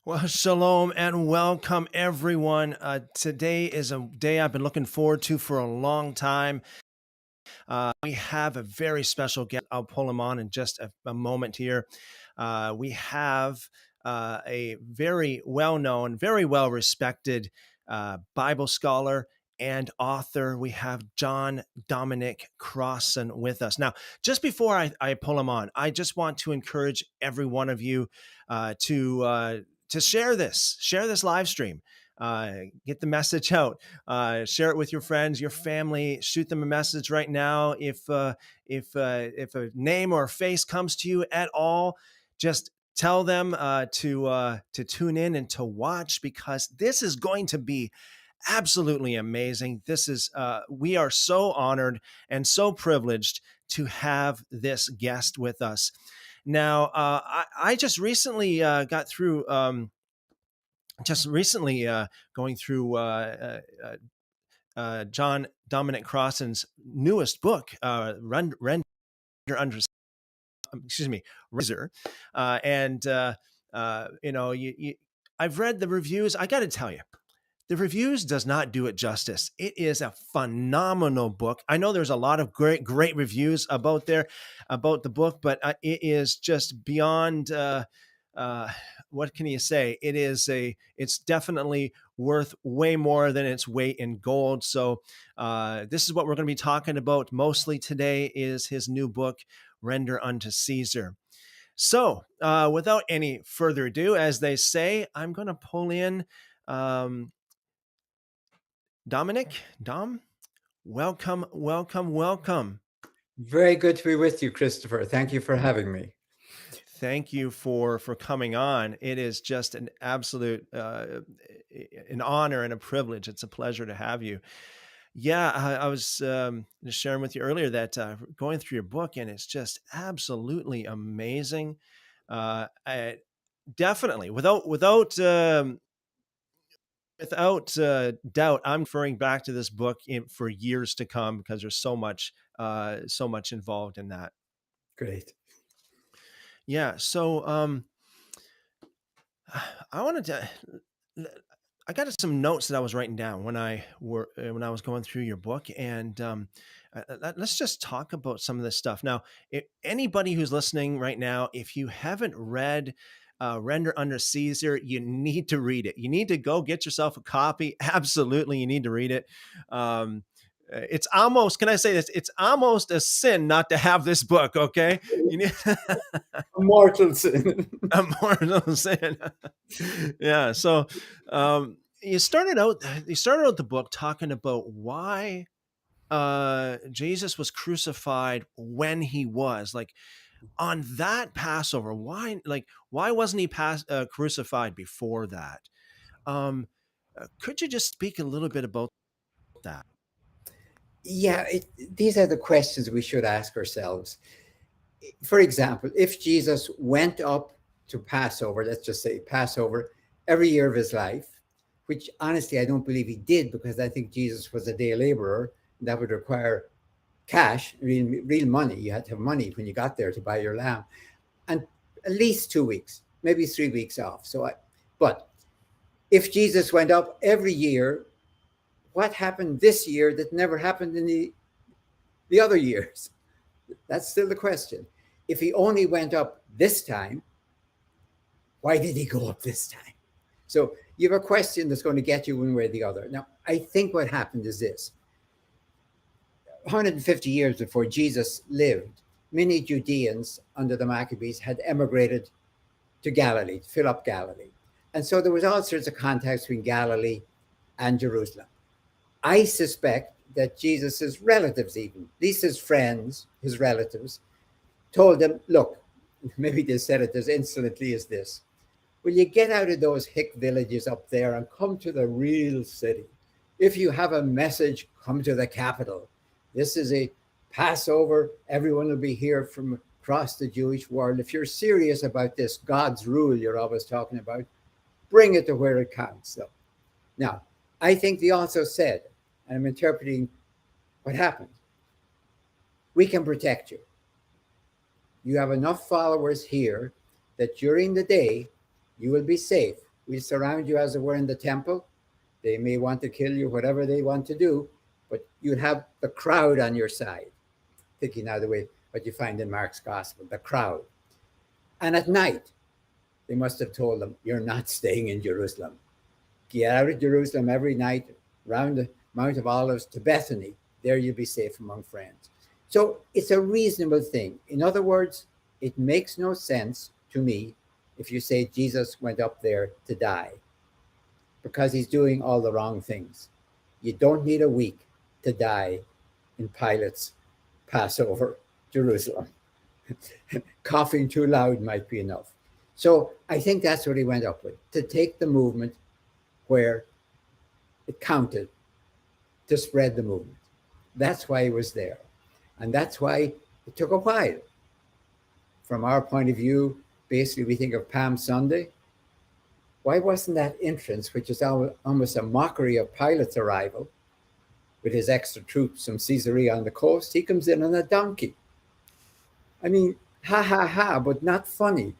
Well, shalom and welcome, everyone. Today is a day I've been looking forward to for a long time. We have a very special guest. I'll pull him on in just a moment here. We have a very well-known, very well-respected Bible scholar and author. We have Dominic Crossan with us. Now, just before I pull him on, I just want to encourage every one of you to share this live stream. Get the message out. Share it with your friends, your family. Shoot them a message right now. If a name or a face comes to you at all, just tell them to tune in and to watch, because this is going to be absolutely amazing. This is we are so honored and so privileged to have this guest with us. Now, I just recently got through. Going through Dominic Crossan's newest book, Render Under, Razor, and I've read the reviews. I got to tell you, the reviews does not do it justice. It is a phenomenal book. I know there's a lot of great reviews about the book, but it is just beyond. What can you say? It's definitely worth way more than its weight in gold. So this is what we're going to be talking about mostly today, is his new book, Render Unto Caesar. So without any further ado, as they say, I'm going to pull in Dominic. Dom, welcome. Very good to be with you, Christopher. Thank you for having me. Thank you for coming on. It is just an absolute an honor and a privilege. It's a pleasure to have you. Yeah, I was just sharing with you earlier that going through your book, and it's just absolutely amazing. Definitely, without doubt, I'm referring back to this book for years to come, because there's so much involved in that. Great. Yeah. So I got some notes that I was writing down when I was going through your book, and let's just talk about some of this stuff. Now, anybody who's listening right now, if you haven't read Render Under Caesar, you need to read it. You need to go get yourself a copy. Absolutely, you need to read it. It's almost, can I say this? It's almost a sin not to have this book. Okay, you need a mortal sin. A mortal sin. Yeah. So you started out the book talking about why Jesus was crucified when he was, like, on that Passover. Why wasn't he crucified before that? Could you just speak a little bit about that? Yeah, these are the questions we should ask ourselves. For example, if Jesus went up to Passover, let's just say Passover, every year of his life, which honestly I don't believe he did, because I think Jesus was a day laborer. That would require cash, real money. You had to have money when you got there to buy your lamb, and at least 2 weeks, maybe 3 weeks off. But if Jesus went up every year, what happened this year that never happened in the other years? That's still the question. If he only went up this time, why did he go up this time? So you have a question that's going to get you one way or the other. Now, I think what happened is this. 150 years before Jesus lived, many Judeans under the Maccabees had emigrated to Galilee, to fill up Galilee. And so there was all sorts of contacts between Galilee and Jerusalem. I suspect that Jesus's relatives, even, at least his friends, his relatives, told him, look, maybe they said it as insolently as this: will you get out of those hick villages up there and come to the real city? If you have a message, come to the capital. This is a Passover. Everyone will be here from across the Jewish world. If you're serious about this God's rule you're always talking about, bring it to where it counts. So, now, I think they also said, and I'm interpreting what happened, We can protect you. You have enough followers here that during the day you will be safe. We'll surround you as it were in the temple. They may want to kill you, whatever they want to do, but you'll have the crowd on your side. Thinking now the way what you find in Mark's gospel, the crowd. And at night, they must have told them, you're not staying in Jerusalem. Get out of Jerusalem every night, round the Mount of Olives to Bethany. There you'll be safe among friends. So it's a reasonable thing. In other words, it makes no sense to me if you say Jesus went up there to die, because he's doing all the wrong things. You don't need a week to die in Pilate's Passover, Jerusalem. Coughing too loud might be enough. So I think that's what he went up with, to take the movement where it counted, to spread the movement. That's why he was there. And that's why it took a while. From our point of view, basically we think of Palm Sunday. Why wasn't that entrance, which is almost a mockery of Pilate's arrival, with his extra troops from Caesarea on the coast? He comes in on a donkey. I mean, ha, ha, ha, but not funny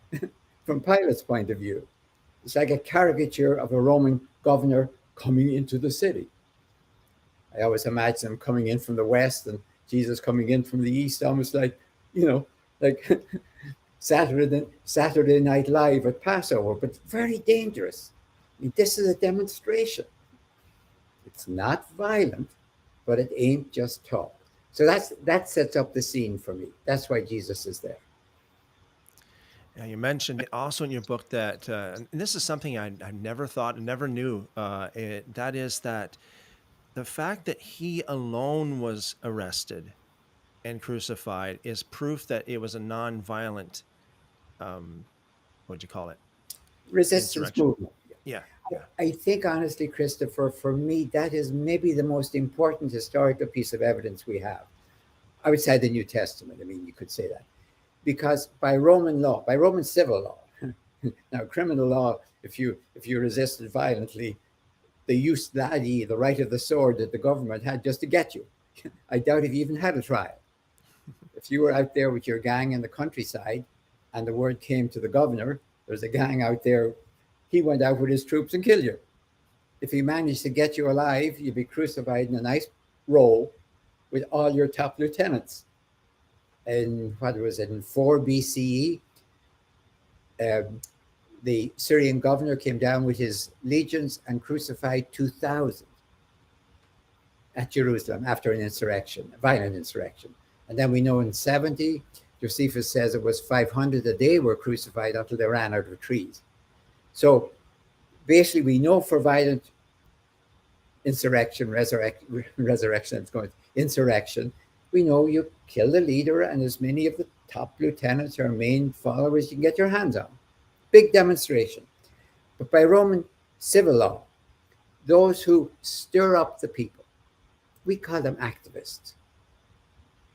from Pilate's point of view. It's like a caricature of a Roman governor coming into the city. I always imagine him coming in from the west and Jesus coming in from the east, almost like, like Saturday Night Live at Passover, but very dangerous. I mean, this is a demonstration. It's not violent, but it ain't just talk. So that sets up the scene for me. That's why Jesus is there. Yeah, you mentioned also in your book that, and this is something I never thought and never knew, that is that the fact that he alone was arrested and crucified is proof that it was a non-violent, what'd you call it? Resistance movement. Yeah. I think, honestly, Christopher, for me, that is maybe the most important historical piece of evidence we have outside the New Testament. I mean, you could say that. Because by Roman law, by Roman civil law, now criminal law, if you resisted violently, the jus ladi, the right of the sword that the government had just to get you. I doubt if you even had a trial. If you were out there with your gang in the countryside and the word came to the governor, there's a gang out there, he went out with his troops and killed you. If he managed to get you alive, you'd be crucified in a nice row with all your top lieutenants. And what was it, in 4 BCE, the Syrian governor came down with his legions and crucified 2,000 at Jerusalem after an insurrection, a violent insurrection. And then we know in 70, Josephus says it was 500 a day were crucified until they ran out of trees. So basically, we know for violent insurrection, we know you kill the leader and as many of the top lieutenants or main followers you can get your hands on. Big demonstration. But by Roman civil law, those who stir up the people, we call them activists.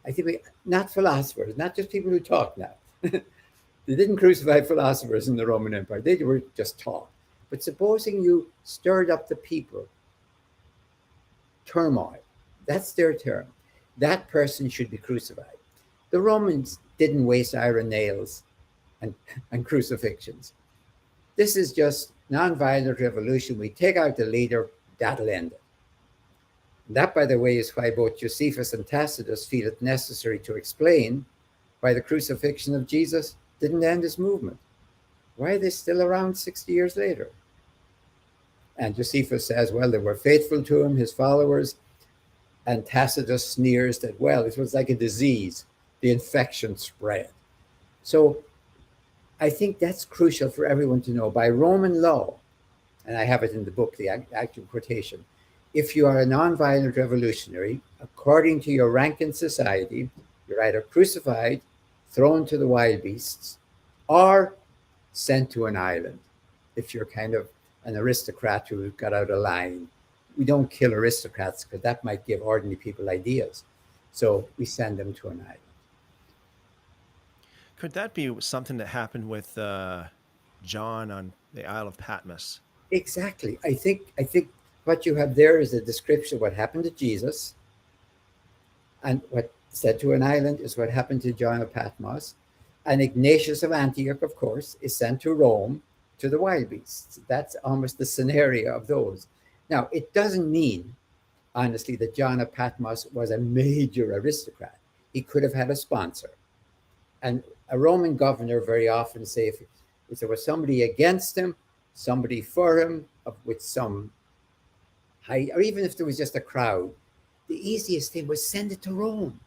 I think not philosophers, not just people who talk now. They didn't crucify philosophers in the Roman Empire. They were just taught. But supposing you stirred up the people, turmoil, that's their term. That person should be crucified. The Romans didn't waste iron nails and crucifixions. This is just nonviolent revolution. We take out the leader, that'll end it. And that, by the way, is why both Josephus and Tacitus feel it necessary to explain why the crucifixion of Jesus didn't end his movement. Why are they still around 60 years later? And Josephus says, well, they were faithful to him, his followers, and Tacitus sneers that, well, it was like a disease. The infection spread. So I think that's crucial for everyone to know. By Roman law, and I have it in the book, the actual quotation, if you are a nonviolent revolutionary, according to your rank in society, you're either crucified, thrown to the wild beasts, or sent to an island. If you're kind of an aristocrat who got out of line, we don't kill aristocrats because that might give ordinary people ideas. So we send them to an island. Could that be something that happened with John on the Isle of Patmos? Exactly. I think what you have there is a description of what happened to Jesus and what Set to an island is what happened to John of Patmos. And Ignatius of Antioch, of course, is sent to Rome to the wild beasts. That's almost the scenario of those. Now, it doesn't mean, honestly, that John of Patmos was a major aristocrat. He could have had a sponsor. And a Roman governor very often say if there was somebody against him, somebody for him, with some high, or even if there was just a crowd, the easiest thing was send it to Rome.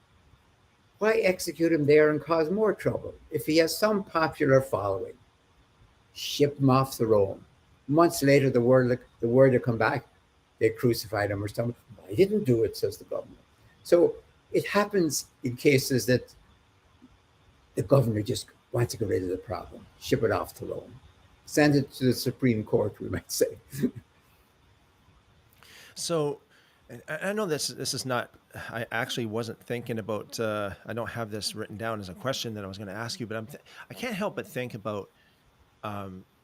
Why execute him there and cause more trouble? If he has some popular following, ship him off to Rome. Months later, the word will come back, they crucified him or something. I didn't do it, says the governor. So it happens in cases that the governor just wants to get rid of the problem, ship it off to Rome, send it to the Supreme Court, we might say. So, I know this is not. I actually wasn't thinking about. I don't have this written down as a question that I was going to ask you, but I can't help but think about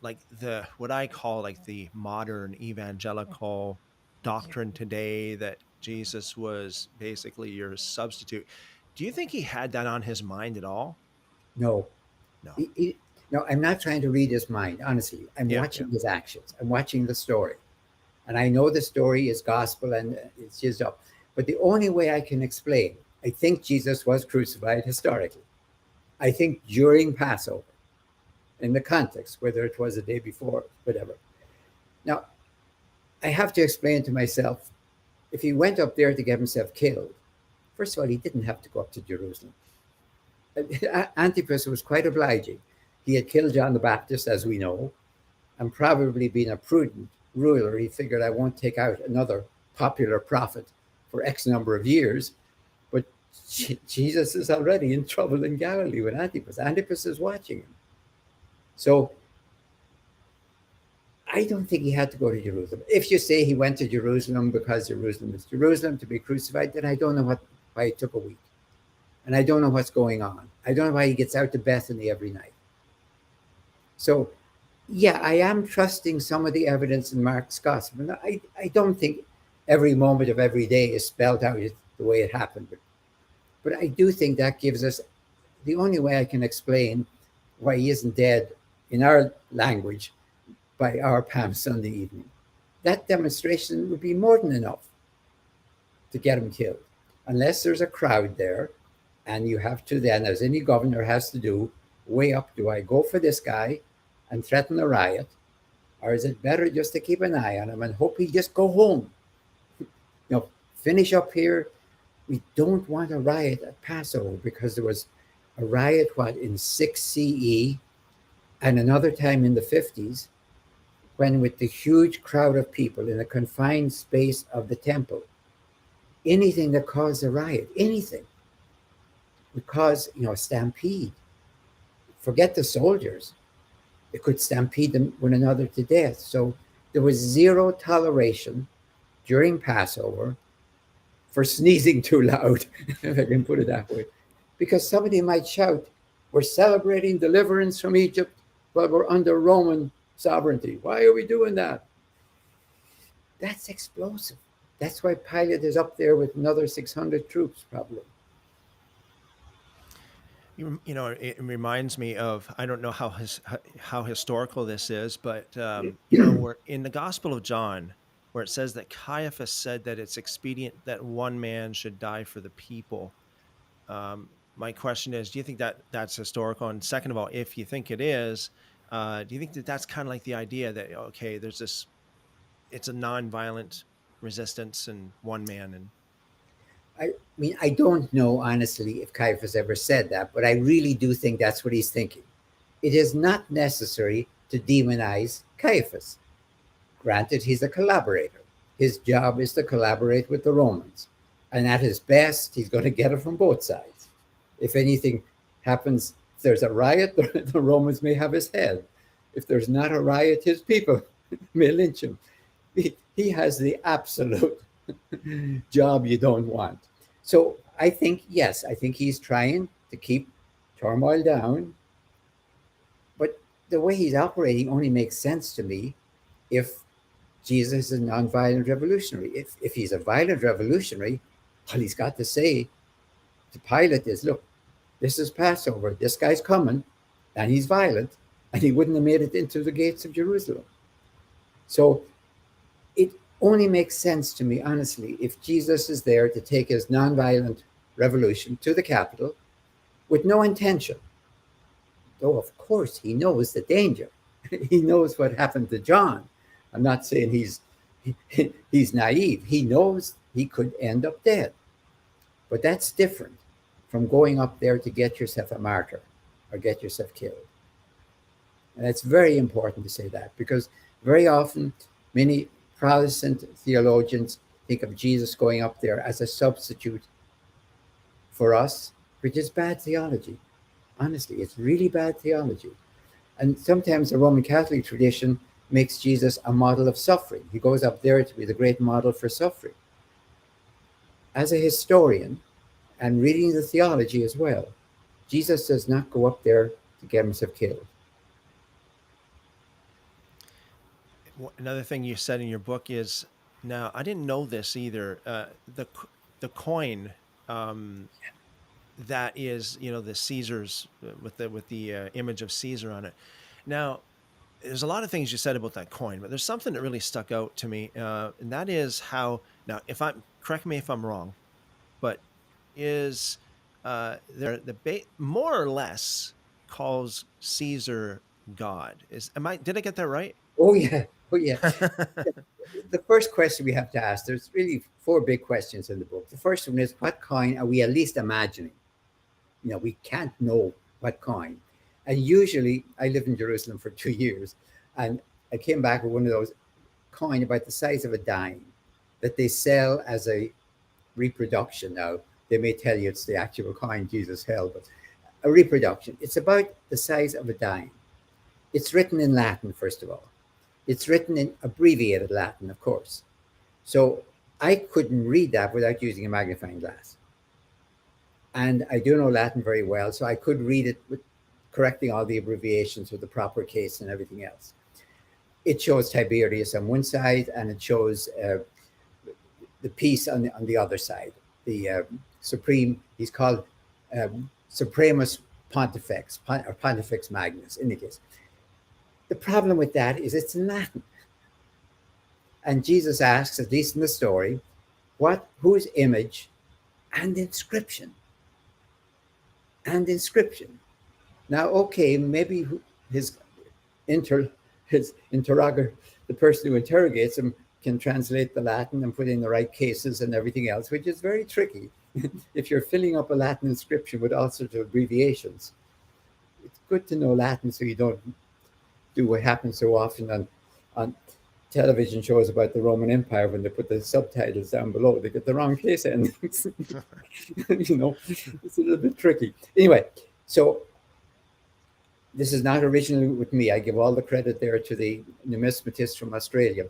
like the what I call like the modern evangelical doctrine today that Jesus was basically your substitute. Do you think he had that on his mind at all? No, No. no, I'm not trying to read his mind, honestly. I'm Yeah. watching his actions. I'm watching the story. And I know the story is gospel and it's just up. But the only way I can explain, I think Jesus was crucified historically. I think during Passover, in the context, whether it was the day before, whatever. Now, I have to explain to myself, if he went up there to get himself killed, first of all, he didn't have to go up to Jerusalem. Antipas was quite obliging. He had killed John the Baptist, as we know, and probably being a prudent ruler, he figured I won't take out another popular prophet for X number of years. But Jesus is already in trouble in Galilee with Antipas. Antipas is watching him. So I don't think he had to go to Jerusalem. If you say he went to Jerusalem because Jerusalem is Jerusalem to be crucified, then I don't know why it took a week. And I don't know what's going on. I don't know why he gets out to Bethany every night. So, yeah, I am trusting some of the evidence in Mark's gospel. I don't think every moment of every day is spelled out the way it happened. But I do think that gives us the only way I can explain why he isn't dead in our language by our Palm Sunday evening. That demonstration would be more than enough to get him killed. Unless there's a crowd there, and you have to then, as any governor has to do, weigh up, do I go for this guy and threaten a riot? Or is it better just to keep an eye on him and hope he just go home? Finish up here. We don't want a riot at Passover because there was a riot, in 6 CE and another time in the 50s, when with the huge crowd of people in a confined space of the temple, anything that caused a riot, anything, would cause, a stampede. Forget the soldiers. It could stampede them one another to death. So there was zero toleration during Passover for sneezing too loud, if I can put it that way. Because somebody might shout, we're celebrating deliverance from Egypt, but we're under Roman sovereignty. Why are we doing that? That's explosive. That's why Pilate is up there with another 600 troops, probably. It reminds me of, I don't know how historical this is, but we're in the Gospel of John, where it says that Caiaphas said that it's expedient that one man should die for the people. My question is, do you think that that's historical? And second of all, if you think it is, do you think that that's kind of like the idea that, okay, it's a nonviolent resistance and one man? And I mean, I don't know, honestly, if Caiaphas ever said that, but I really do think that's what he's thinking. It is not necessary to demonize Caiaphas. Granted, he's a collaborator. His job is to collaborate with the Romans. And at his best, he's going to get it from both sides. If anything happens, if there's a riot, the Romans may have his head. If there's not a riot, his people may lynch him. He has the absolute job you don't want. So I think, yes, I think he's trying to keep turmoil down. But the way he's operating only makes sense to me if Jesus is a nonviolent revolutionary. If he's a violent revolutionary, well, he's got to say, to Pilate is, look, this is Passover. This guy's coming, and he's violent, and he wouldn't have made it into the gates of Jerusalem. So it only makes sense to me, honestly, if Jesus is there to take his nonviolent revolution to the capital with no intention. Though, of course, he knows the danger. He knows what happened to John. I'm not saying he's naive. He knows he could end up dead. But that's different from going up there to get yourself a martyr or get yourself killed. And it's very important to say that, because very often many Protestant theologians think of Jesus going up there as a substitute for us, which is bad theology. Honestly, it's really bad theology. And sometimes the Roman Catholic tradition makes Jesus a model of suffering. He goes up there to be the great model for suffering. As a historian, and reading the theology as well, Jesus does not go up there to get himself killed. Another thing you said in your book is, now I didn't know this either. The coin that is, the Caesar's with the image of Caesar on it. Now, there's a lot of things you said about that coin, but there's something that really stuck out to me, and that is how, now, correct me if I'm wrong, but is more or less calls Caesar God. Did I get that right? Oh yeah. The first question we have to ask, there's really 4 big questions in the book. The first one is, what coin are we at least imagining? We can't know what coin. And usually, I lived in Jerusalem for 2 years, and I came back with one of those coin about the size of a dime that they sell as a reproduction. Now, they may tell you it's the actual coin Jesus held, but a reproduction. It's about the size of a dime. It's written in Latin, first of all. It's written in abbreviated Latin, of course. So I couldn't read that without using a magnifying glass. And I do know Latin very well, so I could read it with correcting all the abbreviations with the proper case and everything else. It shows Tiberius on one side, and it shows the piece on the other side. The supreme, he's called Supremus Pontifex, or Pontifex Magnus, in any case. The problem with that is it's in Latin. And Jesus asks, at least in the story, whose image and inscription? And inscription. Now, okay, maybe his interrogator, the person who interrogates him, can translate the Latin and put in the right cases and everything else, which is very tricky. If you're filling up a Latin inscription with all sorts of abbreviations, it's good to know Latin so you don't do what happens so often on television shows about the Roman Empire when they put the subtitles down below. They get the wrong case endings. It's a little bit tricky. Anyway, so this is not originally with me. I give all the credit there to the numismatist from Australia.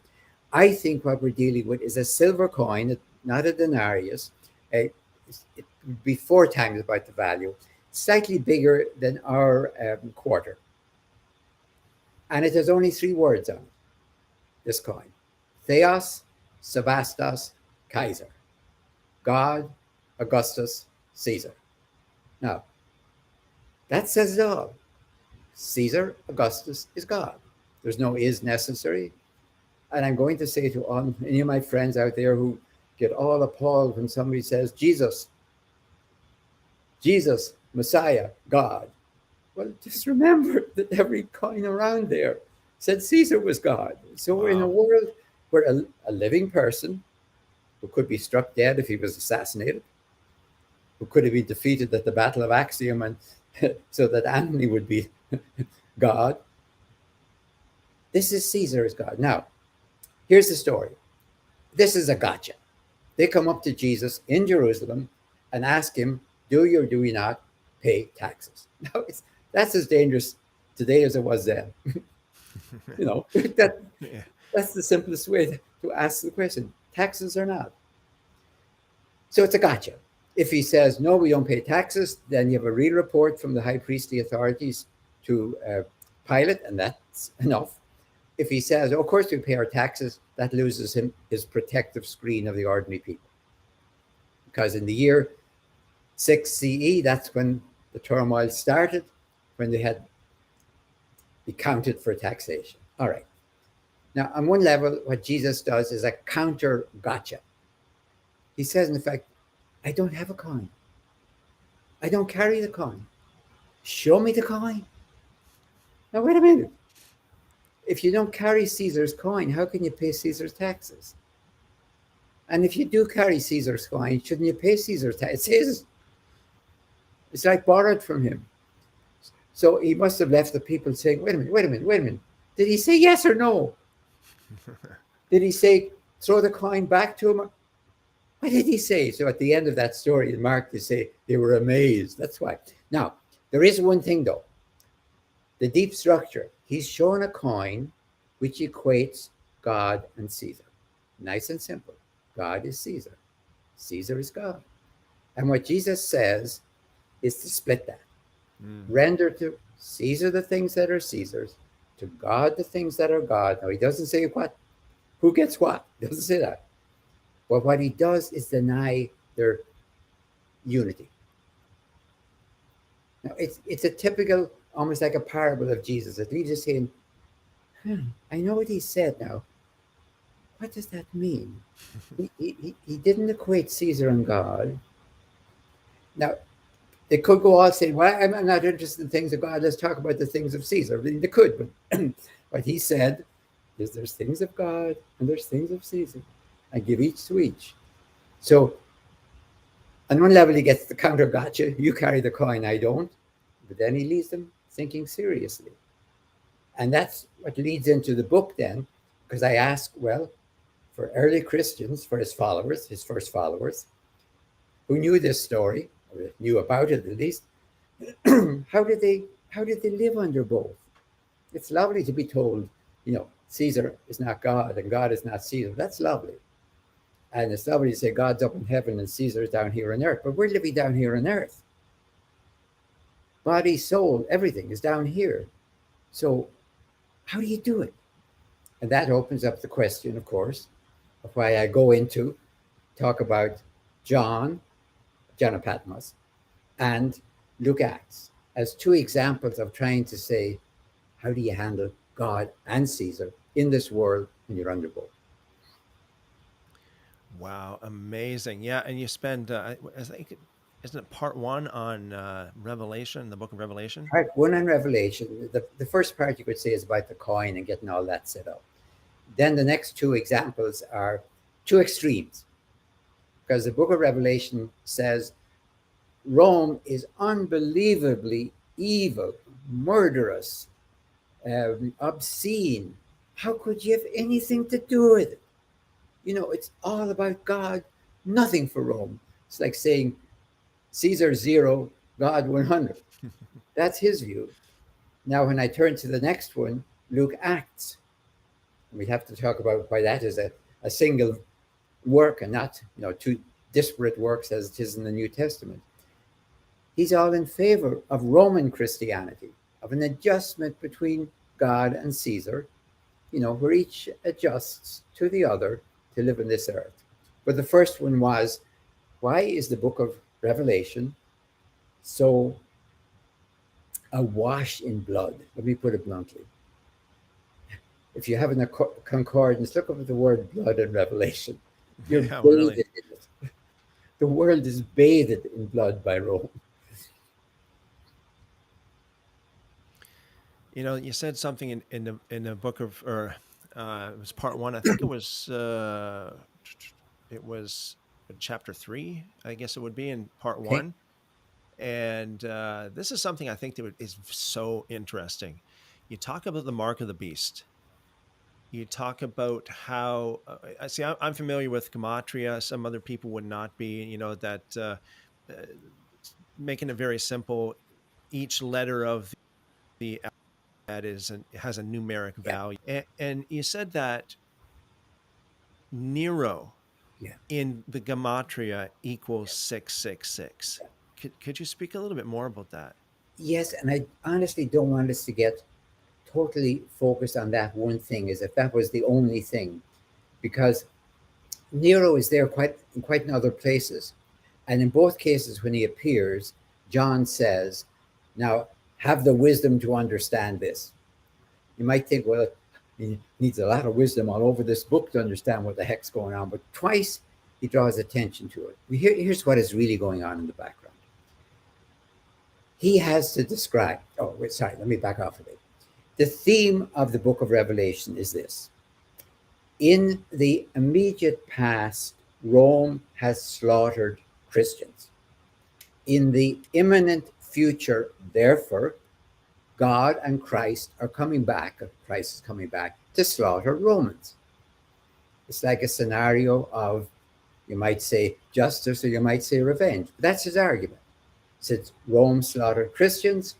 I think what we're dealing with is a silver coin, not a denarius. It would be 4 times about the value, slightly bigger than our quarter. And it has only 3 words on it, this coin. Theos, Sebastos, Kaiser. God, Augustus, Caesar. Now, that says it all. Caesar, Augustus is God. There's no is necessary. And I'm going to say to all any of my friends out there who get all appalled when somebody says, Jesus, Messiah, God. Well, just remember that every coin around there said Caesar was God. So we're in a world where a living person who could be struck dead if he was assassinated, who could have been defeated at the Battle of Actium, and so that Antony would be God. This is Caesar as God. Now, here's the story. This is a gotcha. They come up to Jesus in Jerusalem and ask him, do you or do you not pay taxes? Now, that's as dangerous today as it was then. That's the simplest way to ask the question, taxes or not. So it's a gotcha. If he says, no, we don't pay taxes, then you have a real report from the high priestly authorities to Pilate, and that's enough. If he says, of course we pay our taxes, that loses him his protective screen of the ordinary people. Because in the year 6 CE, that's when the turmoil started, when they had accounted for taxation. All right. Now, on one level, what Jesus does is a counter gotcha. He says, in fact, I don't have a coin. I don't carry the coin. Show me the coin. Now, wait a minute. If you don't carry Caesar's coin, how can you pay Caesar's taxes? And if you do carry Caesar's coin, shouldn't you pay Caesar's taxes? It's his. It's like borrowed from him. So he must have left the people saying, wait a minute, wait a minute, wait a minute. Did he say yes or no? Did he say, throw the coin back to him? What did he say? So at the end of that story in Mark, they say they were amazed. That's why. Now, there is one thing though. The deep structure. He's shown a coin which equates God and Caesar. Nice and simple. God is Caesar. Caesar is God. And what Jesus says is to split that. Render to Caesar the things that are Caesar's, to God the things that are God. Now, he doesn't say what, who gets what. He doesn't say that. But what he does is deny their unity. Now, it's a typical, almost like a parable of Jesus. At least he's saying, I know what he said now. What does that mean? He didn't equate Caesar and God. Now, they could go on saying, well, I'm not interested in things of God. Let's talk about the things of Caesar. They could, but what he said is there's things of God and there's things of Caesar. I give each to each. So on one level, he gets the counter gotcha. You carry the coin, I don't. But then he leaves them thinking seriously. And that's what leads into the book then, because I ask, well, for early Christians, for his followers, his first followers, who knew this story, or knew about it at least, how did they live under both? It's lovely to be told, Caesar is not God and God is not Caesar. That's lovely. And it's lovely to say God's up in heaven and Caesar is down here on earth. But we're living down here on earth. Body, soul, everything is down here. So how do you do it? And that opens up the question, of course, of why I go into talk about John of Patmos, and Luke Acts as two examples of trying to say, how do you handle God and Caesar in this world when you're under both? Wow, amazing. Yeah, and you spend, I think, isn't it part one on Revelation, the book of Revelation? Part one on Revelation. The first part you could say is about the coin and getting all that set up. Then the next two examples are two extremes. Because the book of Revelation says Rome is unbelievably evil, murderous, obscene. How could you have anything to do with it? It's all about God, nothing for Rome. It's like saying Caesar 0, God 100. That's his view. Now, when I turn to the next one, Luke Acts, we have to talk about why that is a single work and not two disparate works as it is in the New Testament. He's all in favor of Roman Christianity, of an adjustment between God and Caesar, where each adjusts to the other to live on this earth. But the first one was, why is the book of Revelation so awash in blood? Let me put it bluntly. If you have a concordance, look up at the word blood in Revelation. You're bathed really in it. The world is bathed in blood by Rome. You said something in the book of, or it was part one. I think it was chapter 3. I guess it would be in part one. And this is something I think that is so interesting. You talk about the mark of the beast. You talk about how, I'm familiar with gematria. Some other people would not be, that making it very simple, each letter of the alphabet has a numeric value. And you said that Nero in the gematria equals 666. Could you speak a little bit more about that? Yes, and I honestly don't want us to get totally focused on that one thing, as if that was the only thing, because Nero is there quite in other places, And in both cases, when he appears, John says, now have the wisdom to understand this. You might think, well, he needs a lot of wisdom all over this book to understand what the heck's going on. But twice he draws attention to it. Here's what is really going on in the background. He has to describe, let me back off of it. The theme of the book of Revelation is this. In the immediate past, Rome has slaughtered Christians. In the imminent future, therefore, God and Christ are coming back, Christ is coming back to slaughter Romans. It's like a scenario of, you might say, justice, or you might say revenge. But that's his argument. Since Rome slaughtered Christians,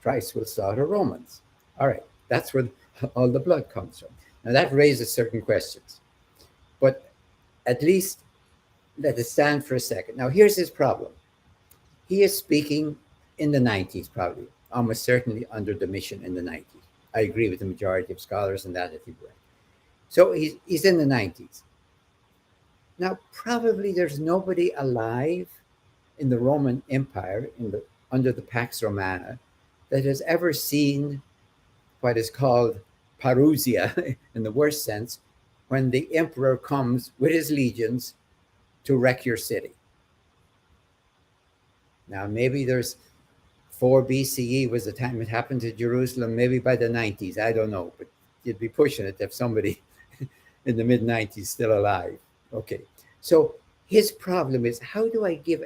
Christ will slaughter Romans. All right, that's where all the blood comes from. Now that raises certain questions, but at least let it stand for a second. Now here's his problem. He is speaking in the 90s, probably, almost certainly under Domitian in the 90s. I agree with the majority of scholars in that, I think. Right. So he's in the 90s. Now, probably there's nobody alive in the Roman Empire, under the Pax Romana, that has ever seen what is called parousia, in the worst sense, when the emperor comes with his legions to wreck your city. Now, maybe there's 4 BCE was the time it happened to Jerusalem, maybe by the 90s, I don't know, but you'd be pushing it if somebody in the mid-90s still alive. Okay, so his problem is, how do I give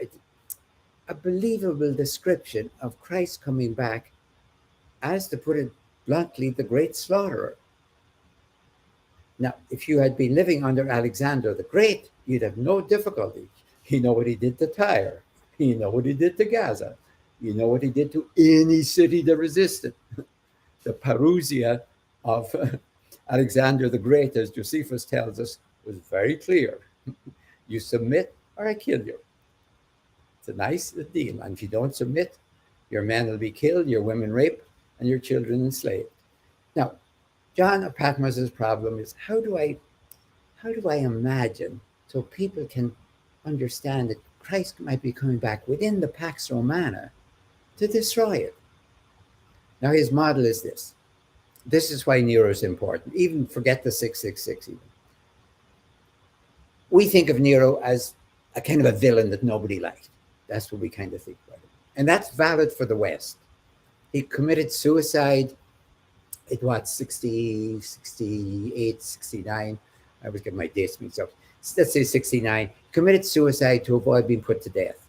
a believable description of Christ coming back as, to put it bluntly, the great slaughterer? Now, if you had been living under Alexander the Great, you'd have no difficulty. You know what he did to Tyre. You know what he did to Gaza. You know what he did to any city that resisted. The parousia of Alexander the Great, as Josephus tells us, was very clear. You submit or I kill you. It's a nice deal. And if you don't submit, your men will be killed, your women raped, and your children enslaved. Now, John of Patmos's problem is, how do I imagine so people can understand that Christ might be coming back within the Pax Romana to destroy it? Now, his model is this. This is why Nero is important. Even forget the 666 even. We think of Nero as a kind of a villain that nobody liked. That's what we kind of think about him. And that's valid for the West. He committed suicide at 60, 68, 69. I always get my dates mixed up. Let's say 69. Committed suicide to avoid being put to death.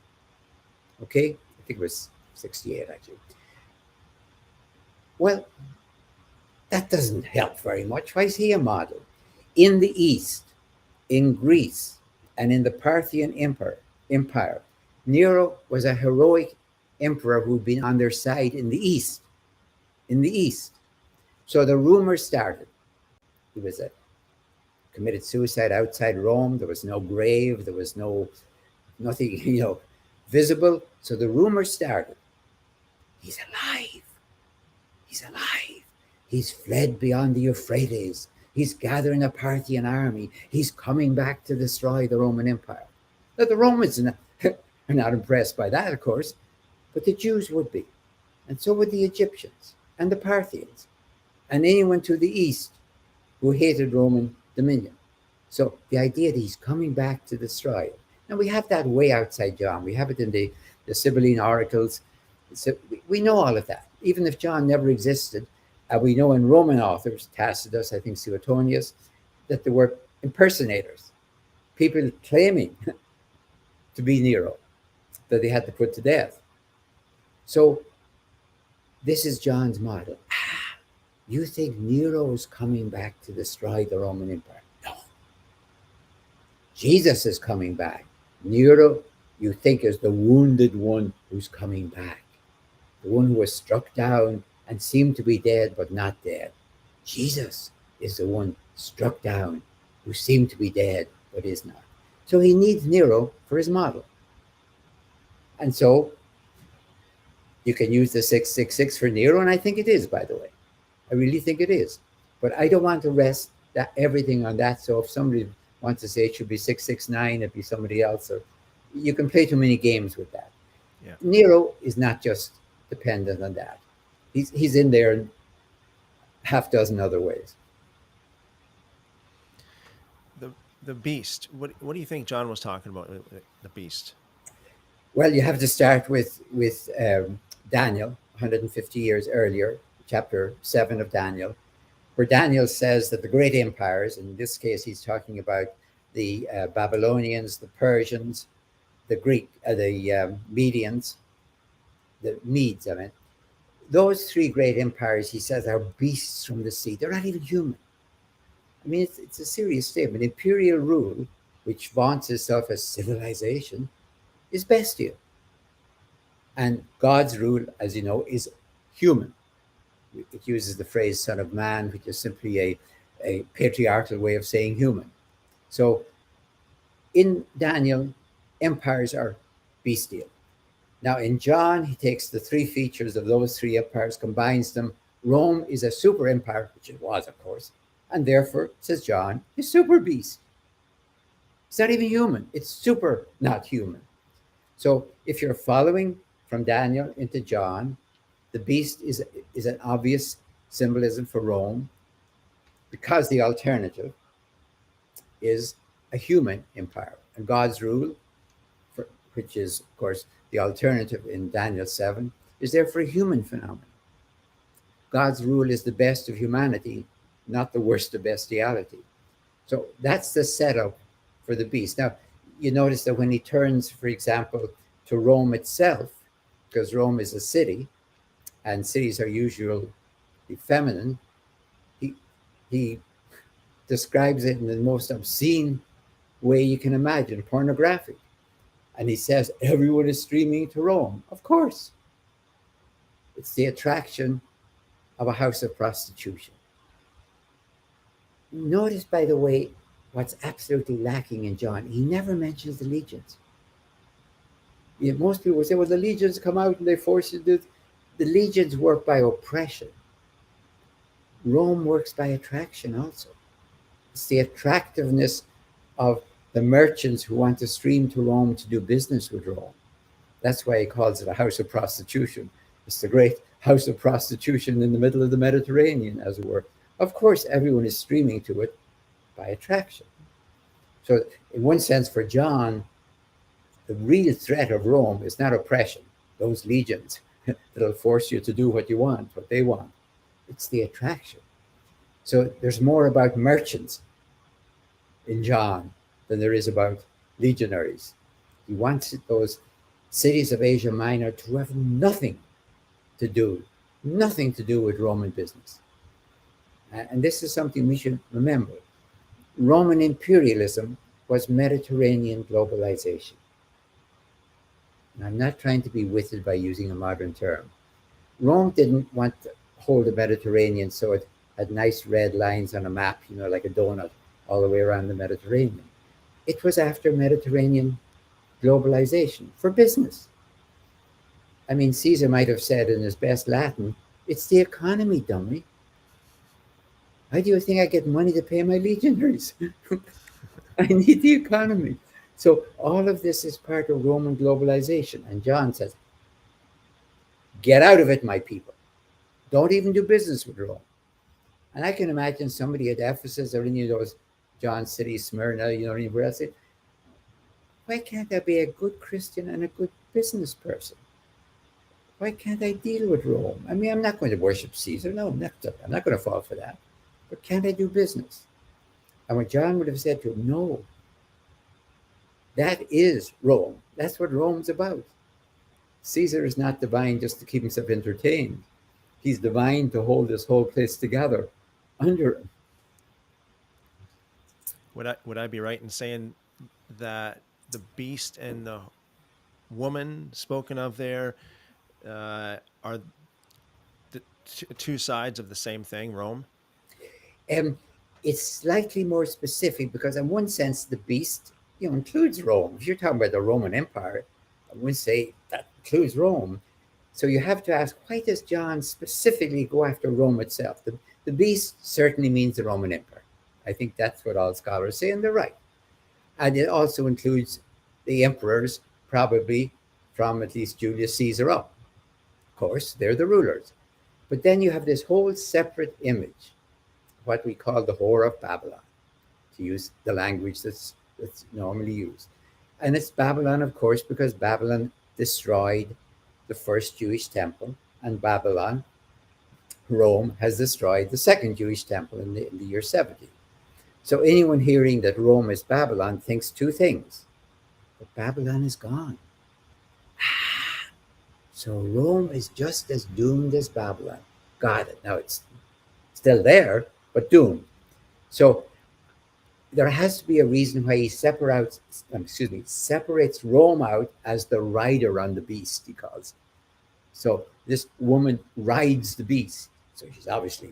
Okay? I think it was 68, actually. Well, that doesn't help very much. Why is he a model? In the East, in Greece, and in the Parthian Empire, Nero was a heroic emperor who'd been on their side in the East. In the East. So the rumor started. He was committed suicide outside Rome. There was no grave. There was nothing, visible. So the rumor started. He's alive. He's alive. He's fled beyond the Euphrates. He's gathering a Parthian army. He's coming back to destroy the Roman Empire. Now, the Romans are not impressed by that, of course, but the Jews would be. And so would the Egyptians and the Parthians and anyone to the east who hated Roman dominion. So the idea that he's coming back to destroy it. Now, we have that way outside John. We have it in the Sibylline oracles. So we know all of that. Even if John never existed, we know in Roman authors, Tacitus, I think Suetonius, that there were impersonators, people claiming to be Nero, that they had to put to death. So this is John's model. You think Nero is coming back to destroy the Roman Empire? No. Jesus is coming back. Nero, you think, is the wounded one who's coming back. The one who was struck down and seemed to be dead, but not dead. Jesus is the one struck down who seemed to be dead, but is not. So he needs Nero for his model. And so you can use the 666 for Nero, and I think it is, by the way. I really think it is. But I don't want to rest everything on that. So if somebody wants to say it should be 669, it'd be somebody else, or You can play too many games with that. Yeah. Nero is not just dependent on that. He's in there in half dozen other ways. The beast. What do you think John was talking about? The beast. Well, you have to start with Daniel, 150 years earlier, chapter 7 of Daniel, where Daniel says that the great empires, in this case, he's talking about the Babylonians, the Persians, the Medians, the Medes, I mean, those three great empires, he says, are beasts from the sea. They're not even human. I mean, it's a serious statement. Imperial rule, which vaunts itself as civilization, is bestial. And God's rule, as you know, is human. It uses the phrase son of man, which is simply a patriarchal way of saying human. So in Daniel, empires are bestial. Now in John, he takes the three features of those three empires, combines them. Rome is a super empire, which it was, of course, and therefore, says John, is super beast. It's not even human. It's super not human. So if you're following from Daniel into John, the beast is an obvious symbolism for Rome, because the alternative is a human empire. And God's rule, which is, of course, the alternative in Daniel 7, is therefore a human phenomenon. God's rule is the best of humanity, not the worst of bestiality. So that's the setup for the beast. Now, you notice that when he turns, for example, to Rome itself, because Rome is a city, and cities are usually feminine, he describes it in the most obscene way you can imagine, pornographic. And he says, everyone is streaming to Rome. Of course. It's the attraction of a house of prostitution. Notice, by the way, what's absolutely lacking in John. He never mentions the legions. Most people say, well, the legions come out and they force you to do. The legions work by oppression. Rome works by attraction also. It's the attractiveness of the merchants who want to stream to Rome to do business with Rome. That's why he calls it a house of prostitution. It's the great house of prostitution in the middle of the Mediterranean, as it were. Of course, everyone is streaming to it by attraction. So, in one sense, for John, the real threat of Rome is not oppression, those legions that'll force you to do what you want, what they want. It's the attraction. So there's more about merchants in John than there is about legionaries. He wants those cities of Asia Minor to have nothing to do with Roman business. And this is something we should remember. Roman imperialism was Mediterranean globalization. And I'm not trying to be wicked by using a modern term. Rome didn't want to hold the Mediterranean so it had nice red lines on a map, like a donut all the way around the Mediterranean. It was after Mediterranean globalization for business. I mean, Caesar might have said in his best Latin, it's the economy, dummy. How do you think I get money to pay my legionaries? I need the economy. So all of this is part of Roman globalization. And John says, get out of it, my people. Don't even do business with Rome. And I can imagine somebody at Ephesus or any of those John cities, Smyrna, anywhere else, say, why can't I be a good Christian and a good business person? Why can't I deal with Rome? I mean, I'm not going to worship Caesar. No, I'm not going to fall for that. But can't I do business? And what John would have said to him, no, that is Rome. That's what Rome's about. Caesar is not divine just to keep himself entertained. He's divine to hold this whole place together under him. Would I be right in saying that the beast and the woman spoken of there are the two sides of the same thing, Rome? It's slightly more specific because in one sense, the beast includes Rome. If you're talking about the Roman Empire, I wouldn't say that includes Rome. So you have to ask, why does John specifically go after Rome itself? The beast certainly means the Roman Empire. I think that's what all scholars say, and they're right. And it also includes the emperors, probably from at least Julius Caesar up. Of course, they're the rulers. But then you have this whole separate image, what we call the Whore of Babylon, to use the language that's normally used. And it's Babylon, of course, because Babylon destroyed the first Jewish temple, and Babylon, Rome, has destroyed the second Jewish temple in the year 70. So anyone hearing that Rome is Babylon thinks two things. But Babylon is gone. So Rome is just as doomed as Babylon. Got it. Now it's still there, but doomed. So there has to be a reason why he separates Rome out as the rider on the beast, he calls it. So this woman rides the beast. So she's obviously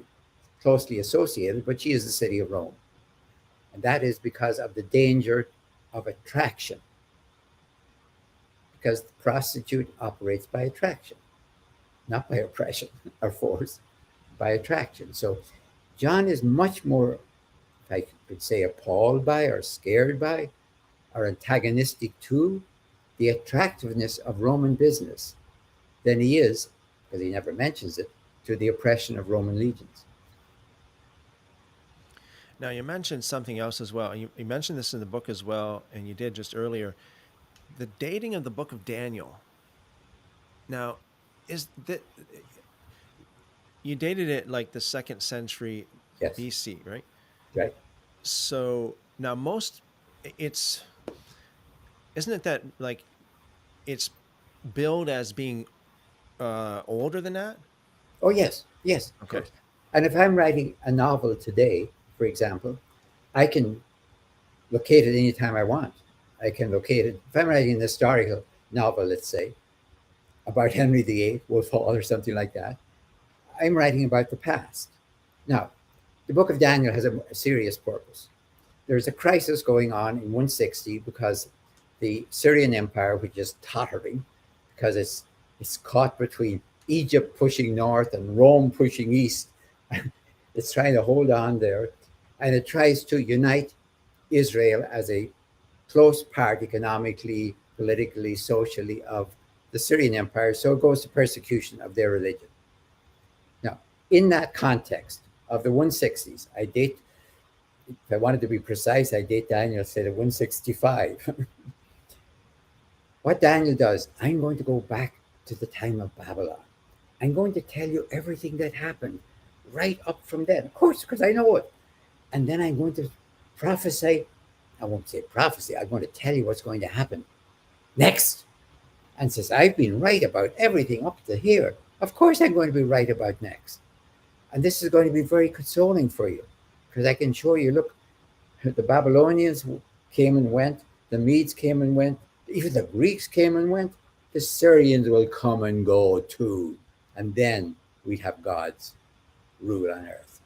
closely associated, but she is the city of Rome. And that is because of the danger of attraction. Because the prostitute operates by attraction, not by oppression or force, by attraction. So John is much more, if I could say, appalled by or scared by or antagonistic to the attractiveness of Roman business than he is, because he never mentions it, to the oppression of Roman legions. Now, you mentioned something else as well. You mentioned this in the book as well, and you did just earlier. The dating of the book of Daniel. Now, is that you dated it like the 2nd century Yes. BC, right? Right. So now isn't it that like it's billed as being older than that? Oh, yes. Yes, of Okay. course. And if I'm writing a novel today, for example, I can locate it anytime I want. I can locate it. If I'm writing an historical novel, let's say, about Henry VIII, Wolf Hall, or something like that, I'm writing about the past. Now, the book of Daniel has a serious purpose. There's a crisis going on in 160 because the Syrian Empire, which is tottering, because it's caught between Egypt pushing north and Rome pushing east. It's trying to hold on there, and it tries to unite Israel as a close part economically, politically, socially of the Syrian Empire. So it goes to persecution of their religion. Now, in that context of the 160s, I date, if I wanted to be precise, I date Daniel, said at 165. What Daniel does, I'm going to go back to the time of Babylon. I'm going to tell you everything that happened right up from then, of course, because I know it. And then I'm going to prophesy. I won't say prophecy, I'm going to tell you what's going to happen next. And says, I've been right about everything up to here. Of course, I'm going to be right about next. And this is going to be very consoling for you because I can show you, look, the Babylonians came and went, the Medes came and went, even the Greeks came and went. The Syrians will come and go too. And then we have God's rule on earth.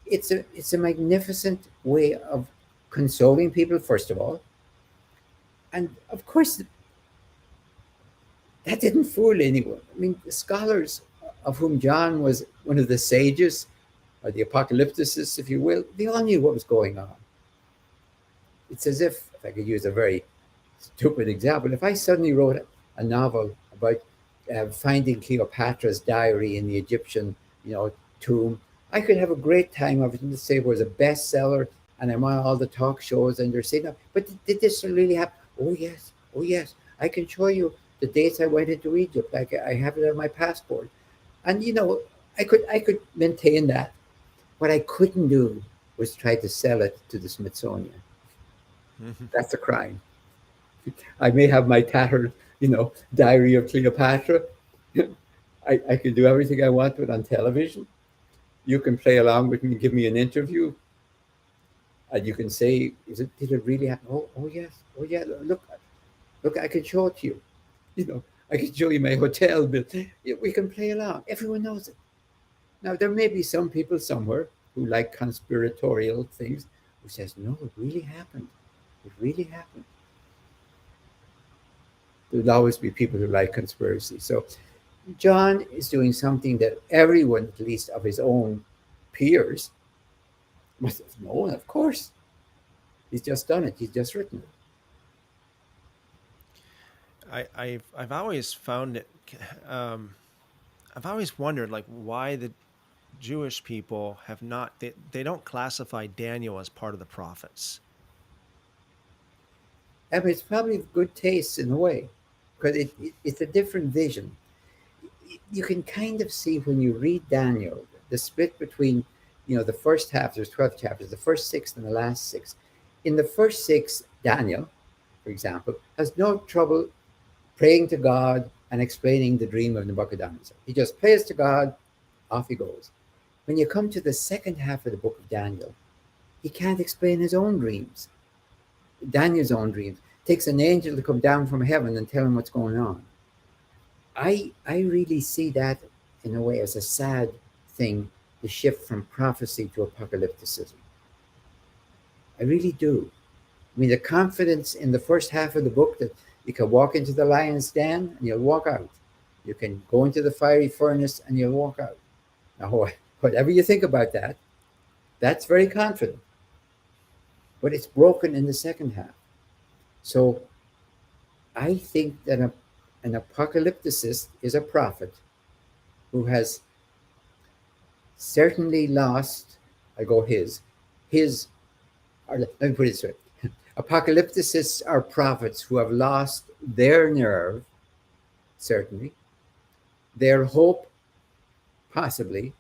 It's a magnificent way of consoling people, first of all. And of course, that didn't fool anyone. I mean, the scholars, of whom John was one of the sages, or the apocalypticists, if you will, they all knew what was going on. It's as if I could use a very stupid example, if I suddenly wrote a novel about finding Cleopatra's diary in the Egyptian, tomb, I could have a great time of it and say it was a bestseller, and I'm on all the talk shows, and they're saying, no, but did this really happen? Oh yes, I can show you the dates I went into Egypt. I have it on my passport, and I could maintain that. What I couldn't do was try to sell it to the Smithsonian. That's a crime. I may have my tattered, diary of Cleopatra. I can do everything I want with on television. You can play along with me, give me an interview, and you can say, did it really happen? Oh yes, oh yeah. Look, I can show it to you. I can show you my hotel bill. We can play along. Everyone knows it. Now there may be some people somewhere who like conspiratorial things who says, no, it really happened. It really happened. There'll always be people who like conspiracy. So John is doing something that everyone, at least of his own peers, must have known, of course. He's just done it. He's just written it. I've always found it. Um, I've always wondered like why the Jewish people have not they don't classify Daniel as part of the prophets. I mean, it's probably good taste in a way, because it's a different vision. You can kind of see when you read Daniel the split between, the first half. There's 12 chapters, the first six and the last six. In the first six, Daniel, for example, has no trouble praying to God and explaining the dream of Nebuchadnezzar. He just prays to God, off he goes. When you come to the second half of the book of Daniel, he can't explain his own dreams. Daniel's own dreams. It takes an angel to come down from heaven and tell him what's going on. I really see that in a way as a sad thing, the shift from prophecy to apocalypticism. I really do. I mean, the confidence in the first half of the book that you can walk into the lion's den and you'll walk out. You can go into the fiery furnace and you'll walk out. Now, whatever you think about that, that's very confident. But it's broken in the second half. So I think that an apocalypticist is a prophet who has certainly lost, I go his, or let me put it this way. Apocalypticists are prophets who have lost their nerve, certainly, their hope, possibly,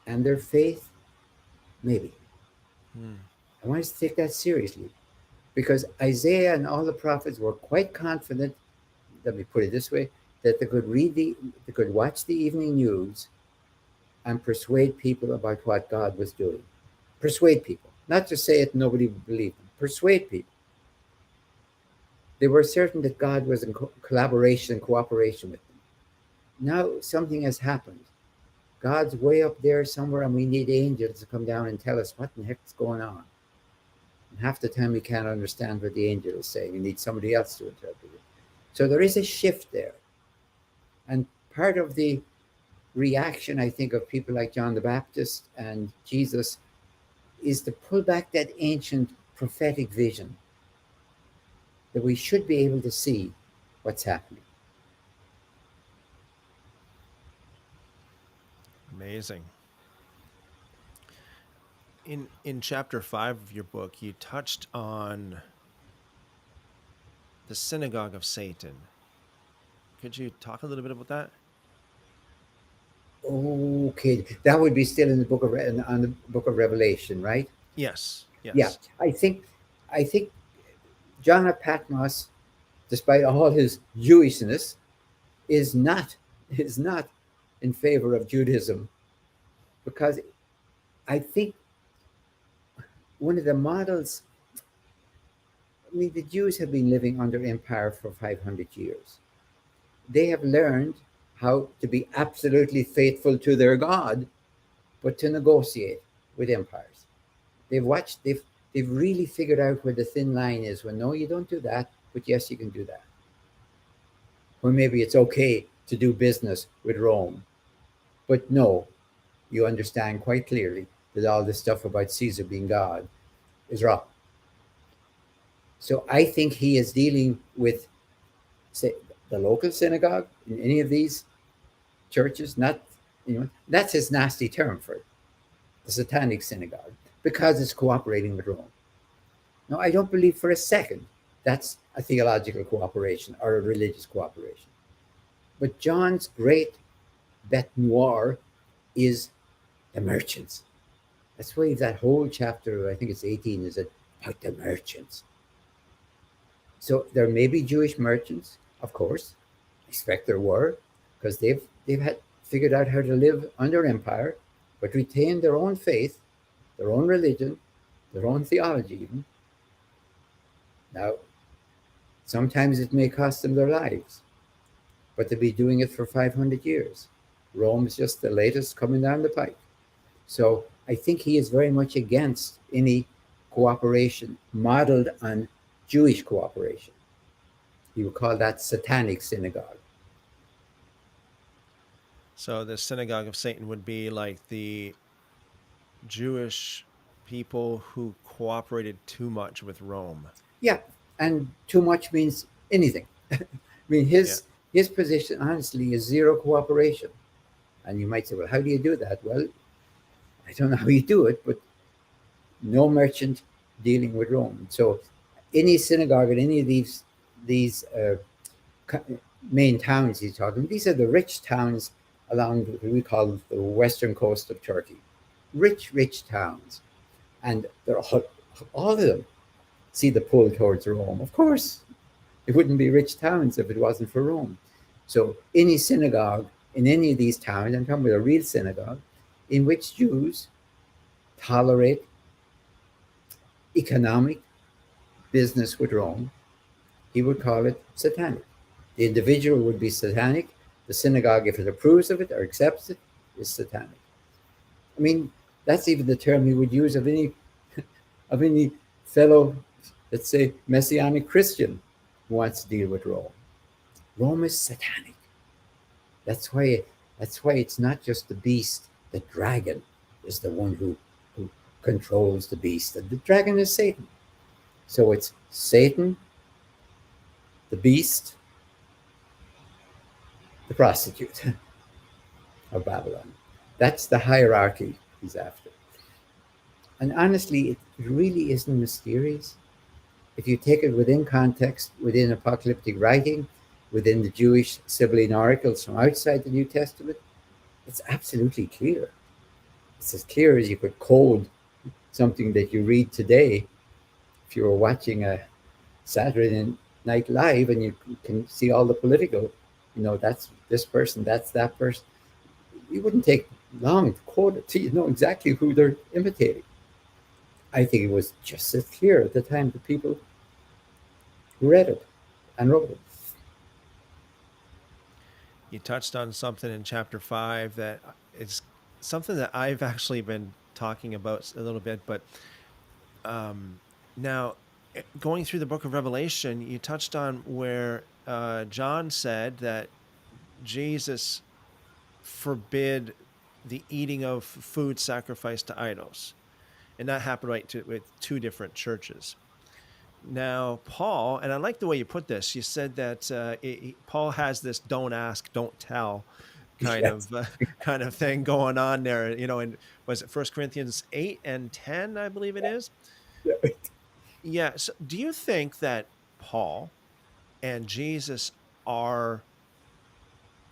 and their faith, maybe. I want us to take that seriously, because Isaiah and all the prophets were quite confident, let me put it this way, that they could watch the evening news and persuade people about what God was doing. Persuade people, not just say it and nobody would believe them. Persuade people. They were certain that God was in collaboration and cooperation with them. Now something has happened. God's way up there somewhere, and we need angels to come down and tell us what in the heck's going on. And half the time we can't understand what the angel is saying. We need somebody else to interpret it. So there is a shift there. And part of the reaction, I think, of people like John the Baptist and Jesus is to pull back that ancient prophetic vision that we should be able to see what's happening. Amazing. In chapter 5 of your book, you touched on the synagogue of Satan. Could you talk a little bit about that? Okay, that would be still in the on the book of Revelation, right? Yes. Yes. Yeah, I think John of Patmos, despite all his Jewishness, is not is not in favor of Judaism, because I think one of the models. I mean, the Jews have been living under empire for 500 years. They have learned how to be absolutely faithful to their God, but to negotiate with empires. They've really figured out where the thin line is, when no, you don't do that, but yes, you can do that. Or maybe it's okay to do business with Rome, but no, you understand quite clearly that all this stuff about Caesar being God is wrong. So I think he is dealing with, say, the local synagogue in any of these churches. Not, that's his nasty term for it, the satanic synagogue, because it's cooperating with Rome. Now, I don't believe for a second that's a theological cooperation or a religious cooperation. But John's great bete noire is the merchants. That's why that whole chapter, I think it's 18, is about the merchants. So there may be Jewish merchants, of course. I expect there were, because they've had figured out how to live under empire, but retain their own faith, their own religion, their own theology even. Now, sometimes it may cost them their lives, but they'll be doing it for 500 years. Rome is just the latest coming down the pike. So I think he is very much against any cooperation modeled on Jewish cooperation. He would call that satanic synagogue. So the synagogue of Satan would be like the Jewish people who cooperated too much with Rome. Yeah, and too much means anything. I mean, his position, honestly, is zero cooperation. And you might say, well, how do you do that? Well, I don't know how you do it, but no merchant dealing with Rome. So any synagogue in any of these main towns he's talking, these are the rich towns along what we call the western coast of Turkey. Rich towns. And they're all of them see the pull towards Rome. Of course, it wouldn't be rich towns if it wasn't for Rome. So any synagogue in any of these towns, I'm talking about a real synagogue, in which Jews tolerate economic business with Rome, he would call it satanic. The individual would be satanic. The synagogue, if it approves of it or accepts it, is satanic. I mean, that's even the term he would use of any fellow, let's say, Messianic Christian who wants to deal with Rome. Rome is satanic. That's why it's not just the beast. The dragon is the one who controls the beast. And the dragon is Satan. So it's Satan, the beast, the prostitute of Babylon. That's the hierarchy he's after. And honestly, it really isn't mysterious. If you take it within context, within apocalyptic writing, within the Jewish Sibylline oracles from outside the New Testament, it's absolutely clear. It's as clear as you could code something that you read today. If you were watching a Saturday Night Live and you can see all the political, that's this person, that's that person. It wouldn't take long to quote it, so you know exactly who they're imitating. I think it was just as clear at the time to people who read it and wrote it. You touched on something in chapter 5 that is something that I've actually been talking about a little bit, but now going through the book of Revelation, you touched on where John said that Jesus forbid the eating of food sacrificed to idols. And that happened with two different churches. Now, Paul, and I like the way you put this, you said that Paul has this don't ask, don't tell kind of thing going on there. And was it 1 Corinthians 8 and 10, I believe it is? Yeah. So do you think that Paul and Jesus are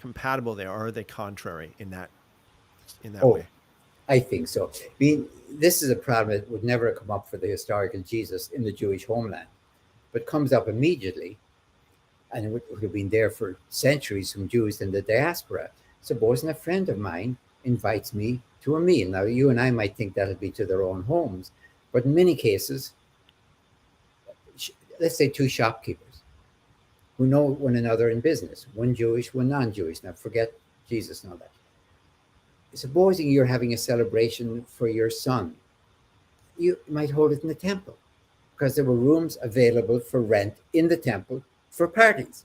compatible there, or are they contrary in that way? I think so. I mean, this is a problem that would never come up for the historical Jesus in the Jewish homeland, but comes up immediately, and it would have been there for centuries from Jews in the diaspora. Supposing a friend of mine invites me to a meal. Now, you and I might think that'll be to their own homes, but in many cases, let's say two shopkeepers who know one another in business, one Jewish, one non-Jewish. Now, forget Jesus and all that. Supposing you're having a celebration for your son, you might hold it in the temple because there were rooms available for rent in the temple for parties.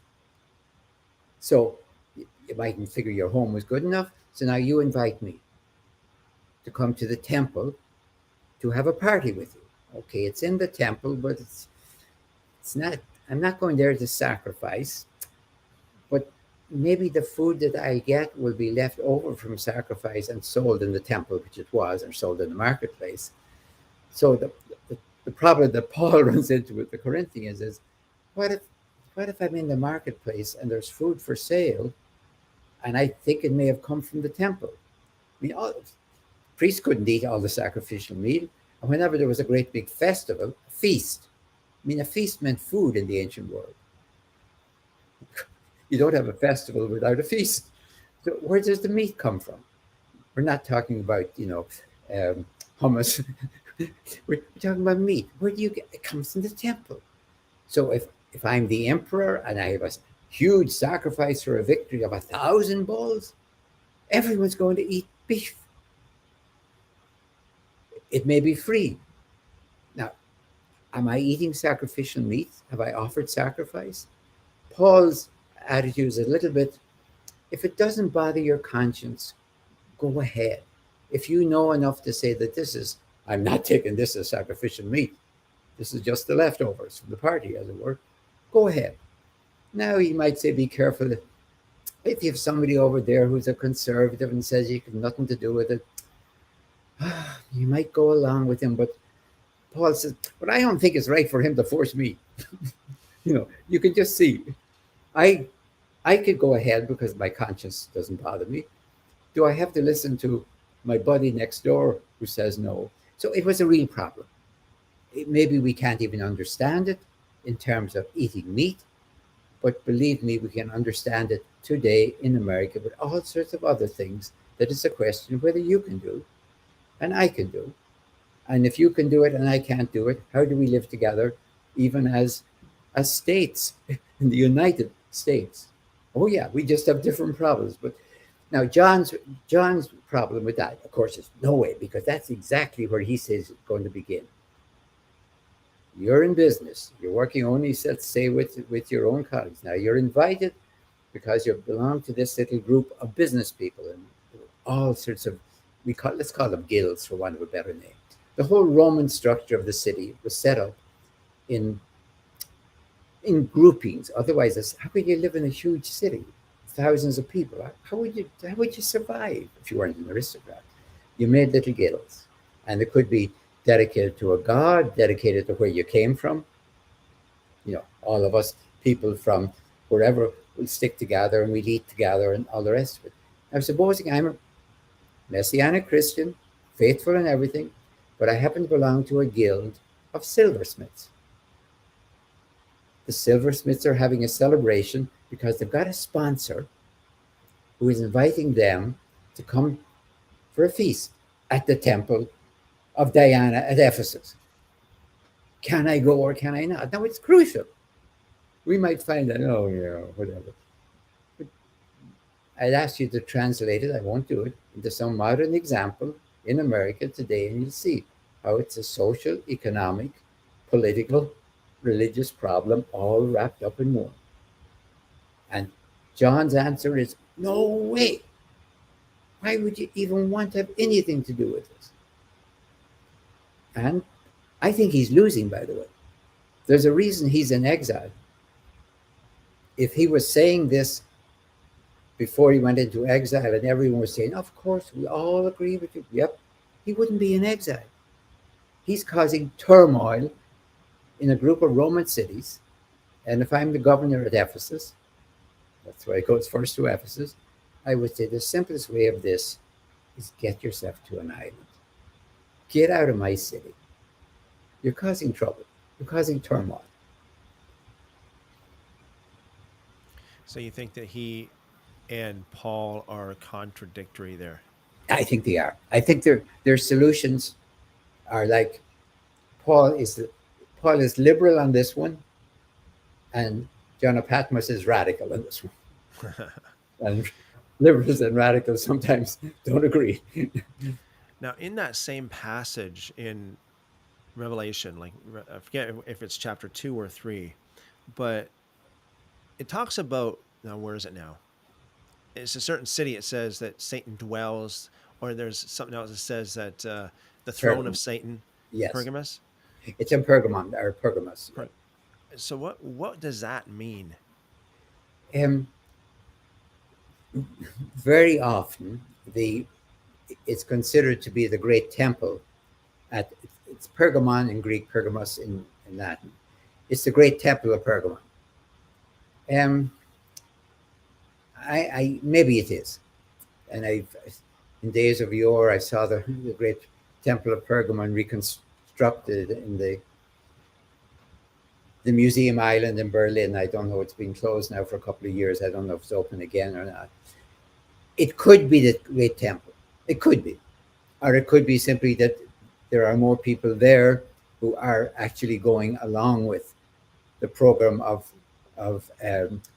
So you mightn't figure your home was good enough. So now you invite me to come to the temple to have a party with you. Okay, it's in the temple, but it's not, I'm not going there to sacrifice, but maybe the food that I get will be left over from sacrifice and sold in the temple, which it was, or sold in the marketplace. So the problem that Paul runs into with the Corinthians is, what if I'm in the marketplace and there's food for sale, and I think it may have come from the temple? I mean, priests couldn't eat all the sacrificial meat, and whenever there was a great big festival, a feast. I mean, a feast meant food in the ancient world. You don't have a festival without a feast. So where does the meat come from? We're not talking about, hummus. We're talking about meat. Where do you get it? Comes from the temple. So if I'm the emperor and I have a huge sacrifice for a victory of 1,000 bulls, everyone's going to eat beef. It may be free. Now, am I eating sacrificial meat? Have I offered sacrifice? Paul's attitude is a little bit, if it doesn't bother your conscience, go ahead. If you know enough to say that I'm not taking this as sacrificial meat, this is just the leftovers from the party, as it were, go ahead. Now, you might say, be careful. If you have somebody over there who's a conservative and says you have nothing to do with it, you might go along with him. But Paul says, but I don't think it's right for him to force me. You can just see, I I could go ahead because my conscience doesn't bother me. Do I have to listen to my buddy next door who says no? So it was a real problem. Maybe we can't even understand it in terms of eating meat, but believe me, we can understand it today in America with all sorts of other things that it's a question of whether you can do and I can do. And if you can do it and I can't do it, how do we live together, even as states in the United States? Oh yeah, we just have different problems. But now John's problem with that, of course, is no way, because that's exactly where he says it's going to begin. You're in business. You're working only, let's say, with your own colleagues. Now you're invited because you belong to this little group of business people and all sorts of, let's call them guilds for want of a better name. The whole Roman structure of the city was set up in in groupings. Otherwise, how could you live in a huge city, thousands of people? How would you survive if you weren't an aristocrat? You made little guilds, and it could be dedicated to a god, dedicated to where you came from. All of us people from wherever will stick together and we'll eat together and all the rest of it. Now, supposing I'm a Messianic Christian, faithful in everything, but I happen to belong to a guild of silversmiths. The silversmiths are having a celebration because they've got a sponsor who is inviting them to come for a feast at the temple of Diana at Ephesus. Can I go or can I not? Now, it's crucial. We might find that, oh, whatever. But I'd ask you to translate it, I won't do it, into some modern example in America today, and you'll see how it's a social, economic, political, religious problem all wrapped up in one. And John's answer is no way. Why would you even want to have anything to do with this? And I think he's losing, by the way. There's a reason he's in exile. If he was saying this before he went into exile and everyone was saying, of course, we all agree with you, yep, he wouldn't be in exile. He's causing turmoil in a group of Roman cities. And if I'm the governor at Ephesus, that's why it goes first to Ephesus, I would say the simplest way of this is get yourself to an island. Get out of my city. You're causing trouble. You're causing turmoil. So you think that he and Paul are contradictory there? I think they are. I think their solutions are like Paul is Paul is liberal on this one, and John of Patmos is radical on this one. And liberals and radicals sometimes don't agree. Now, in that same passage in Revelation, like I forget if it's chapter 2 or 3, but it talks about, now where is it now? It's a certain city. It says that Satan dwells, or there's something else that says that the throne of Pergamum. Satan, Yes, Pergamus. it's in Pergamon or Pergamos. Per- So what does that mean? Um, very often, the it's considered to be the great temple at it's Pergamon in Greek, Pergamos in Latin. It's the great temple of Pergamon. Um, I maybe it is, and in days of yore I saw the great temple of Pergamon reconstructed in the museum island in Berlin. I don't know, it's been closed now for a couple of years. I don't know if it's open again or not. It could be the great temple. It could be, or it could be simply that there are more people there who are actually going along with the program of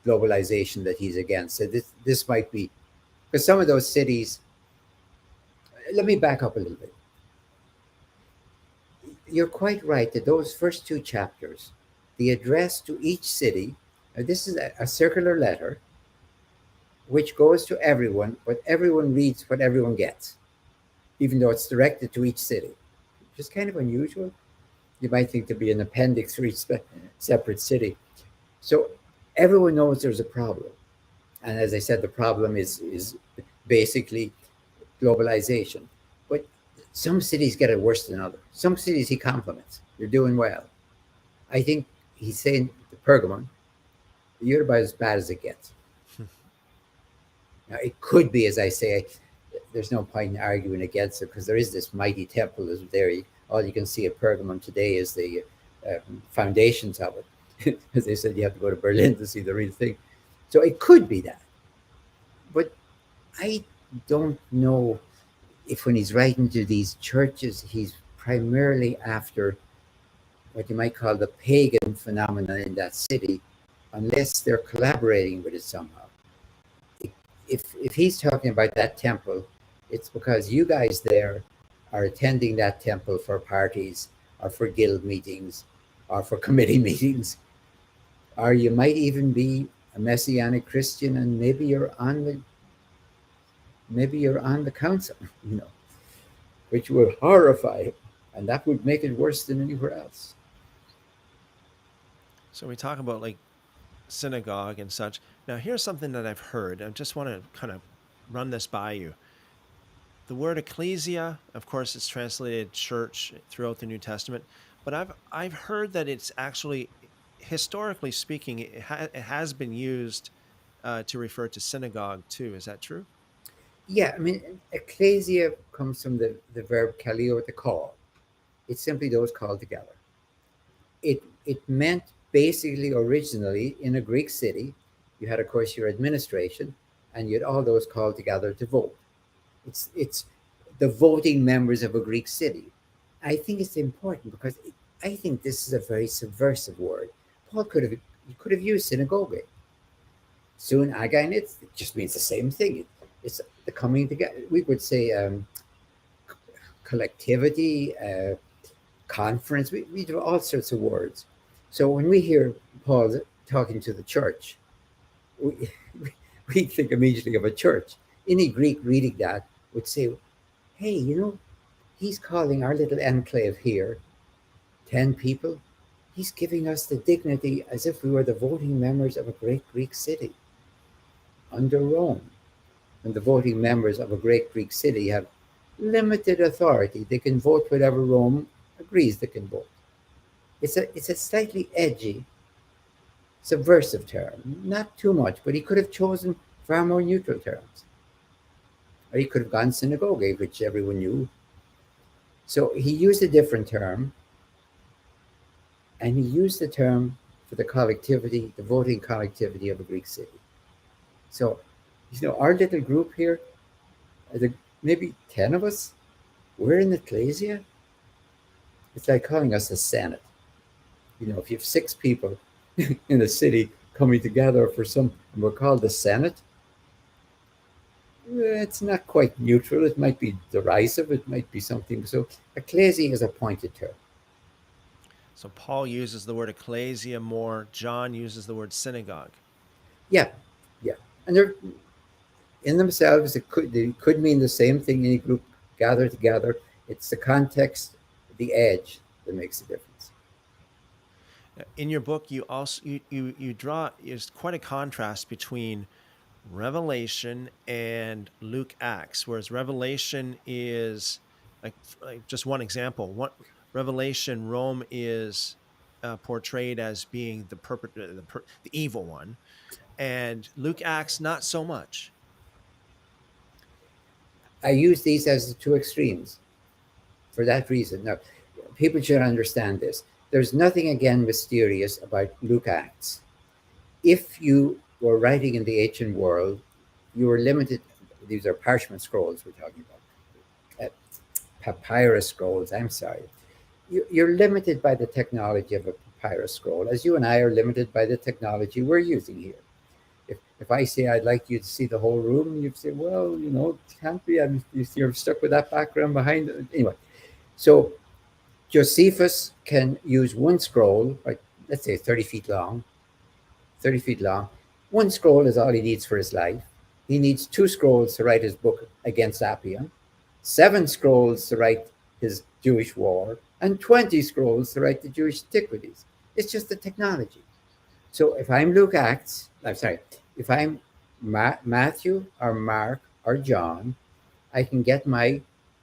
globalization that he's against. So this might be because some of those cities. Let me back up a little bit. You're quite right that those first two chapters, the address to each city, this is a circular letter which goes to everyone, but everyone reads what everyone gets, even though it's directed to each city, which is kind of unusual. You might think there'd be an appendix for each separate city. So Everyone knows there's a problem. And as I said, the problem is basically globalization. But some cities get it worse than others. Some cities he compliments. You're doing well. I think he's saying to Pergamon, you're about as bad as it gets. Now, it could be, as I say, there's no point in arguing against it because there is this mighty temple that's there. All you can see at Pergamon today is the foundations of it. As they said, you have to go to Berlin to see the real thing. So it could be that. But I don't know if when he's writing to these churches, he's primarily after what you might call the pagan phenomenon in that city, unless they're collaborating with it somehow. If he's talking about that temple, it's because you guys there are attending that temple for parties or for guild meetings or for committee meetings, or you might even be a messianic Christian and maybe you're on the council, which would horrify him, and that would make it worse than anywhere else. So we talk about like synagogue and such. Now, here's something that I've heard. I just want to kind of run this by you. The word ecclesia, of course, it's translated church throughout the New Testament, but I've heard that it's actually, historically speaking, it has been used to refer to synagogue too. Is that true? Yeah, I mean, ecclesia comes from the verb kaleo, to call. It's simply those called together. It meant basically originally in a Greek city, you had, of course, your administration, and you had all those called together to vote. It's the voting members of a Greek city. I think it's important because I think this is a very subversive word. Paul could have used synagogue. Soon again, it just means the same thing. It's the coming together. We would say collectivity, conference. We do all sorts of words. So when we hear Paul talking to the church, we think immediately of a church. Any Greek reading that would say, hey, he's calling our little enclave here 10 people. He's giving us the dignity as if we were the voting members of a great Greek city under Rome. And the voting members of a great Greek city have limited authority. They can vote whatever Rome agrees they can vote. It's a slightly edgy, subversive term. Not too much, but he could have chosen far more neutral terms. Or he could have gone synagogue, which everyone knew. So he used a different term, and he used the term for the collectivity, the voting collectivity of a Greek city. So, our little group here, maybe 10 of us, we're in the ecclesia. It's like calling us a senate. If you have 6 people in a city coming together for and we're called the senate, it's not quite neutral. It might be derisive. It might be something. So ecclesia is a pointed term. So Paul uses the word ecclesia more. John uses the word synagogue. Yeah. And they're in themselves, they could mean the same thing. Any group gathered together. It's the context, the edge that makes the difference. In your book, you also you draw is quite a contrast between Revelation and Luke Acts, whereas Revelation is like just one example. Revelation, Rome is portrayed as being the evil one, and Luke Acts not so much. I use these as the two extremes for that reason. Now, people should understand this. There's nothing, again, mysterious about Luke Acts. If you were writing in the ancient world, you were limited. These are parchment scrolls we're talking about. Papyrus scrolls, I'm sorry. You're limited by the technology of a papyrus scroll, as you and I are limited by the technology we're using here. If I say I'd like you to see the whole room, you'd say, well, it can't be. You're stuck with that background behind it. Anyway, so Josephus can use one scroll, like let's say 30 feet long. One scroll is all he needs for his life. He needs 2 scrolls to write his book Against Appian, 7 scrolls to write his Jewish war, and 20 scrolls to write the Jewish antiquities. It's just the technology. So if I'm Luke Acts, I'm sorry, if I'm Matthew or Mark or John, I can get my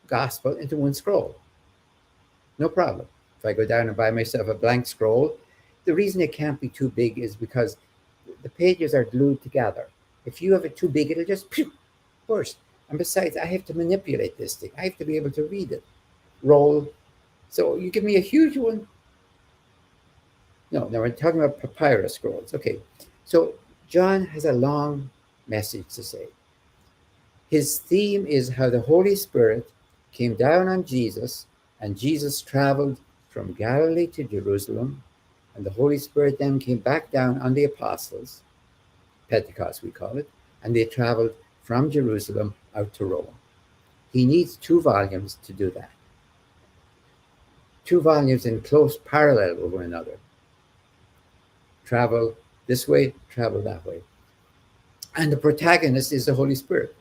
gospel into one scroll. No problem. If I go down and buy myself a blank scroll, the reason it can't be too big is because the pages are glued together. If you have it too big, it'll just burst. And besides, I have to manipulate this thing. I have to be able to read it, roll. So you give me a huge one. No, we're talking about papyrus scrolls. Okay. So John has a long message to say. His theme is how the Holy Spirit came down on Jesus, and Jesus traveled from Galilee to Jerusalem, and the Holy Spirit then came back down on the apostles, Pentecost we call it, and they traveled from Jerusalem out to Rome. He needs 2 volumes to do that. 2 volumes in close parallel with one another. Travel this way, travel that way. And the protagonist is the Holy Spirit,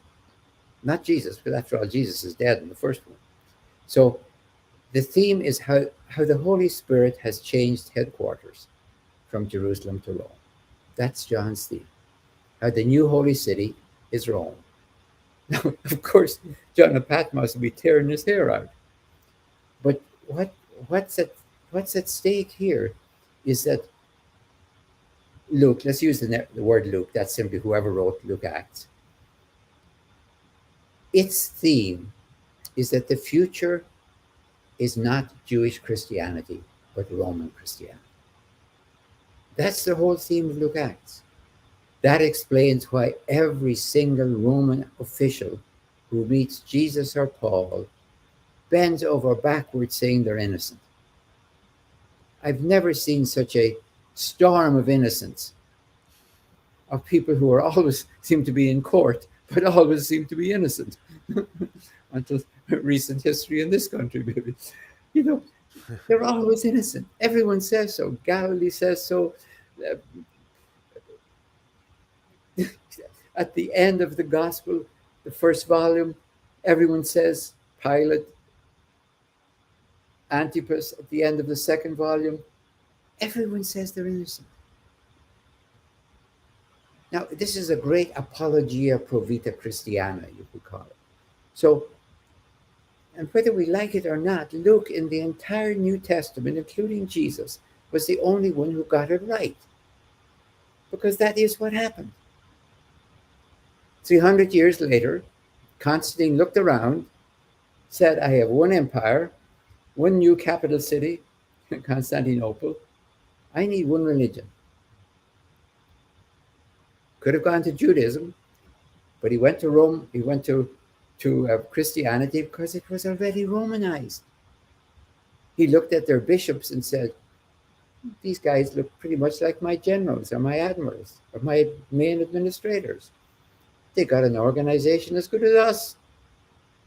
not Jesus, because after all, Jesus is dead in the first one. So the theme is how the Holy Spirit has changed headquarters from Jerusalem to Rome. That's John's theme. How the new holy city is Rome. Now, of course, John of Patmos will be tearing his hair out. But what's at stake here is that Luke, let's use the word Luke, that's simply whoever wrote Luke Acts. Its theme is that the future is not Jewish Christianity, but Roman Christianity. That's the whole theme of Luke Acts. That explains why every single Roman official who meets Jesus or Paul bends over backwards saying they're innocent. I've never seen such a storm of innocence of people who are always seem to be in court, but always seem to be innocent until recent history in this country, maybe. You know, they're always innocent. Everyone says so. Galilee says so. At the end of the gospel, the first volume, everyone says Pilate, Antipas. At the end of the second volume, everyone says they're innocent. Now, this is a great apologia pro vita Christiana, you could call it. So, and whether we like it or not, Luke, in the entire New Testament, including Jesus, was the only one who got it right. Because that is what happened. 300 years later, Constantine looked around, said, I have one empire, one new capital city, Constantinople. I need one religion. Could have gone to Judaism, but he went to Rome, he went to Christianity because it was already Romanized. He looked at their bishops and said, these guys look pretty much like my generals or my admirals or my main administrators. They got an organization as good as us.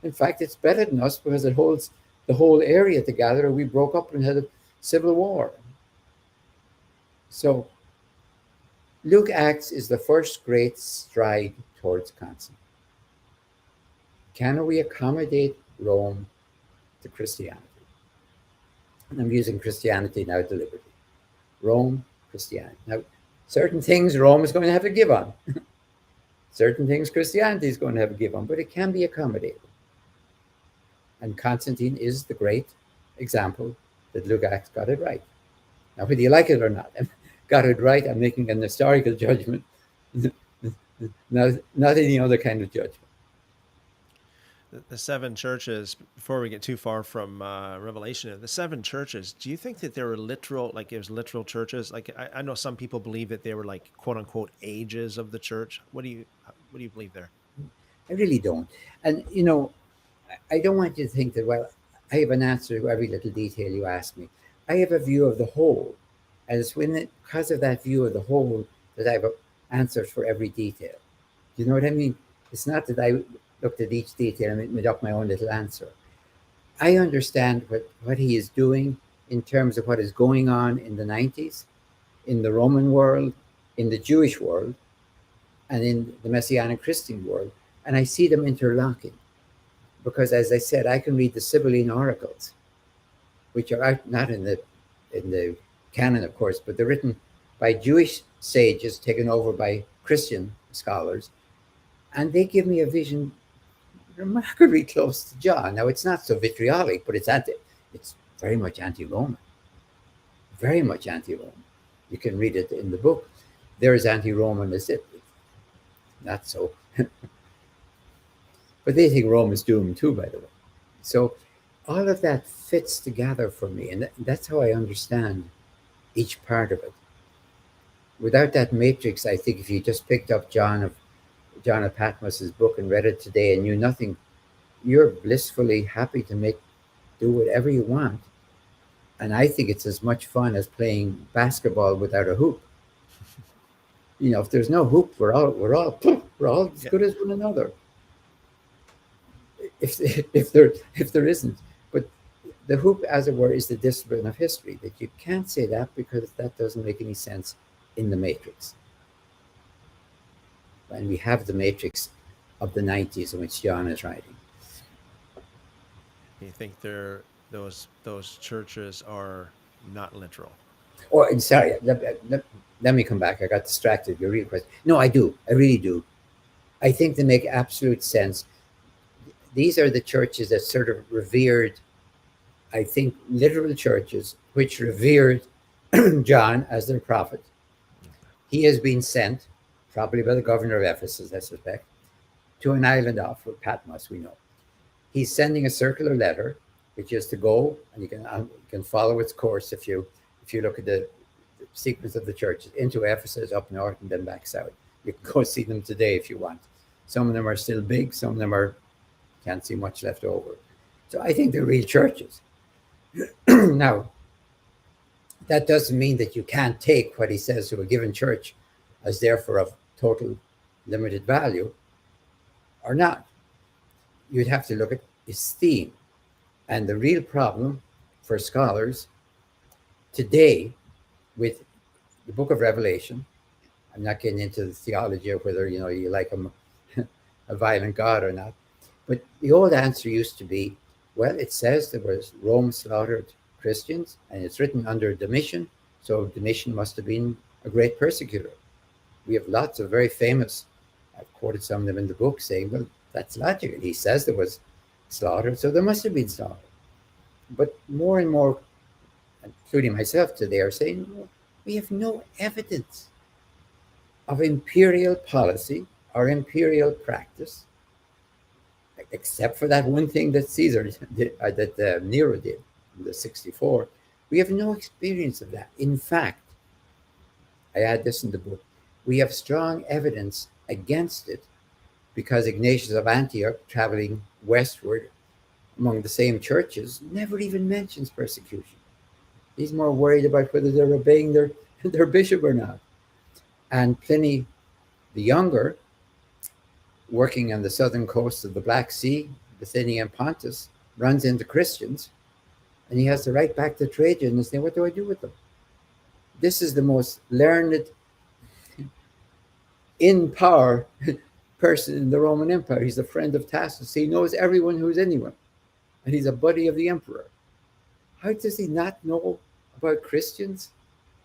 In fact, it's better than us because it holds the whole area together. We broke up and had a civil war. So Luke Acts is the first great stride towards Constantine. Can we accommodate Rome to Christianity? And I'm using Christianity now deliberately. Rome, Christianity. Now, certain things Rome is going to have to give on. Certain things Christianity is going to have to give on, but it can be accommodated. And Constantine is the great example that Luke Acts got it right. Now, whether you like it or not, got it right, I'm making an historical judgment, not any other kind of judgment. The 7 churches, before we get too far from Revelation, the 7 churches, do you think that they were literal, like it was literal churches? Like I know some people believe that they were like quote unquote ages of the church. What do you believe there? I really don't. And you know, I don't want you to think that, well, I have an answer to every little detail you ask me. I have a view of the whole. And it's because of that view of the whole that I have answers for every detail. Do you know what I mean? It's not that I looked at each detail and made up my own little answer. I understand what he is doing in terms of what is going on in the 90s, in the Roman world, in the Jewish world, and in the Messianic Christian world. And I see them interlocking. Because as I said, I can read the Sibylline oracles, which are out not in the canon, of course, but they're written by Jewish sages taken over by Christian scholars, and they give me a vision remarkably close to John. Now, it's not so vitriolic, but it's very much anti-Roman, very much anti-Roman. You can read it in the book. They're as anti-Roman as it. Not so. But they think Rome is doomed too, by the way. So all of that fits together for me, and that's how I understand each part of it. Without that matrix, I think if you just picked up John of Patmos's book and read it today and knew nothing, you're blissfully happy to do whatever you want. And I think it's as much fun as playing basketball without a hoop. If there's no hoop, we're all as good as one another. If there isn't, but the hoop, as it were, is the discipline of history. That you can't say that because that doesn't make any sense in the matrix. And we have the matrix of the 90s in which John is writing. You think those churches are not literal? Oh, and sorry, let me come back. I got distracted. Your real question. No, I do. I really do. I think they make absolute sense. These are the churches that sort of revered, I think, literal churches which revered John as their prophet. He has been sent, probably by the governor of Ephesus, I suspect, to an island off of Patmos, we know. He's sending a circular letter, which is to go, and you can follow its course if you look at the sequence of the churches, into Ephesus, up north, and then back south. You can go see them today if you want. Some of them are still big, some of them can't see much left over. So I think they're real churches. Now, that doesn't mean that you can't take what he says to a given church as therefore of total limited value or not. You'd have to look at his theme. And the real problem for scholars today with the book of Revelation, I'm not getting into the theology of whether you like a violent God or not, but the old answer used to be, well, it says there was Rome slaughtered Christians, and it's written under Domitian, so Domitian must have been a great persecutor. We have lots of very famous, I've quoted some of them in the book, saying, well, that's logical. He says there was slaughter, so there must have been slaughter. But more and more, including myself today, are saying, well, we have no evidence of imperial policy or imperial practice, except for that one thing that Caesar did, that Nero did in the 64. We have no experience of that. In fact, I add this in the book, we have strong evidence against it because Ignatius of Antioch, traveling westward among the same churches, never even mentions persecution. He's more worried about whether they're obeying their bishop or not. And Pliny the Younger, working on the southern coast of the Black Sea, Bithynia and Pontus, runs into Christians, and he has to write back to Trajan and say, what do I do with them? This is the most learned, in power person in the Roman Empire. He's a friend of Tacitus. He knows everyone who's anyone, and he's a buddy of the emperor. How does he not know about Christians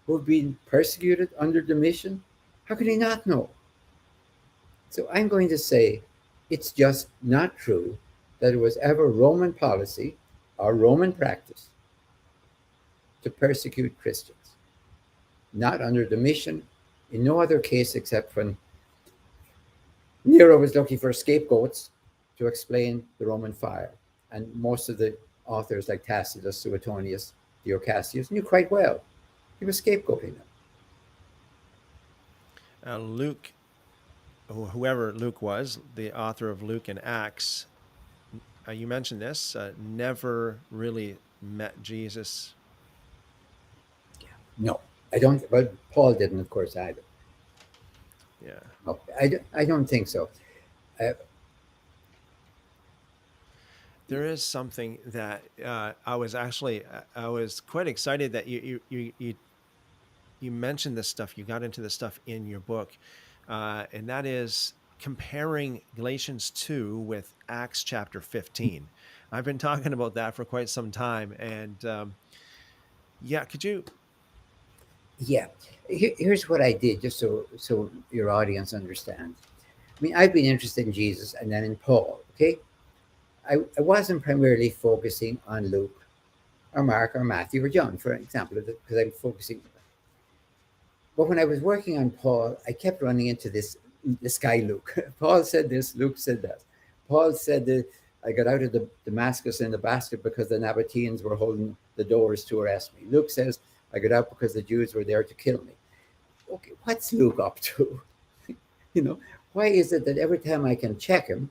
who have been persecuted under Domitian? How can he not know? So I'm going to say it's just not true that it was ever Roman policy or Roman practice to persecute Christians. Not under Domitian, in no other case except when Nero was looking for scapegoats to explain the Roman fire. And most of the authors like Tacitus, Suetonius, Diocasius knew quite well he was scapegoating them. Luke, whoever Luke was, the author of Luke and Acts, you mentioned this, never really met Jesus. No, I don't. But Paul didn't, of course, either. Yeah. No, I don't think so. There is something that I was quite excited that you mentioned this stuff. You got into this stuff in your book, and that is comparing Galatians 2 with Acts chapter 15. I've been talking about that for quite some time, and could you Yeah. Here's what I did, just so your audience understands. I mean, I've been interested in Jesus and then in Paul. Okay, I wasn't primarily focusing on Luke or Mark or Matthew or John, for example, because I'm focusing. But when I was working on Paul, I kept running into this guy Luke. Paul said this, Luke said that. Paul said that I got out of the Damascus in the basket because the Nabateans were holding the doors to arrest me. Luke says I got out because the Jews were there to kill me. Okay, what's Luke up to? you know, why is it that every time I can check him,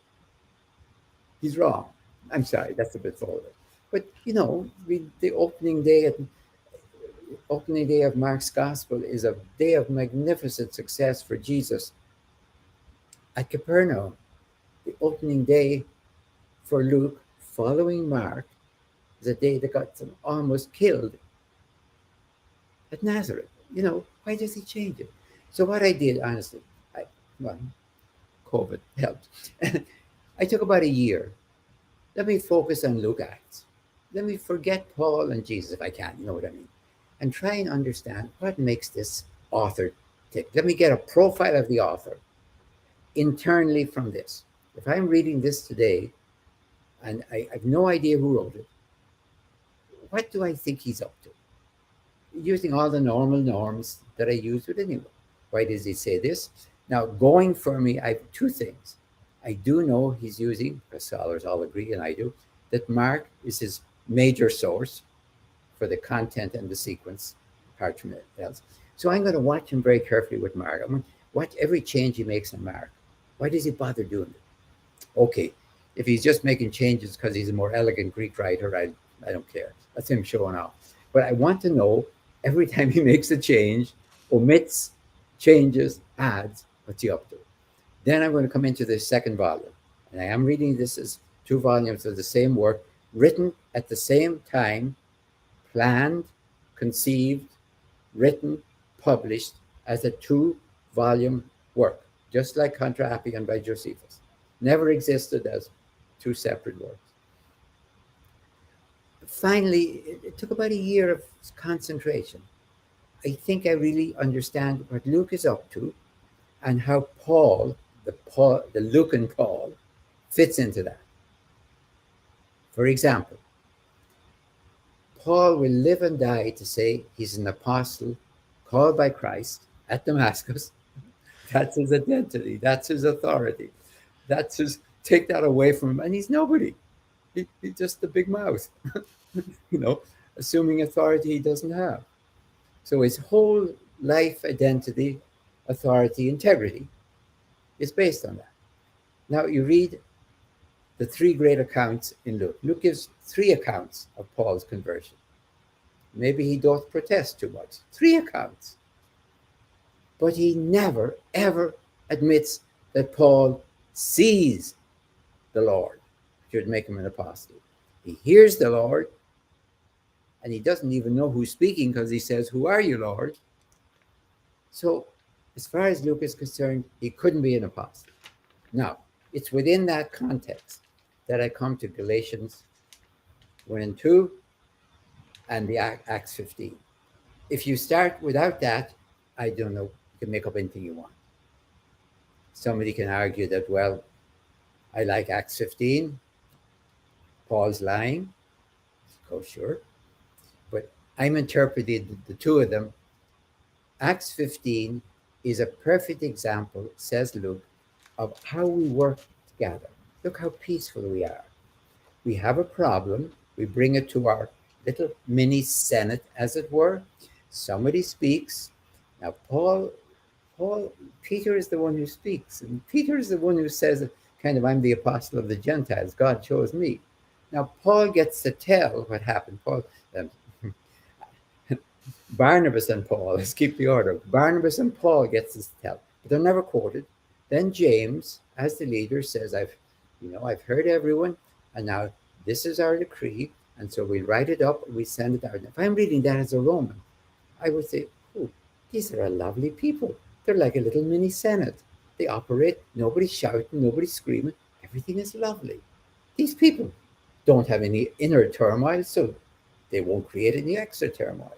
he's wrong? I'm sorry, that's a bit vulgar. But the opening day of Mark's gospel is a day of magnificent success for Jesus at Capernaum. The opening day for Luke, following Mark, is a day that got them almost killed at Nazareth. Why does he change it? So what I did, honestly, well, COVID helped. I took about a year. Let me focus on Luke Acts. Let me forget Paul and Jesus if I can, you know what I mean? And try and understand what makes this author tick. Let me get a profile of the author internally from this. If I'm reading this today and I have no idea who wrote it, what do I think he's up to? Using all the normal norms that I use with anyone. Why does he say this? Now, going for me, I have two things. I do know he's using, because scholars all agree, and I do, that Mark is his major source for the content and the sequence, apart from else. So I'm going to watch him very carefully with Mark. I'm going to watch every change he makes in Mark. Why does he bother doing it? Okay, if he's just making changes because he's a more elegant Greek writer, I don't care. That's him showing off. But I want to know every time he makes a change, omits, changes, adds, what's he up to? Then I'm going to come into the second volume. And I am reading this as two volumes of the same work, written at the same time, planned, conceived, written, published as a two-volume work, just like Contra Appian by Josephus. Never existed as two separate works. Finally, it took about a year of concentration. I think I really understand what Luke is up to and how the Lucan Paul, fits into that. For example, Paul will live and die to say he's an apostle called by Christ at Damascus. That's his identity. That's his authority. That's his, take that away from him. And he's nobody. He's just the big mouth, you know, assuming authority he doesn't have. So his whole life identity, authority, integrity is based on that. Now you read the three great accounts in Luke. Luke gives three accounts of Paul's conversion. Maybe he doth protest too much. Three accounts. But he never, ever admits that Paul sees the Lord, which would make him an apostle. He hears the Lord, and he doesn't even know who's speaking because he says, "Who are you, Lord?" So, as far as Luke is concerned, he couldn't be an apostle. Now, it's within that context that I come to Galatians 1 and 2 and the Acts 15. If you start without that, I don't know, you can make up anything you want. Somebody can argue that, well, I like Acts 15, Paul's lying. Oh, sure. But I'm interpreting the two of them. Acts 15 is a perfect example, says Luke, of how we work together. Look how peaceful we are. We have a problem. We bring it to our little mini Senate, as it were. Somebody speaks. Now, Peter is the one who speaks. And Peter is the one who says, kind of, I'm the apostle of the Gentiles. God chose me. Now, Paul gets to tell what happened. Barnabas and Paul, let's keep the order. Barnabas and Paul gets to tell, but they're never quoted. Then James, as the leader, says, I've heard everyone, and now this is our decree, and so we write it up, we send it out. If I'm reading that as a Roman, I would say, oh, these are a lovely people. They're like a little mini Senate. They operate, nobody's shouting, nobody's screaming. Everything is lovely. These people don't have any inner turmoil, so they won't create any extra turmoil.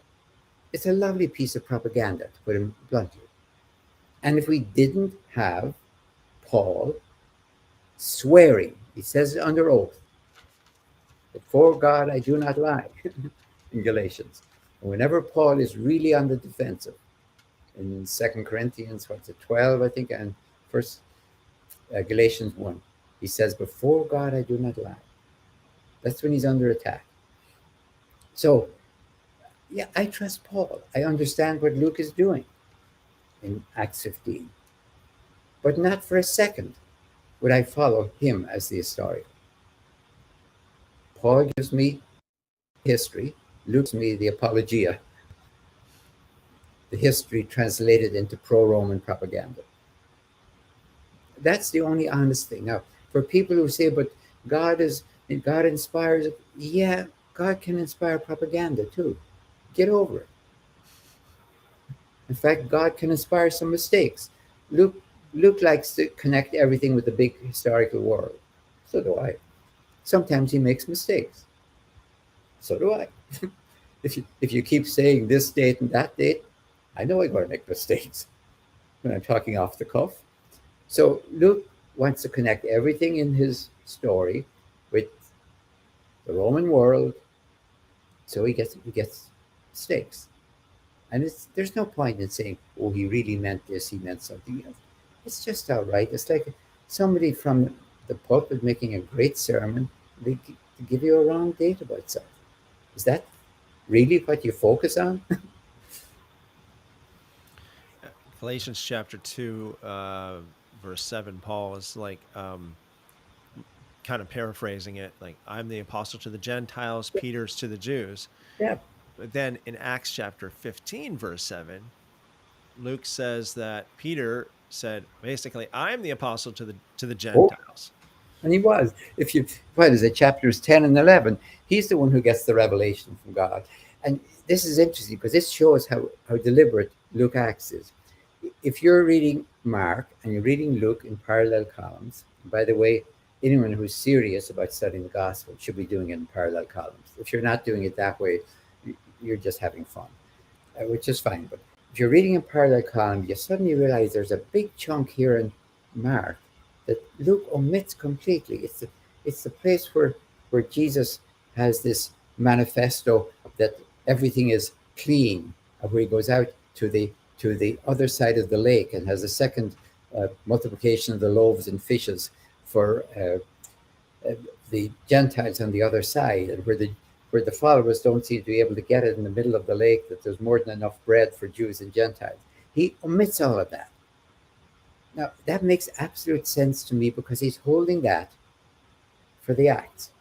It's a lovely piece of propaganda, to put it bluntly. And if we didn't have Paul swearing, he says it under oath, before God I do not lie, in Galatians. And whenever Paul is really on the defensive, in 2 Corinthians, 12, I think, and first Galatians 1, he says, before God I do not lie. That's when he's under attack. So, yeah, I trust Paul. I understand what Luke is doing in Acts 15. But not for a second would I follow him as the historian. Paul gives me history, Luke gives me the apologia, the history translated into pro-Roman propaganda. That's the only honest thing. Now, for people who say, but God inspires, yeah, God can inspire propaganda too. Get over it. In fact, God can inspire some mistakes. Luke likes to connect everything with the big historical world. So do I. Sometimes he makes mistakes. So do I. If you keep saying this date and that date, I know I'm going to make mistakes when I'm talking off the cuff. So Luke wants to connect everything in his story with the Roman world, so he gets mistakes. And there's no point in saying, oh, he really meant this, he meant something else. It's just all right. It's like somebody from the pulpit making a great sermon, they give you a wrong date about something. Is that really what you focus on? Galatians chapter 2, verse 7, Paul is like kind of paraphrasing it, like, I'm the apostle to the Gentiles, Peter's to the Jews. Yeah. But then in Acts chapter 15, verse 7, Luke says that Peter said, basically, I'm the apostle to the Oh, Gentiles. and he was. If you, what is it, chapters 10 and 11, he's the one who gets the revelation from God. And this is interesting because this shows how deliberate Luke acts is. If you're reading Mark and you're reading Luke in parallel columns, by the way, anyone who's serious about studying the gospel should be doing it in parallel columns. If you're not doing it that way, you're just having fun, which is fine. But if you're reading in parallel column, you suddenly realize there's a big chunk here in Mark that Luke omits completely. It's the place where Jesus has this manifesto that everything is clean, where he goes out to the other side of the lake and has a second multiplication of the loaves and fishes for the Gentiles on the other side, and where the followers don't seem to be able to get it in the middle of the lake, that there's more than enough bread for Jews and Gentiles. He omits all of that. Now, that makes absolute sense to me because he's holding that for the Acts.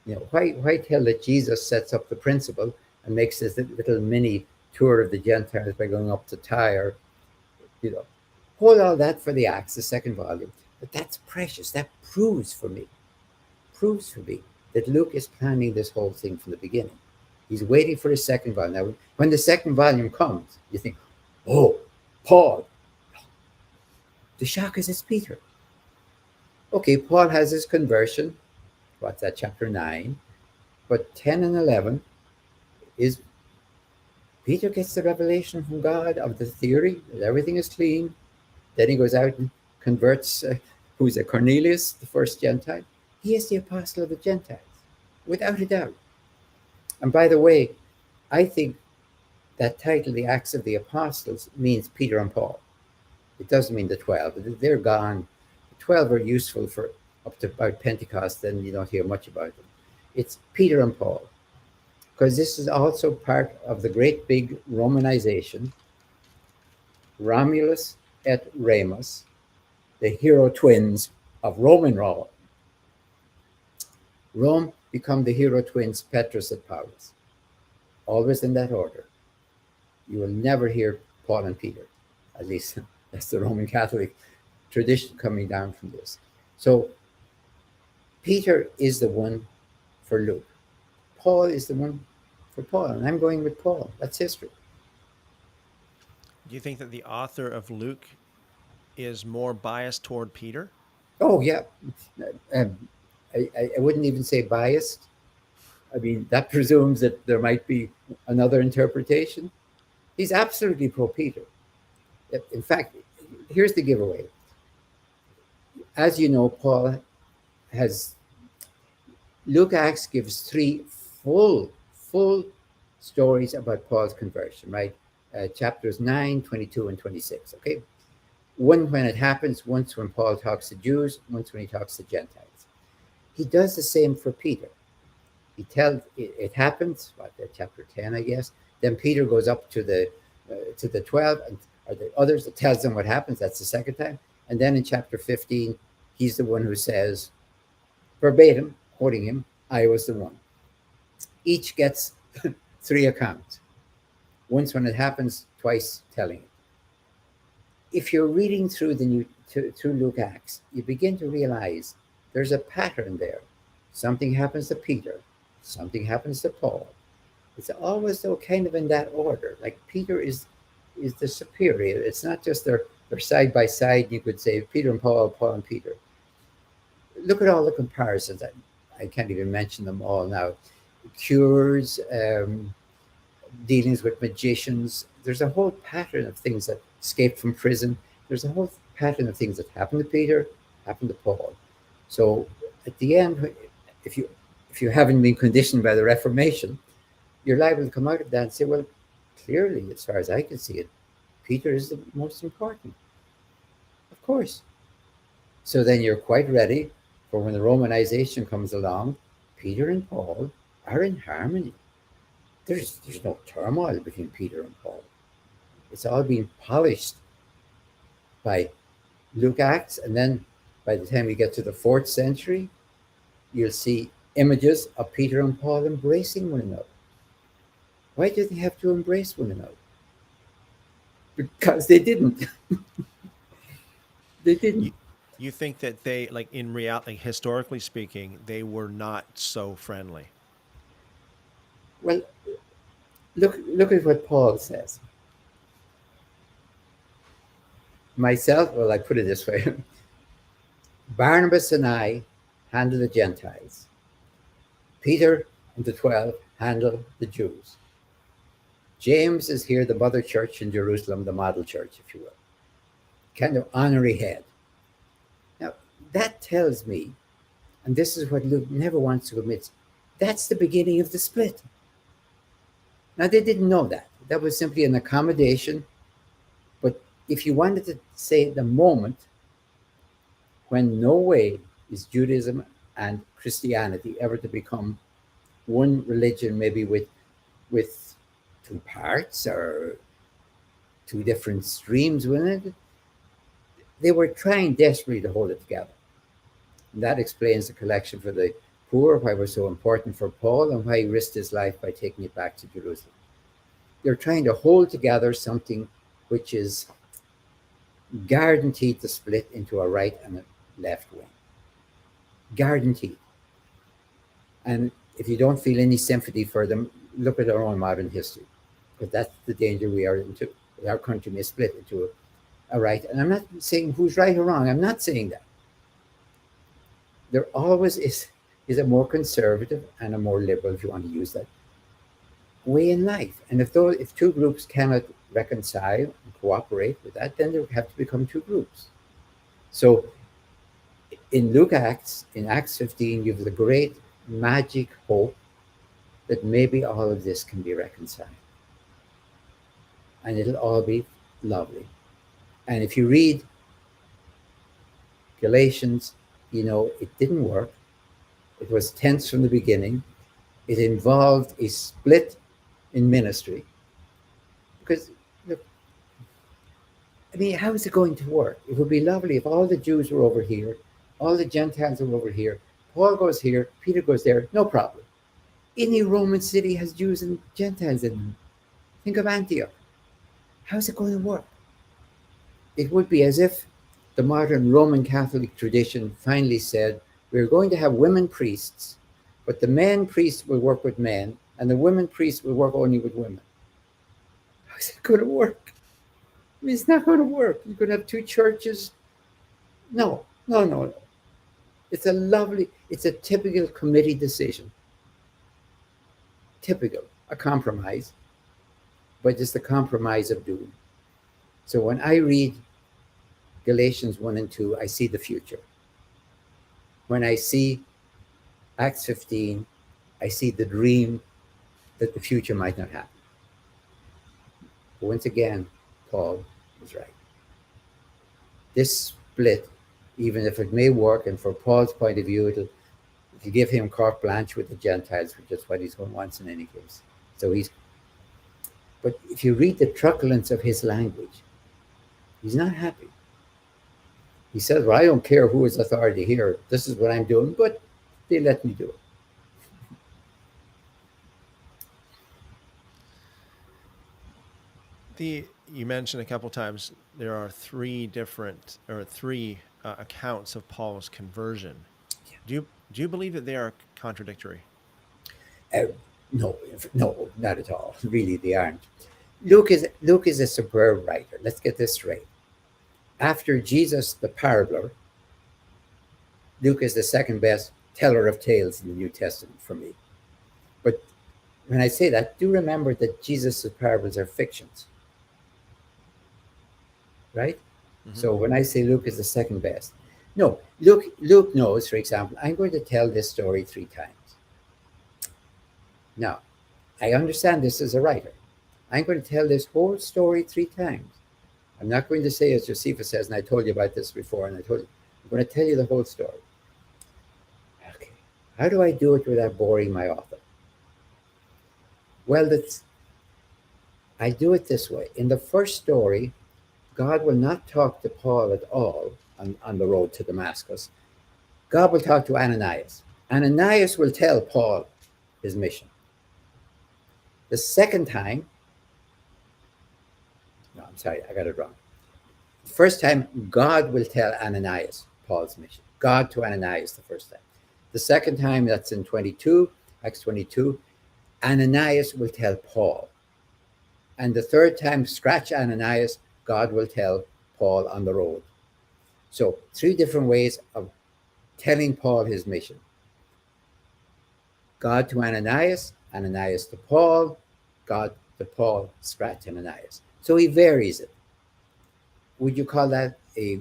Why tell that Jesus sets up the principle and makes this little mini tour of the Gentiles by going up to Tyre? Hold all that for the Acts, the second volume. But that's precious. That proves for me that Luke is planning this whole thing from the beginning. He's waiting for the second volume. Now, when the second volume comes, you think, oh, Paul. The shock is it's Peter. Okay, Paul has his conversion. What's that, chapter 9? But 10 and 11 is Peter gets the revelation from God of the theory that everything is clean. Then he goes out and converts, who's a Cornelius, the first Gentile. He is the apostle of the Gentiles, without a doubt. And by the way, I think that title, The Acts of the Apostles, means Peter and Paul. It doesn't mean the 12. They're gone. The 12 are useful for up to about Pentecost, then you don't hear much about them. It's Peter and Paul, because this is also part of the great big Romanization. Romulus et Remus, the hero twins of Roman Rome. Rome become the hero twins Petrus and Paulus, always in that order. You will never hear Paul and Peter, at least that's the Roman Catholic tradition coming down from this. So Peter is the one for Luke. Paul is the one for Paul, and I'm going with Paul. That's history. Do you think that the author of Luke is more biased toward Peter? Oh, yeah. I wouldn't even say biased. I mean, that presumes that there might be another interpretation. He's absolutely pro Peter. In fact, here's the giveaway. As you know, Paul has Luke Acts gives three full stories about Paul's conversion, right? Chapters 9, 22, and 26. Okay, one when it happens, once when Paul talks to Jews, once when he talks to Gentiles. He does the same for Peter. He tells it happens, what, chapter 10, I guess. Then Peter goes up to the 12, and or the others that tells them what happens. That's the second time. And then in chapter 15, he's the one who says, verbatim, quoting him, I was the one. Each gets three accounts. Once when it happens, twice telling it. If you're reading through through Luke Acts, you begin to realize there's a pattern there. Something happens to Peter, something happens to Paul. It's always though kind of in that order. Like Peter is the superior. It's not just they're side by side. You could say Peter and Paul, Paul and Peter. Look at all the comparisons. I can't even mention them all now. Cures, dealings with magicians. There's a whole pattern of things that escaped from prison. There's a whole pattern of things that happened to Peter, happened to Paul. So at the end, if you haven't been conditioned by the Reformation, you're liable to come out of that and say, well, clearly, as far as I can see it, Peter is the most important. Of course. So then you're quite ready for when the Romanization comes along, Peter and Paul are in harmony. There's no turmoil between Peter and Paul. It's all being polished by Luke Acts, and then by the time we get to the 4th century, you'll see images of Peter and Paul embracing one another. Why did they have to embrace one another? Because they didn't. They didn't. You think that they, like in reality, historically speaking, they were not so friendly? Well, look at what Paul says. Myself, well, I put it this way. Barnabas and I handle the Gentiles. Peter and the 12 handle the Jews. James is here, the mother church in Jerusalem, the model church, if you will. Kind of honorary head. Now, that tells me, and this is what Luke never wants to admit, that's the beginning of the split. Now, they didn't know that. That was simply an accommodation. But if you wanted to say the moment when no way is Judaism and Christianity ever to become one religion, maybe with two parts or two different streams within it, they were trying desperately to hold it together. And that explains the collection for the poor, why it was so important for Paul, and why he risked his life by taking it back to Jerusalem. They're trying to hold together something which is guaranteed to split into a right and a left wing. Guaranteed. And if you don't feel any sympathy for them, look at our own modern history, because that's the danger we are into. Our country may split into a right. And I'm not saying who's right or wrong. I'm not saying that. There always is a more conservative and a more liberal, if you want to use that, way in life. And if two groups cannot reconcile and cooperate with that, then there have to become two groups. So in Luke Acts, in Acts 15, you have the great magic hope that maybe all of this can be reconciled. And it'll all be lovely. And if you read Galatians, you know, it didn't work. It was tense from the beginning. It involved a split in ministry. Because, look, I mean, how is it going to work? It would be lovely if all the Jews were over here, all the Gentiles were over here, Paul goes here, Peter goes there, no problem. Any Roman city has Jews and Gentiles in them. Think of Antioch. How's it going to work? It would be as if the modern Roman Catholic tradition finally said, we're going to have women priests, but the men priests will work with men, and the women priests will work only with women. How's it going to work? I mean, it's not going to work. You're going to have two churches. No. It's a typical committee decision. typical, a compromise, but it's the compromise of doing. So when I read Galatians 1 and 2, I see the future. When I see Acts 15, I see the dream that the future might not happen. But once again, Paul was right. This split, even if it may work, and for Paul's point of view, it'll give him carte blanche with the Gentiles, which is what he's going wants in any case. But if you read the truculence of his language, he's not happy. He says, well, I don't care who is authority here. This is what I'm doing, but they let me do it. You mentioned a couple times there are three accounts of Paul's conversion. Yeah. Do you believe that they are contradictory? No, not at all. Really, they aren't. Luke is a superb writer. Let's get this straight. After Jesus, the parabler, Luke is the second best teller of tales in the New Testament for me. But when I say that, do remember that Jesus' parables are fictions. Right? Mm-hmm. So when I say Luke is the second best, no, Luke knows, for example, I'm going to tell this story 3 times. Now, I understand this as a writer. I'm going to tell this whole story 3 times. I'm not going to say, as Josephus says, and I told you about this before, and I'm going to tell you the whole story. Okay, how do I do it without boring my author? Well, I do it this way. In the first story, God will not talk to Paul at all on the road to Damascus. God will talk to Ananias. Ananias will tell Paul his mission. The second time, no, I'm sorry, I got it wrong. The first time, God will tell Ananias Paul's mission. God to Ananias the first time. The second time, that's in Acts 22, Ananias will tell Paul. And the third time, scratch Ananias, God will tell Paul on the road. So 3 different ways of telling Paul his mission. God to Ananias, Ananias to Paul, God to Paul, scratch Ananias. So he varies it. Would you call that a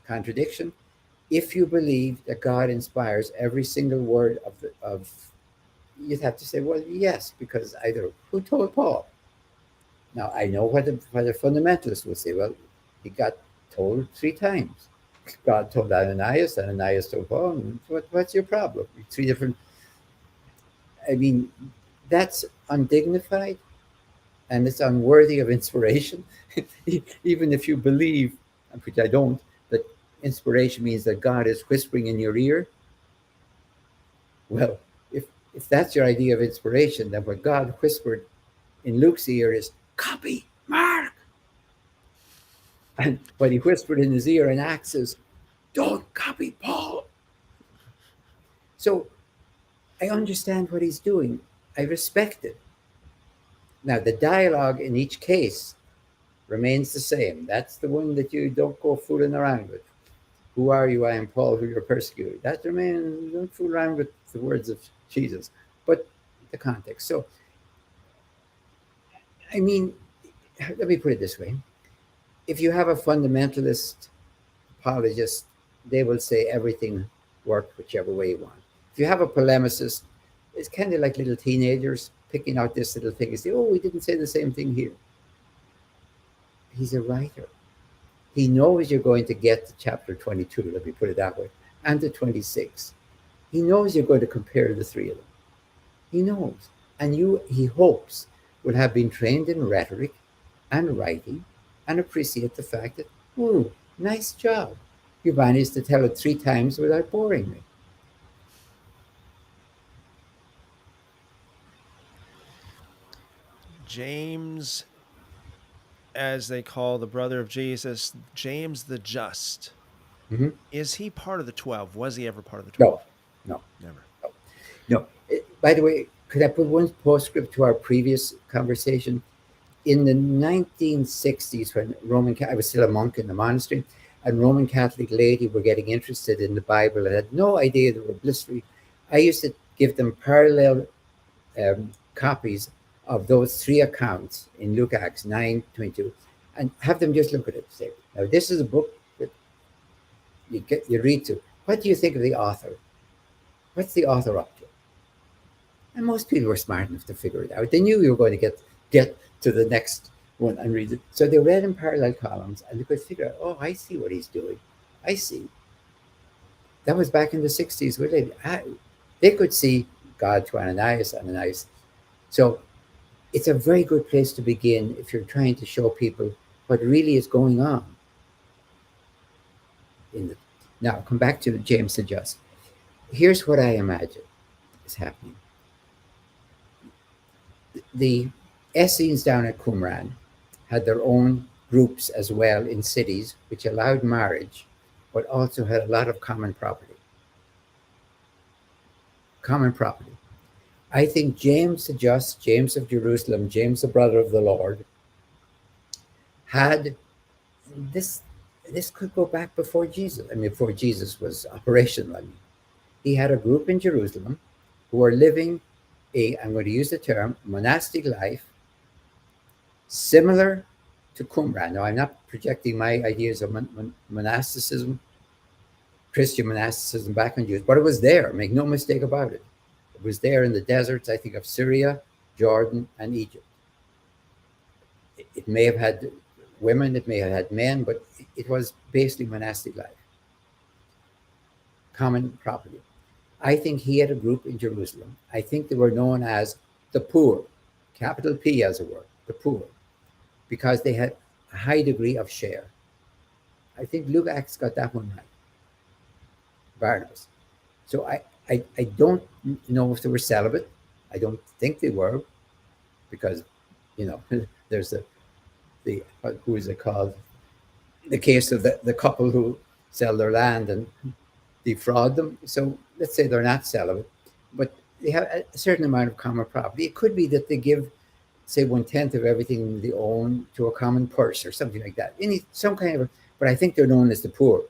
contradiction? If you believe that God inspires every single word of you'd have to say, well, yes, because either who told Paul? Now, I know what the fundamentalists would say. Well, he got told 3 times. God told Ananias, Ananias told Paul. What's your problem? 3 different. I mean, that's undignified and it's unworthy of inspiration. Even if you believe, which I don't, that inspiration means that God is whispering in your ear. Well, if that's your idea of inspiration, then what God whispered in Luke's ear is, copy Mark. And what he whispered in his ear in Acts is, don't copy Paul. So I understand what he's doing. I respect it. Now, the dialogue in each case remains the same. That's the one that you don't go fooling around with. Who are you? I am Paul, who you're persecuting. That remains, don't fool around with the words of Jesus, but the context. So, I mean, let me put it this way. If you have a fundamentalist apologist, they will say everything worked whichever way you want. If you have a polemicist, it's kind of like little teenagers picking out this little thing and say, oh, we didn't say the same thing here. He's a writer. He knows you're going to get to chapter 22, let me put it that way, and to 26. He knows you're going to compare the 3 of them. He knows. And he hopes, will have been trained in rhetoric and writing and appreciate the fact that, ooh, nice job. You managed to tell it 3 times without boring me. James, as they call the brother of Jesus, James the Just. Mm-hmm. Is he part of the 12? Was he ever part of the 12? No. Never. No. By the way, could I put one postscript to our previous conversation? In the 1960s, when I was still a monk in the monastery, and Roman Catholic laity were getting interested in the Bible and had no idea they were blissfully, I used to give them parallel copies of those three accounts in Luke, Acts 9:22, and have them just look at it. Say, now this is a book that you read to. What do you think of the author? What's the author up to? And most people were smart enough to figure it out. They knew you were going to get to the next one and read it. So they read in parallel columns and they could figure out, oh, I see what he's doing. I see. That was back in the 60s. Where they could see God to Ananias. So it's a very good place to begin if you're trying to show people what really is going on. Now, come back to James and Just. Here's what I imagine is happening. The Essenes down at Qumran had their own groups as well in cities, which allowed marriage, but also had a lot of common property. Common property. I think James the Just, James of Jerusalem, James the brother of the Lord, had this. This could go back before Jesus. I mean, before Jesus was operational. I mean, he had a group in Jerusalem who were living I'm going to use the term, monastic life, similar to Qumran. Now, I'm not projecting my ideas of monasticism, Christian monasticism back on Jews, but it was there. Make no mistake about it. It was there in the deserts, I think, of Syria, Jordan, and Egypt. It may have had women, it may have had men, but it was basically monastic life. Common property. I think he had a group in Jerusalem. I think they were known as the poor, capital P as it were, the poor, because they had a high degree of share. I think Luke Acts got that one right. Barnabas. So I don't know if they were celibate. I don't think they were, because, there's the who is it called? The case of the couple who sell their land and defraud them. So let's say they're not celibate, but they have a certain amount of common property. It could be that they give, say, 1/10 of everything they own to a common purse or something like that. Some kind of, but I think they're known as the poor.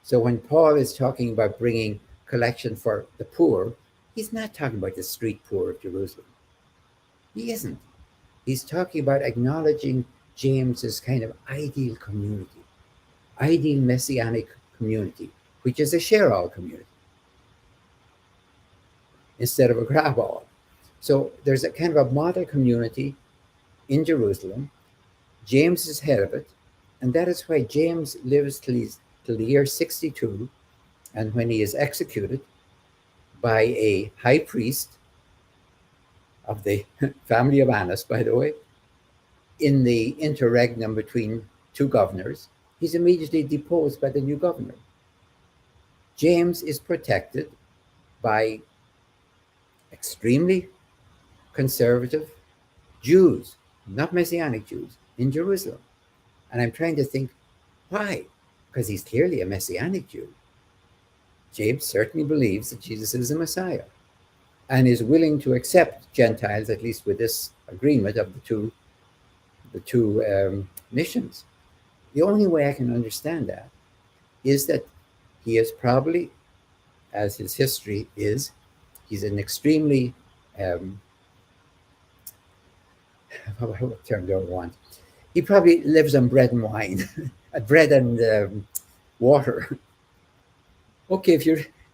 So when Paul is talking about bringing collection for the poor, he's not talking about the street poor of Jerusalem. He isn't. He's talking about acknowledging James's kind of ideal community, ideal messianic community, which is a share-all community instead of a grab-all. So there's a kind of a model community in Jerusalem. James is head of it, and that is why James lives till the year 62, and when he is executed by a high priest of the family of Annas, by the way, in the interregnum between two governors, he's immediately deposed by the new governor. James is protected by extremely conservative Jews, not Messianic Jews, in Jerusalem. And I'm trying to think, why? Because he's clearly a Messianic Jew. James certainly believes that Jesus is the Messiah and is willing to accept Gentiles, at least with this agreement of the two missions. The only way I can understand that is that he is probably, as his history is, he's an extremely, what term do I want? He probably lives on bread and wine, bread and water. Okay,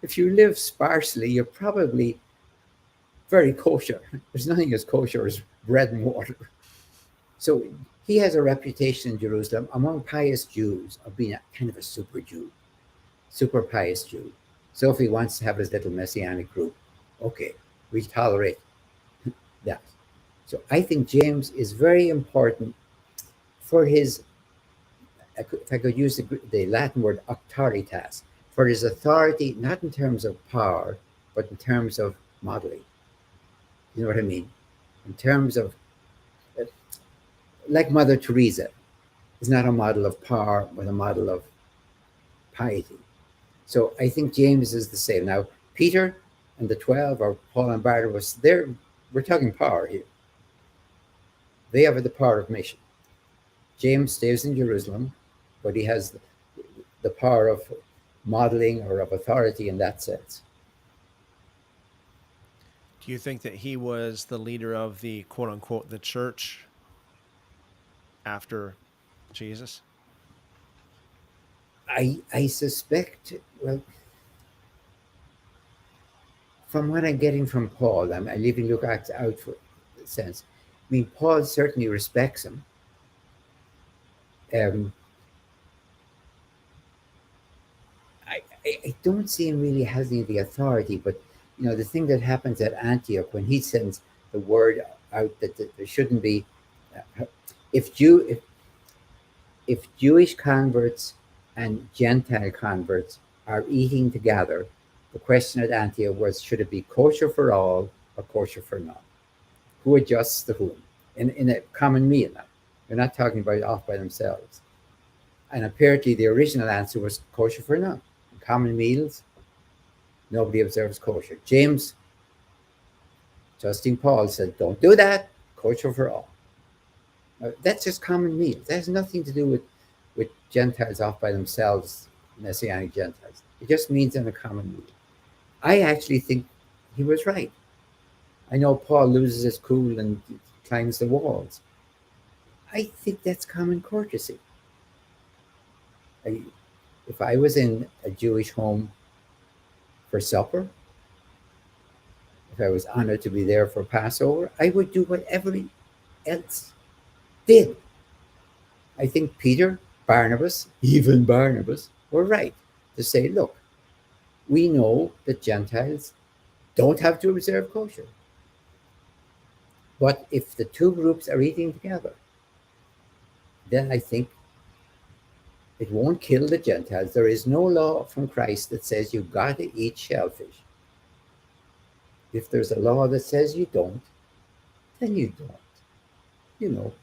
if you live sparsely, you're probably very kosher. There's nothing as kosher as bread and water. So he has a reputation in Jerusalem among pious Jews of being a kind of a super Jew, super pious Jew. So if he wants to have his little messianic group, okay, we tolerate that. So I think James is very important for his, if I could use the Latin word auctoritas, for his authority, not in terms of power, but in terms of modeling. You know what I mean? In terms of, like Mother Teresa is not a model of power, but a model of piety. So I think James is the same. Now, Peter and the 12, or Paul and Barnabas, we're talking power here. They have the power of mission. James stays in Jerusalem, but he has the power of modeling or of authority in that sense. Do you think that he was the leader of the quote unquote the church after Jesus? I suspect, well, from what I'm getting from Paul, I'm leaving Luke Acts out for sense. I mean, Paul certainly respects him. Um, I don't see him really having the authority, but the thing that happens at Antioch when he sends the word out that there shouldn't be, if Jewish converts and Gentile converts are eating together, the question at Antioch was, should it be kosher for all or kosher for none? Who adjusts to whom in a common meal now? They're not talking about off by themselves. And apparently the original answer was kosher for none. In common meals, nobody observes kosher. James, Justin Paul said, don't do that, kosher for all. That's just common meals. That has nothing to do with Gentiles off by themselves, Messianic Gentiles. It just means in a common meal. I actually think he was right. I know Paul loses his cool and climbs the walls. I think that's common courtesy. If I was in a Jewish home for supper, if I was honored to be there for Passover, I would do what everybody else did. I think Peter, Barnabas, even Barnabas, were right to say, look, we know that Gentiles don't have to observe kosher. But if the two groups are eating together, then I think it won't kill the Gentiles. There is no law from Christ that says you've got to eat shellfish. If there's a law that says you don't, then you don't.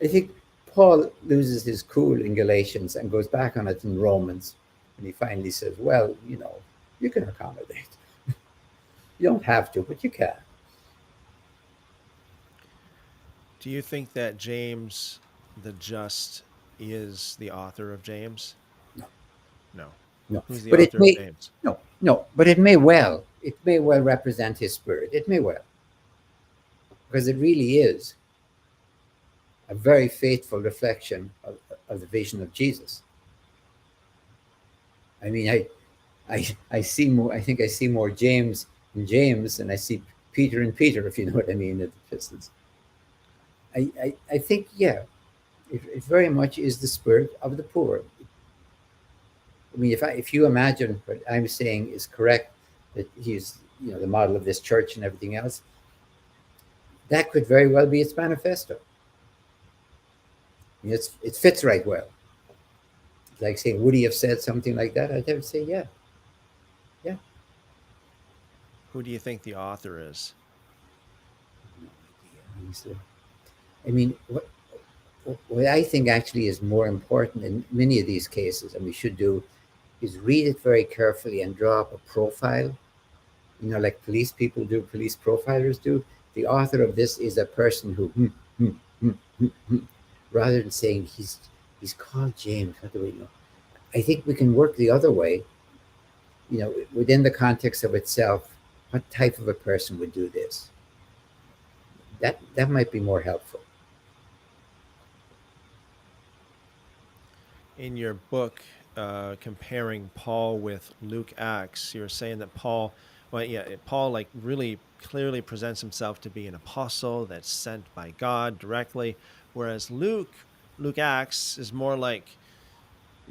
I think Paul loses his cool in Galatians and goes back on it in Romans. And he finally says, well, you can accommodate. You don't have to, but you can. Do you think that James the Just is the author of James? No. No. No. Who's the But author of James? No, but it may well represent his spirit. It may well. Because it really is a very faithful reflection of the vision of Jesus. I mean, I see more. I think I see more James in James than I see Peter in Peter, if you know what I mean, in the epistles. I think, yeah, it very much is the spirit of the poor. I mean, if you imagine what I'm saying is correct, that he's the model of this church and everything else, that could very well be its manifesto. I mean, it fits right well. Like saying, would he have said something like that? I'd have to say, yeah. Who do you think the author is? I mean, what I think actually is more important in many of these cases, and we should do, is read it very carefully and draw up a profile. Like police profilers do. The author of this is a person who, rather than saying he's called James. What do we know? I think we can work the other way. Within the context of itself, what type of a person would do this? That might be more helpful. In your book, comparing Paul with Luke Acts, you're saying that Paul like really clearly presents himself to be an apostle that's sent by God directly, whereas Luke Acts is more like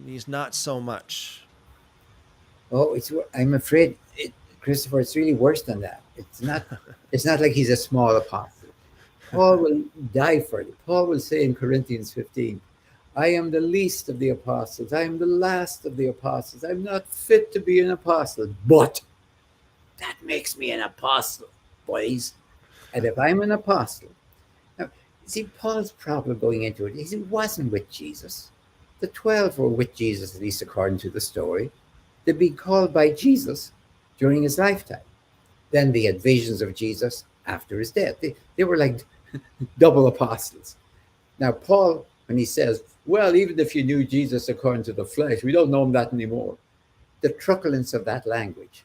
he's not so much. Oh, I'm afraid, Christopher, it's really worse than that. It's not like he's a small apostle. Paul will die for you. Paul will say in Corinthians 15, I am the least of the apostles. I am the last of the apostles. I'm not fit to be an apostle, but that makes me an apostle, boys. And if I'm an apostle, now, see, Paul's problem going into it is he wasn't with Jesus. The 12 were with Jesus, at least according to the story. They'd be called by Jesus during his lifetime. Then they had visions of Jesus after his death. They were like double apostles. Now, Paul, when he says, well, even if you knew Jesus according to the flesh, we don't know him that anymore. The truculence of that language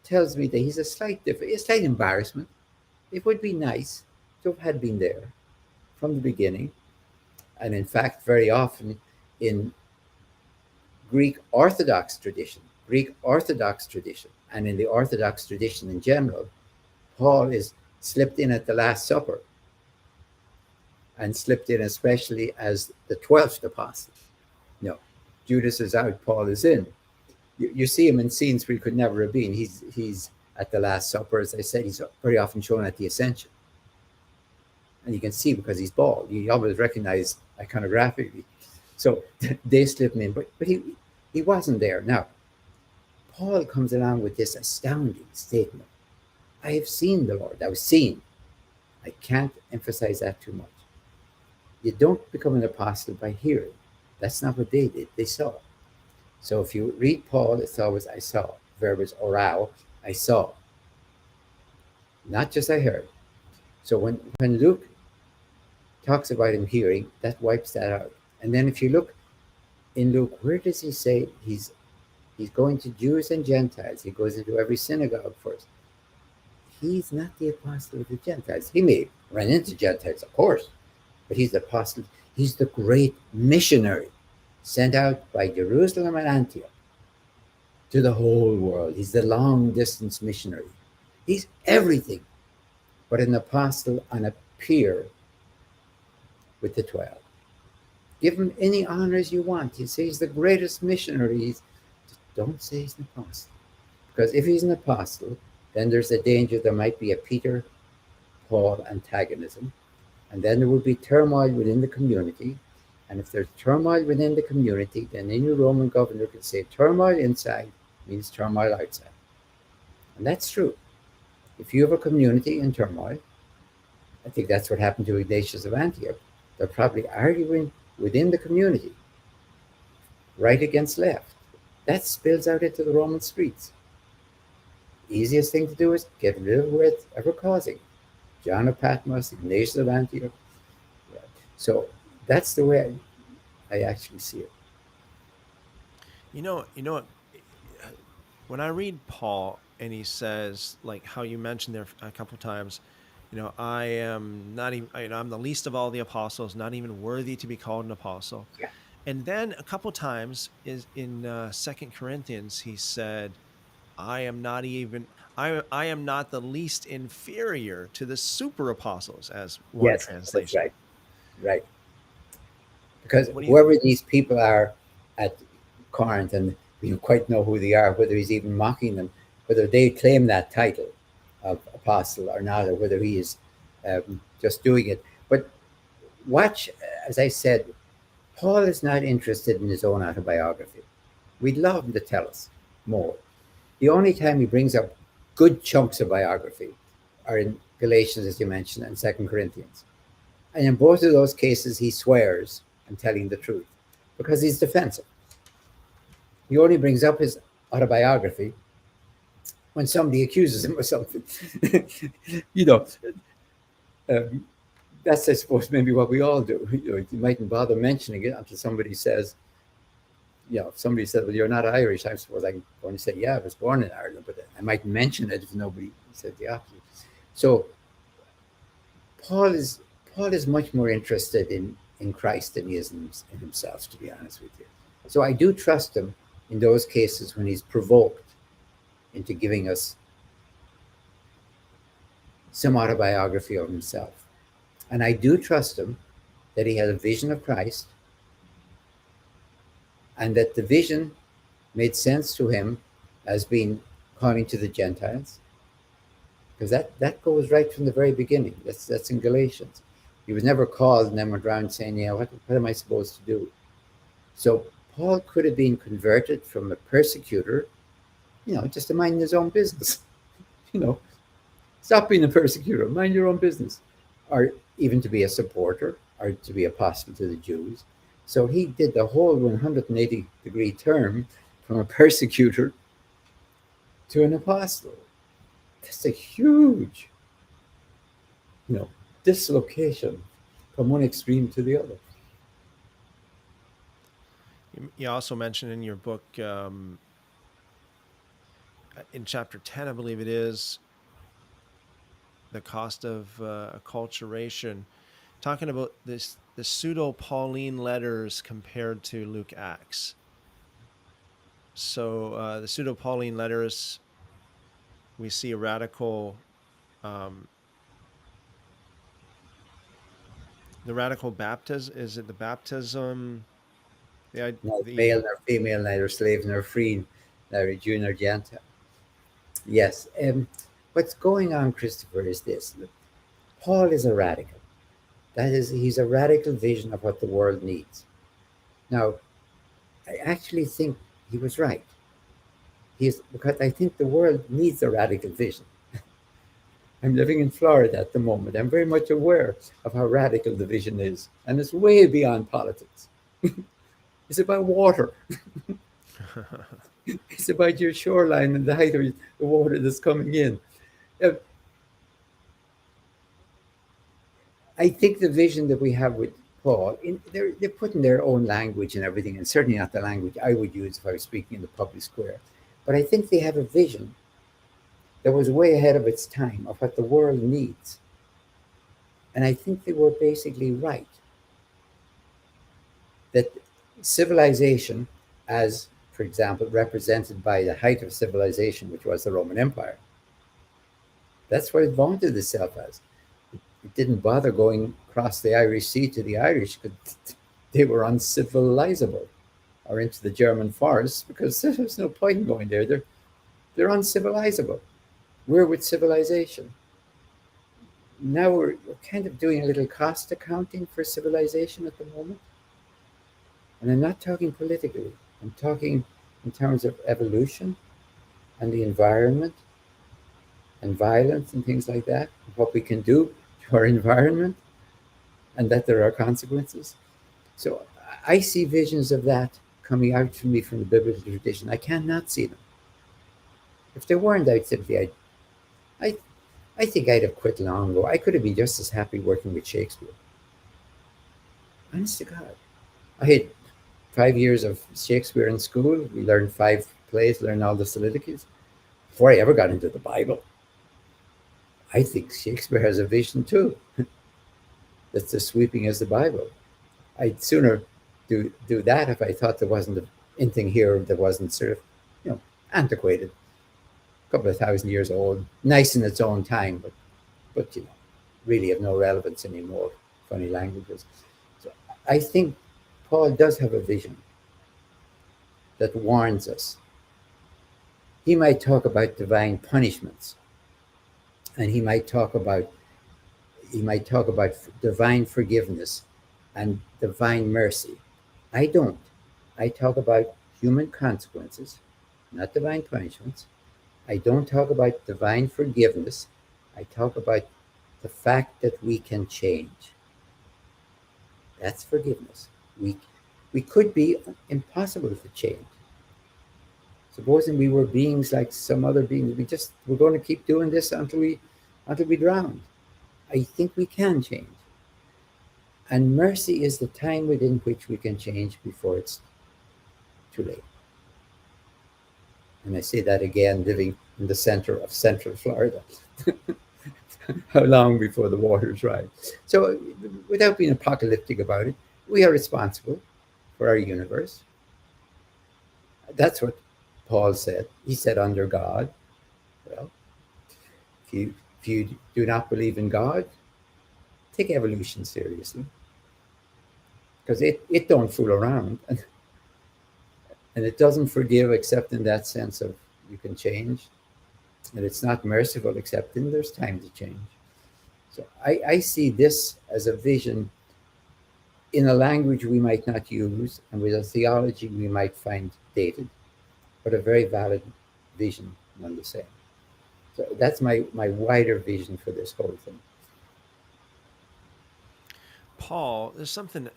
tells me that he's a slight embarrassment. It would be nice to have had been there from the beginning. And in fact, very often in Greek Orthodox tradition, and in the Orthodox tradition in general, Paul is slipped in at the Last Supper and slipped in especially as the 12th apostle. No, Judas is out, Paul is in. You see him in scenes where he could never have been. He's at the Last Supper, as I said, he's very often shown at the Ascension. And you can see because he's bald. You always recognize iconographically. So they slip him in, but he wasn't there. Now, Paul comes along with this astounding statement. I have seen the Lord. I was seen. I can't emphasize that too much. You don't become an apostle by hearing. That's not what they did. They saw. So if you read Paul, it's always I saw. The verb is orao, I saw. Not just I heard. So when Luke talks about him hearing, that wipes that out. And then if you look in Luke, where does he say he's going to Jews and Gentiles? He goes into every synagogue first. He's not the apostle of the Gentiles. He may run into Gentiles, of course, but he's the apostle. He's the great missionary sent out by Jerusalem and Antioch to the whole world. He's the long distance missionary. He's everything but an apostle and a peer with the 12. Give him any honors you want. You say he's the greatest missionary. Just don't say he's an apostle. Because if he's an apostle, then there's a danger there might be a Peter, Paul antagonism. And then there will be turmoil within the community. And if there's turmoil within the community, then any Roman governor could say turmoil inside means turmoil outside. And that's true. If you have a community in turmoil, I think that's what happened to Ignatius of Antioch. They're probably arguing within the community, right against left. That spills out into the Roman streets. Easiest thing to do is get rid of whatever causing. John of Patmos, Ignatius of Antioch. So that's the way I actually see it. You know, when I read Paul and he says, like how you mentioned there a couple of times, I am not even, I'm the least of all the apostles, not even worthy to be called an apostle. Yeah. And then a couple of times is in 2 Corinthians, he said, I am not the least inferior to the super apostles, as one Yes, translation. that's right. Because whoever these people are at Corinth, and we don't quite know who they are, whether he's even mocking them, whether they claim that title of apostle or not, or whether he is just doing it. But watch, as I said, Paul is not interested in his own autobiography. We'd love him to tell us more. The only time he brings up good chunks of biography are in Galatians, as you mentioned, and 2 Corinthians. And in both of those cases, he swears and telling the truth because he's defensive. He only brings up his autobiography when somebody accuses him of something. That's, I suppose, maybe what we all do. You mightn't bother mentioning it until somebody says, if somebody said, well, you're not Irish, I suppose I'm going to say, yeah, I was born in Ireland, but I might mention it if nobody said the opposite. So Paul is much more interested in Christ than he is in himself, to be honest with you. So I do trust him in those cases when he's provoked into giving us some autobiography of himself. And I do trust him that he had a vision of Christ and that the vision made sense to him as being calling to the Gentiles. Because that goes right from the very beginning. That's in Galatians. He was never called and then went around saying, what am I supposed to do? So Paul could have been converted from a persecutor, just to mind his own business. Stop being a persecutor, mind your own business. Or even to be a supporter or to be apostle to the Jews. So he did the whole 180-degree turn from a persecutor to an apostle. That's a huge, dislocation from one extreme to the other. You also mentioned in your book in chapter 10, I believe it is, the cost of acculturation, talking about the pseudo Pauline letters compared to Luke Acts. So the pseudo Pauline letters, we see a radical, um, the radical baptism. Is it the baptism? Neither The male nor female, neither slave nor free, neither Jew nor Gentile. Yes. What's going on, Christopher, is this. Look, Paul is a radical. That is, he's a radical vision of what the world needs. Now, I actually think he was right. Because I think the world needs a radical vision. I'm living in Florida at the moment. I'm very much aware of how radical the vision is, and it's way beyond politics. It's about water. It's about your shoreline and the height of the water that's coming in. Uh, I think the vision that we have with Paul, they're putting their own language and everything, and certainly not the language I would use if I was speaking in the public square. But I think they have a vision that was way ahead of its time of what the world needs. And I think they were basically right that civilization, as for example, represented by the height of civilization, which was the Roman Empire, that's what it vaunted itself as. It didn't bother going across the Irish Sea to the Irish because they were uncivilizable, or into the German forests because there's no point in going there. They're uncivilizable. We're with civilization. Now we're kind of doing a little cost accounting for civilization at the moment. And I'm not talking politically. I'm talking in terms of evolution and the environment and violence and things like that, what we can do to our environment, and that there are consequences. So I see visions of that coming out to me from the biblical tradition. I cannot see them. If there weren't, I'd simply, I, I think I'd have quit long ago. I could have been just as happy working with Shakespeare. Honest to God. I had 5 years of Shakespeare in school. We learned 5 plays, learned all the soliloquies before I ever got into the Bible. I think Shakespeare has a vision too that's as sweeping as the Bible. I'd sooner do that if I thought there wasn't anything here that wasn't sort of, antiquated, a couple of thousand years old, nice in its own time, but really have no relevance anymore. Funny languages. So I think Paul does have a vision that warns us. He might talk about divine punishments, and he might talk about divine forgiveness and divine mercy. I don't. I talk about human consequences, not divine punishments. I don't talk about divine forgiveness. I talk about the fact that we can change. That's forgiveness. We could be impossible to change. Supposing we were beings like some other beings, we're going to keep doing this until we drown. I think we can change. And mercy is the time within which we can change before it's too late. And I say that again, living in the center of Central Florida. How long before the waters rise? So, without being apocalyptic about it, we are responsible for our universe. That's what Paul said. He said, under God. Well, if you do not believe in God, take evolution seriously, because it don't fool around, and it doesn't forgive except in that sense of you can change, and it's not merciful except in there's time to change. So I see this as a vision in a language we might not use and with a theology we might find dated, but a very valid vision none the same. So that's my wider vision for this whole thing. Paul, there's something.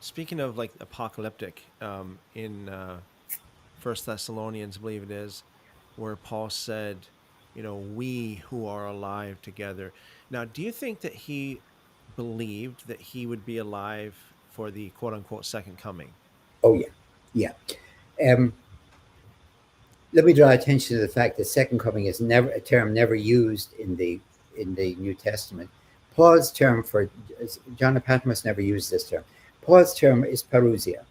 Speaking of like apocalyptic, in First Thessalonians, I believe it is, where Paul said, we who are alive together. Now, do you think that he believed that he would be alive for the quote unquote second coming? Oh yeah, yeah. Um, let me draw attention to the fact that second coming is never a term never used in the New Testament. Paul's term for John of Patmos never used this term. Paul's term is parousia,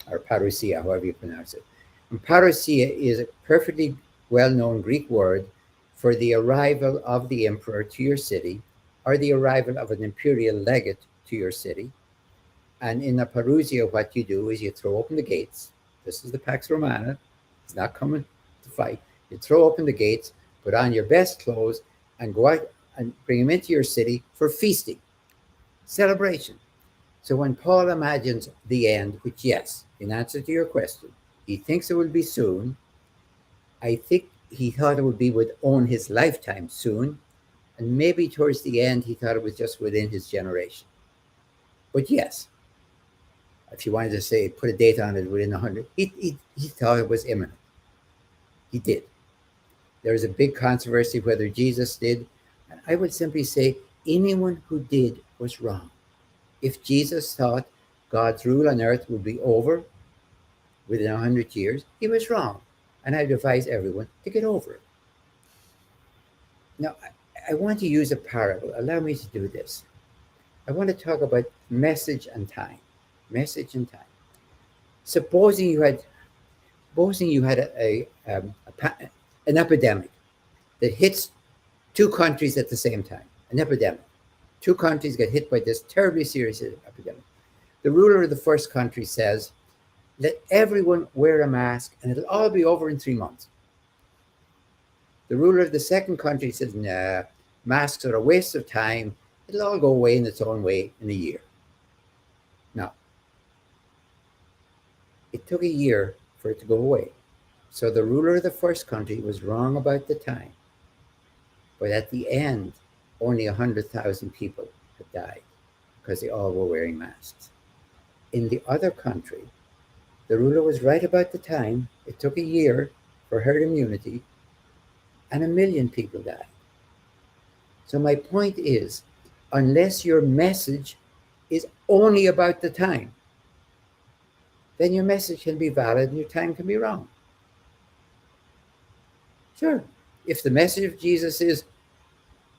or parousia, however you pronounce it. And parousia is a perfectly well-known Greek word for the arrival of the emperor to your city, or the arrival of an imperial legate to your city. And in a parousia, what you do is you throw open the gates. This is the Pax Romana. It's not coming to fight. You throw open the gates, put on your best clothes, and go out and bring him into your city for feasting, celebration. So when Paul imagines the end, which, yes, in answer to your question, he thinks it will be soon. I think he thought it would be within his lifetime soon. And maybe towards the end, he thought it was just within his generation. But yes, if you wanted to say, put a date on it within 100, he thought it was imminent. He did. There was a big controversy whether Jesus did. And I would simply say anyone who did was wrong. If Jesus thought God's rule on earth would be over within 100 years, he was wrong. And I advise everyone to get over it. Now, I want to use a parable. Allow me to do this. I want to talk about message and time. Message and time. Supposing you had an epidemic that hits two countries at the same time. An epidemic. Two countries get hit by this terribly serious epidemic. The ruler of the first country says, let everyone wear a mask and it'll all be over in 3 months. The ruler of the second country says, nah, masks are a waste of time. It'll all go away in its own way in a year. Now, it took a year for it to go away. So the ruler of the first country was wrong about the time. But at the end, only 100,000 people had died because they all were wearing masks. In the other country, the ruler was right about the time. It took a year for herd immunity, and 1 million people died. So my point is, unless your message is only about the time, then your message can be valid and your time can be wrong. Sure, if the message of Jesus is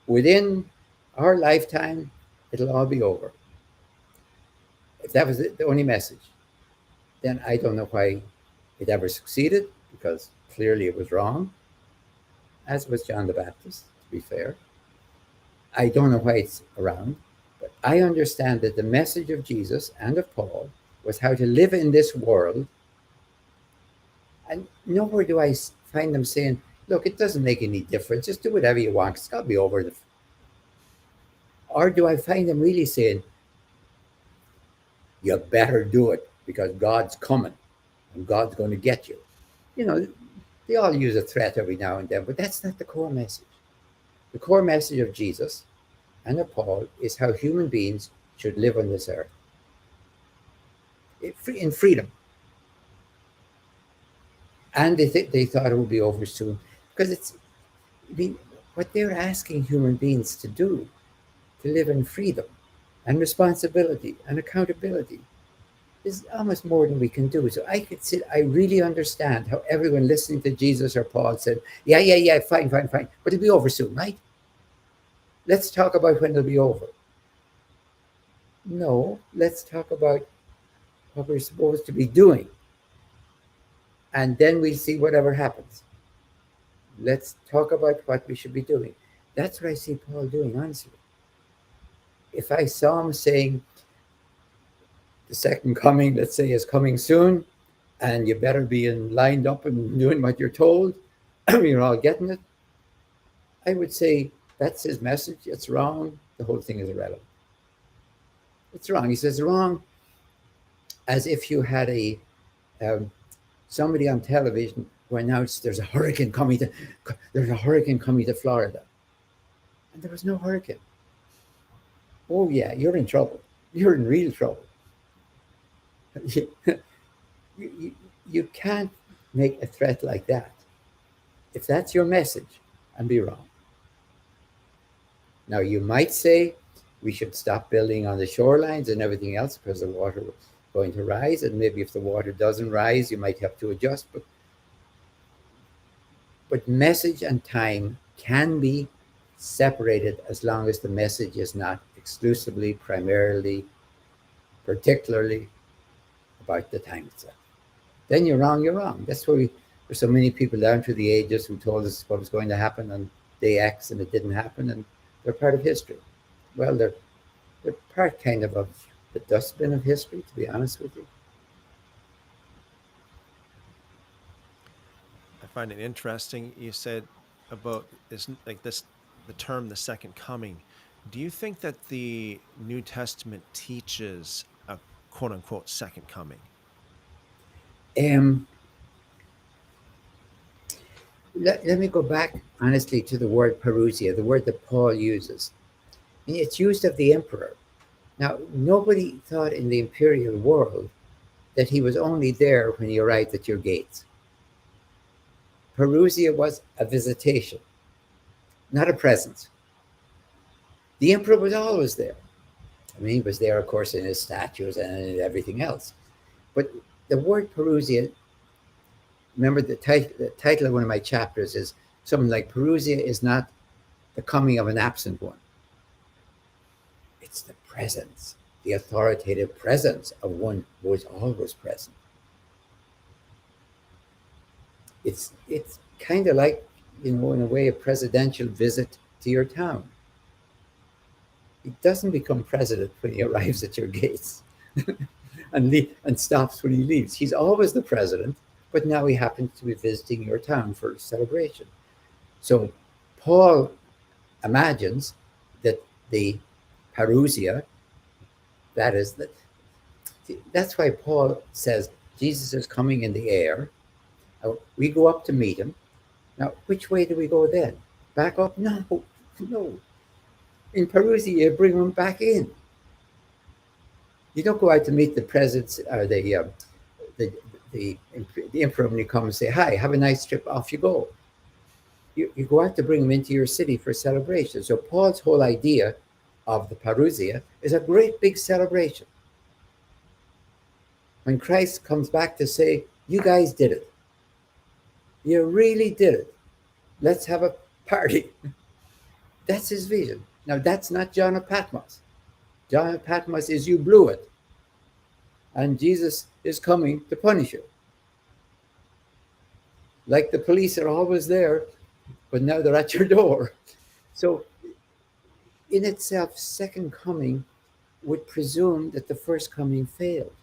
within our lifetime, it'll all be over. If that was the only message, then I don't know why it ever succeeded, because clearly it was wrong, as was John the Baptist, to be fair. I don't know why it's around, but I understand that the message of Jesus and of Paul was how to live in this world. And nowhere do I find them saying, look, it doesn't make any difference. Just do whatever you want. It's got to be over. Or do I find them really saying, you better do it because God's coming and God's going to get you? You know, they all use a threat every now and then, but that's not the core message. The core message of Jesus and of Paul is how human beings should live on this earth in freedom. And they thought it would be over soon, because what they're asking human beings to do, to live in freedom and responsibility and accountability, is almost more than we can do. So I really understand how everyone listening to Jesus or Paul said, yeah, fine, but it'll be over soon, right? Let's talk about when it'll be over. No, let's talk about what we're supposed to be doing. And then we'll see whatever happens. Let's talk about what we should be doing. That's what I see Paul doing, honestly. If I saw him saying, the second coming, let's say, is coming soon, and you better be lined up and doing what you're told, you're all getting it, I would say, that's his message. It's wrong. The whole thing is irrelevant. It's wrong. He says wrong as if you had somebody on television who announced there's a hurricane coming to Florida. And there was no hurricane. Oh yeah, you're in trouble. You're in real trouble. You can't make a threat like that. If that's your message, and be wrong. Now, you might say we should stop building on the shorelines and everything else because the water is going to rise. And maybe if the water doesn't rise, you might have to adjust. But But message and time can be separated as long as the message is not exclusively, primarily, particularly about the time itself. Then you're wrong, you're wrong. That's why there's so many people down through the ages who told us what was going to happen on day X and it didn't happen, and they're part of history. Well, they're part kind of the dustbin of history, to be honest with you. I find it interesting. You said about this, like this, the term "the second coming." Do you think that the New Testament teaches a "quote unquote" second coming? Let me go back honestly to the word parousia, the word that Paul uses. It's used of the emperor. Now, nobody thought in the imperial world that he was only there when he arrived at your gates. Parousia was a visitation, not a presence. The emperor was always there. I mean, he was there, of course, in his statues and in everything else. But the word parousia, remember the title of one of my chapters is something like parousia is not the coming of an absent one. It's the presence, the authoritative presence of one who is always present. It's kind of like, in a way, a presidential visit to your town. He doesn't become president when he arrives at your gates and stops when he leaves. He's always the president, but now he happens to be visiting your town for a celebration. So Paul imagines that the parousia, that's why Paul says Jesus is coming in the air. We go up to meet him. Now, which way do we go then? Back up? No. In parousia, you bring him back in. You don't go out to meet the president or the emperor when you come and say, hi, have a nice trip, off you go. You go out to bring him into your city for celebration. So Paul's whole idea of the parousia is a great big celebration. When Christ comes back to say, you guys did it. You really did it. Let's have a party. That's his vision. Now, that's not John of Patmos. John of Patmos is you blew it. And Jesus is coming to punish you. Like the police are always there, but now they're at your door. So, in itself, second coming would presume that the first coming failed.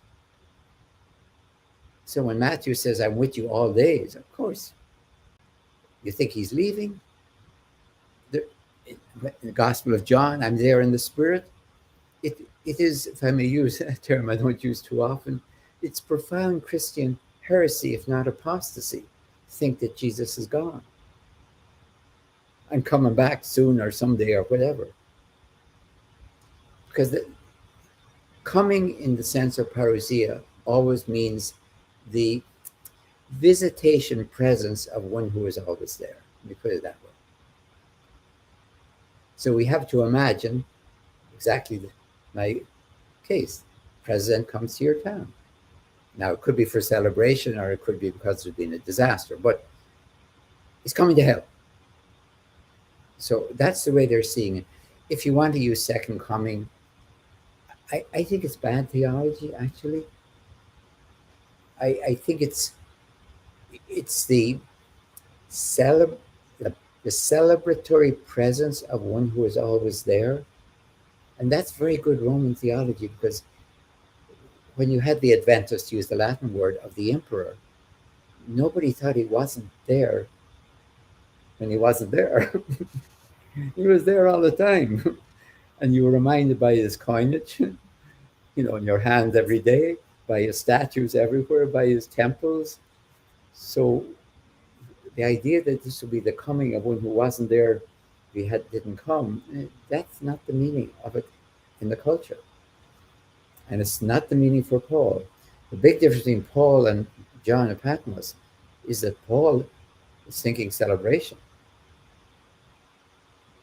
So when Matthew says, I'm with you all days, of course. You think he's leaving? In the Gospel of John, I'm there in the Spirit. It is, if I may use a term I don't use too often, it's profound Christian heresy, if not apostasy, to think that Jesus is gone and coming back soon or someday or whatever. Because the coming in the sense of parousia always means the visitation presence of one who is always there. Let me put it that way. So we have to imagine exactly my case. President comes to your town. Now, it could be for celebration or it could be because there's been a disaster, but he's coming to help. So that's the way they're seeing it. If you want to use second coming, I think it's bad theology, actually. I think it's the celebratory presence of one who is always there. And that's very good Roman theology, because when you had the Adventists use the Latin word of the emperor, nobody thought he wasn't there when he wasn't there. He was there all the time. And you were reminded by his coinage, in your hands every day, by his statues everywhere, by his temples. So the idea that this would be the coming of one who wasn't there, didn't come, that's not the meaning of it in the culture. And it's not the meaning for Paul. The big difference between Paul and John of Patmos is that Paul is thinking celebration.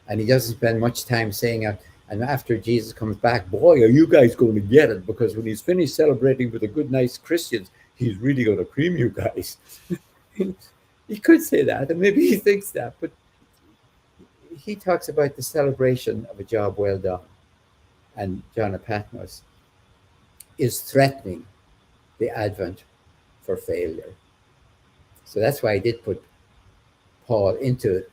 And he doesn't spend much time saying, and after Jesus comes back, boy, are you guys going to get it? Because when he's finished celebrating with the good, nice Christians, he's really going to cream you guys. He could say that, and maybe he thinks that, but he talks about the celebration of a job well done. And John of Patmos is threatening the advent for failure. So that's why I did put Paul into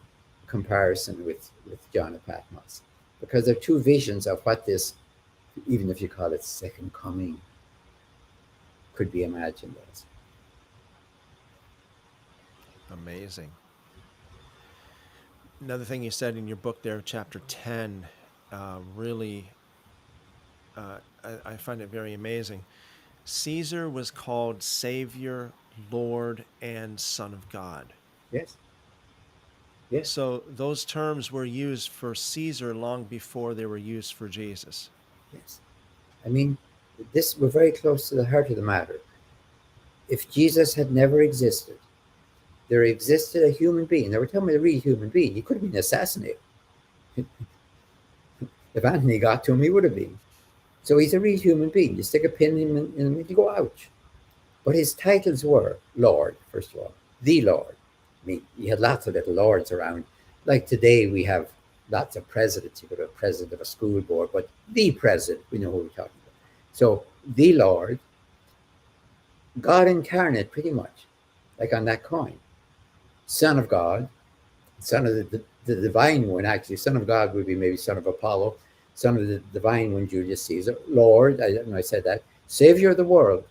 comparison with John of Patmos, because there are two visions of what this, even if you call it second coming, could be imagined as. Amazing. Another thing you said in your book there, chapter 10, really, I find it very amazing. Caesar was called Savior, Lord, and Son of God. Yes. Yes. So those terms were used for Caesar long before they were used for Jesus. Yes. I mean, we're very close to the heart of the matter. If Jesus had never existed, there existed a human being. They were telling me a real human being. He could have been assassinated. If Anthony got to him, he would have been. So he's a real human being. You stick a pin in him and you go, ouch. But his titles were Lord, first of all, the Lord. I mean, you had lots of little lords around. Like today, we have lots of presidents. You could have a president of a school board, but the president, we know who we're talking about. So the Lord, God incarnate, pretty much, like on that coin. Son of God, son of the divine one, actually. Son of God would be maybe son of Apollo. Son of the divine one, Julius Caesar. Lord, I said that. Savior of the world,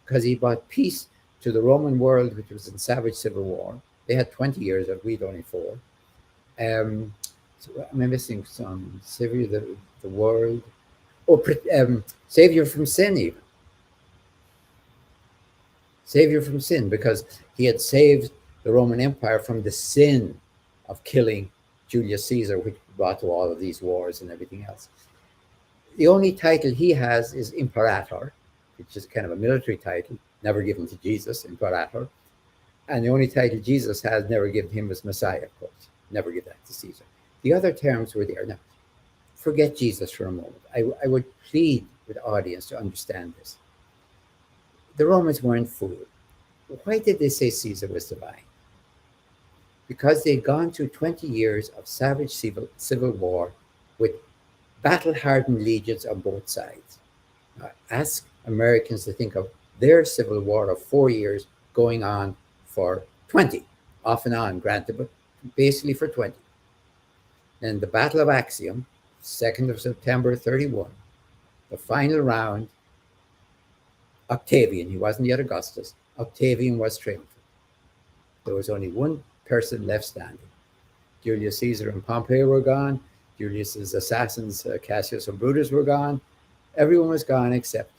because he brought peace to the Roman world, which was in savage civil war. They had 20 years, but we'd only 4. So am I missing some? Savior of the world. Oh, Savior from sin, even. Savior from sin, because he had saved the Roman Empire from the sin of killing Julius Caesar, which brought to all of these wars and everything else. The only title he has is Imperator, which is kind of a military title, never given to Jesus, Imperator. And the only title Jesus has never given him was Messiah, of course. Never give that to Caesar. The other terms were there. Now, forget Jesus for a moment. I would plead with the audience to understand this. The Romans weren't fooled. Why did they say Caesar was divine? Because they'd gone through 20 years of savage civil war with battle-hardened legions on both sides. Now, ask Americans to think of their civil war of 4 years going on for 20, off and on, granted, but basically for 20. Then the Battle of Actium, 2nd of September 31, the final round, Octavian, he wasn't yet Augustus, Octavian was triumphant. There was only one person left standing. Julius Caesar and Pompey were gone. Julius's assassins, Cassius and Brutus, were gone. Everyone was gone except.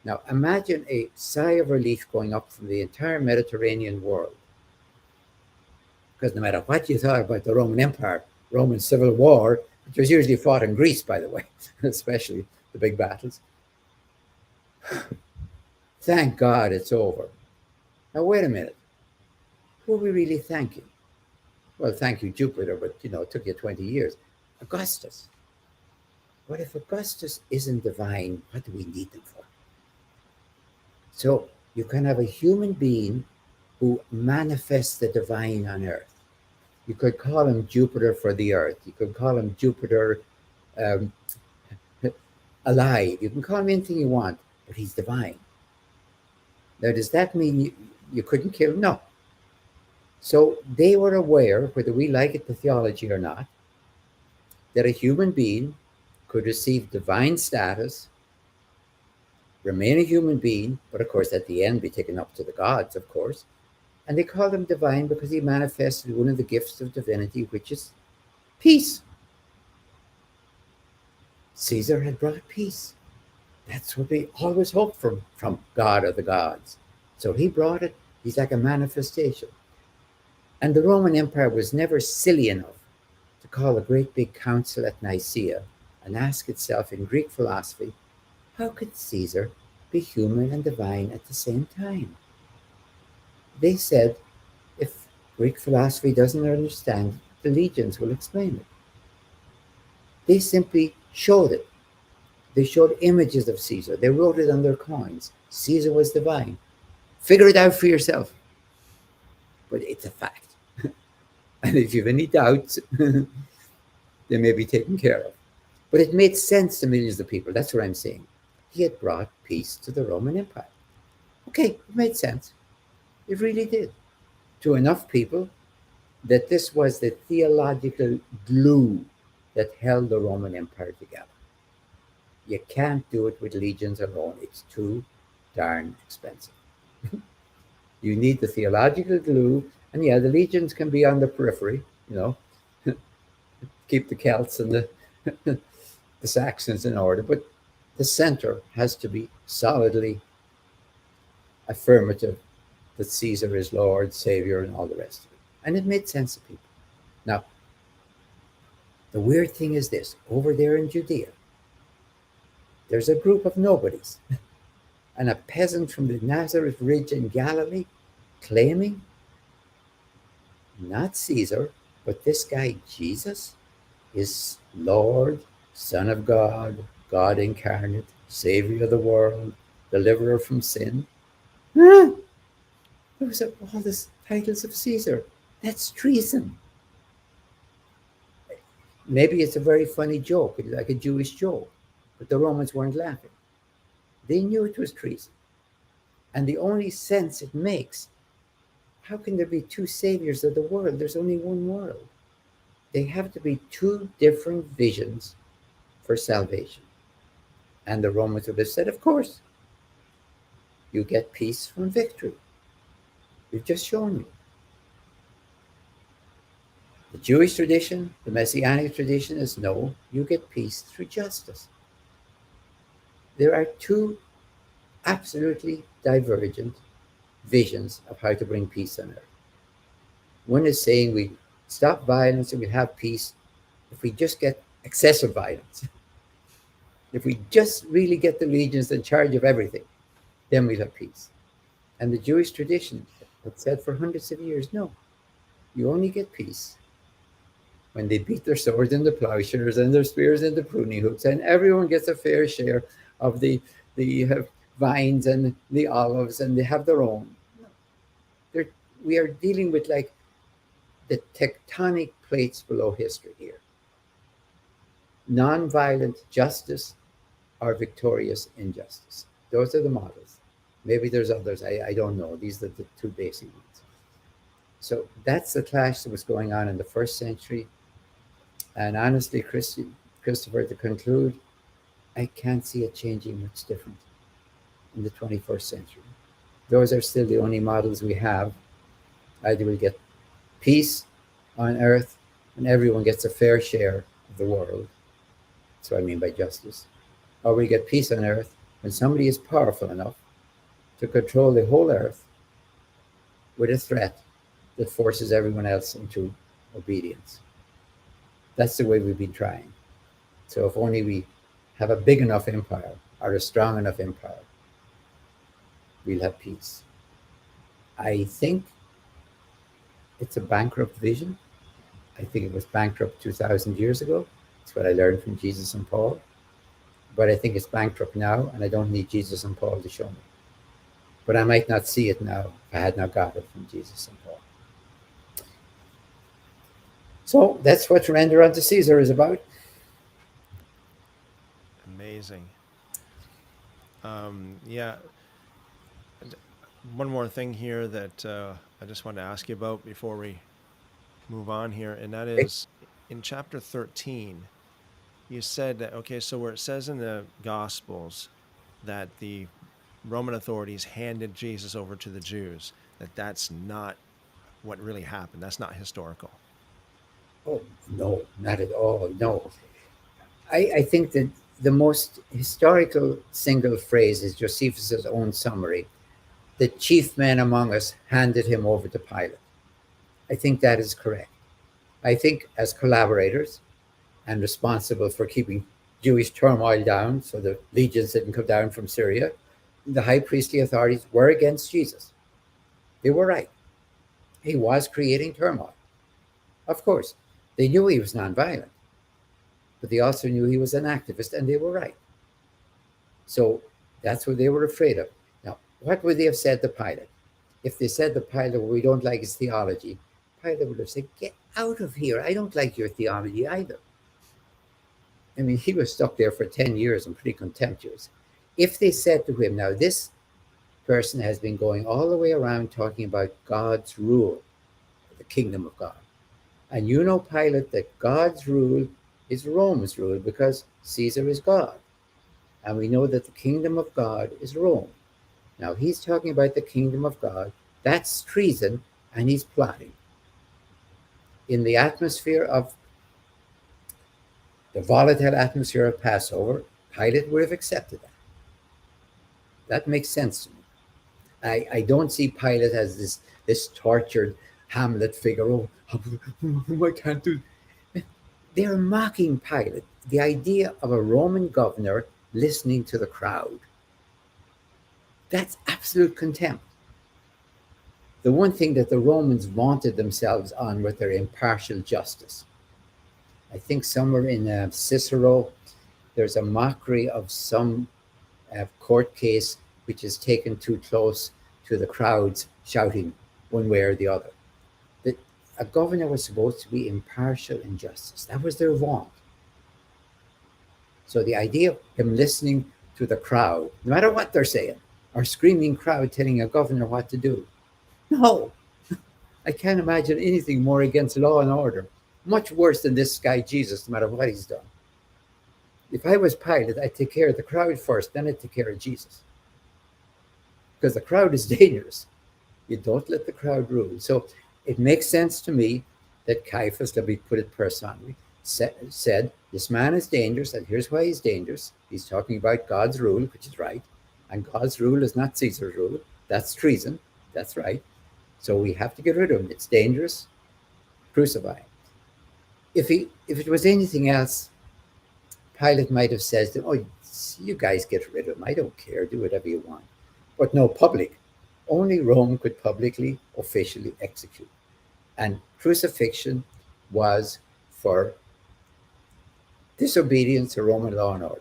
Now imagine a sigh of relief going up from the entire Mediterranean world. Because no matter what you thought about the Roman Empire, Roman civil war, which was usually fought in Greece, by the way, especially the big battles. Thank God it's over. Now wait a minute. Who are we really thanking? Well, thank you, Jupiter, but it took you 20 years. Augustus. What if Augustus isn't divine? What do we need them for? So you can have a human being who manifests the divine on earth. You could call him Jupiter for the earth. You could call him Jupiter alive. You can call him anything you want, but he's divine. Now, does that mean you couldn't kill him? No. So they were aware, whether we like it, the theology or not, that a human being could receive divine status, remain a human being, but of course at the end be taken up to the gods, of course. And they called him divine because he manifested one of the gifts of divinity, which is peace. Caesar had brought peace. That's what they always hoped from God or the gods. So he brought it. He's like a manifestation. And the Roman Empire was never silly enough to call a great big council at Nicaea and ask itself in Greek philosophy, how could Caesar be human and divine at the same time? They said, if Greek philosophy doesn't understand, the legions will explain it. They simply showed it. They showed images of Caesar. They wrote it on their coins. Caesar was divine. Figure it out for yourself. but it's a fact. And if you have any doubts, they may be taken care of. But it made sense to millions of people. That's what I'm saying. He had brought peace to the Roman Empire. Okay, it made sense. It really did. To enough people that this was the theological glue that held the Roman Empire together. You can't do it with legions alone. It's too darn expensive. You need the theological glue, and yeah, the legions can be on the periphery, keep the Celts and the Saxons in order, but the center has to be solidly affirmative that Caesar is Lord, Savior, and all the rest of it. And it made sense to people. Now, the weird thing is this: over there in Judea, there's a group of nobodies and a peasant from the Nazareth Ridge in Galilee claiming not Caesar, but this guy Jesus is Lord, Son of God, God incarnate, Savior of the world, deliverer from sin. Those are all the titles of Caesar. That's treason. Maybe it's a very funny joke, like a Jewish joke, but the Romans weren't laughing. They knew it was treason. And the only sense it makes, how can there be two saviors of the world? There's only one world. They have to be two different visions for salvation. And the Romans would have said, of course, you get peace from victory. We've just shown you. The Jewish tradition, the Messianic tradition is no, you get peace through justice. There are two absolutely divergent visions of how to bring peace on earth. One is saying we stop violence and we have peace if we just get excessive violence. If we just really get the legions in charge of everything, then we'll have peace. And the Jewish tradition had said for hundreds of years, no, you only get peace when they beat their swords into plowshares and their spears into pruning hooks, and everyone gets a fair share of the vines and the olives, and they have their own. We are dealing with like the tectonic plates below history here. Non-violent justice or victorious injustice. Those are the models. Maybe there's others. I don't know. These are the two basic ones. So that's the clash that was going on in the first century. And honestly, Christopher, to conclude, I can't see it changing much different in the 21st century. Those are still the only models we have. Either we get peace on earth and everyone gets a fair share of the world. That's what I mean by justice. Or we get peace on earth when somebody is powerful enough to control the whole earth with a threat that forces everyone else into obedience. That's the way we've been trying. So if only we have a big enough empire or a strong enough empire, we'll have peace. I think it's a bankrupt vision. I think it was bankrupt 2,000 years ago. That's what I learned from Jesus and Paul. But I think it's bankrupt now, and I don't need Jesus and Paul to show me. But I might not see it now if I had not got it from Jesus and Paul. So that's what Surrender unto Caesar is about. Amazing. Yeah. One more thing here that I just wanted to ask you about before we move on here, and that is in chapter 13, you said that, okay, so where it says in the Gospels that the Roman authorities handed Jesus over to the Jews, that's not what really happened. That's not historical. Oh, no, not at all. No. I think that the most historical single phrase is Josephus' own summary. The chief men among us handed him over to Pilate. I think that is correct. I think as collaborators and responsible for keeping Jewish turmoil down so the legions didn't come down from Syria, the high priestly authorities were against Jesus. They were right. He was creating turmoil. Of course, they knew he was nonviolent, but they also knew he was an activist, and they were right. So that's what they were afraid of. Now, what would they have said to Pilate? If they said to Pilate, well, we don't like his theology, Pilate would have said, get out of here. I don't like your theology either. I mean, he was stuck there for 10 years and pretty contemptuous. If they said to him, now this person has been going all the way around talking about God's rule, the kingdom of God. And you know, Pilate, that God's rule is Rome's rule because Caesar is God. And we know that the kingdom of God is Rome. Now he's talking about the kingdom of God. That's treason, and he's plotting. In the atmosphere of the volatile atmosphere of Passover, Pilate would have accepted that. That makes sense to me. I don't see Pilate as this tortured Hamlet figure. Oh, I can't do. They're mocking Pilate. The idea of a Roman governor listening to the crowd. That's absolute contempt. The one thing that the Romans vaunted themselves on was their impartial justice. I think somewhere in Cicero, there's a mockery of some court case which is taken too close to the crowds shouting one way or the other. That a governor was supposed to be impartial in justice. That was their vaunt. So the idea of him listening to the crowd, no matter what they're saying, or screaming crowd telling a governor what to do. No, I can't imagine anything more against law and order. Much worse than this guy Jesus, no matter what he's done. If I was Pilate, I'd take care of the crowd first, then I'd take care of Jesus. Because the crowd is dangerous. You don't let the crowd rule. So it makes sense to me that Caiaphas, let me put it personally, said, this man is dangerous, and here's why he's dangerous. He's talking about God's rule, which is right. And God's rule is not Caesar's rule. That's treason. That's right. So we have to get rid of him. It's dangerous. Crucify him. If it was anything else, Pilate might have said, oh, you guys get rid of him. I don't care. Do whatever you want. But no, public. Only Rome could publicly, officially execute. And crucifixion was for disobedience to Roman law and order.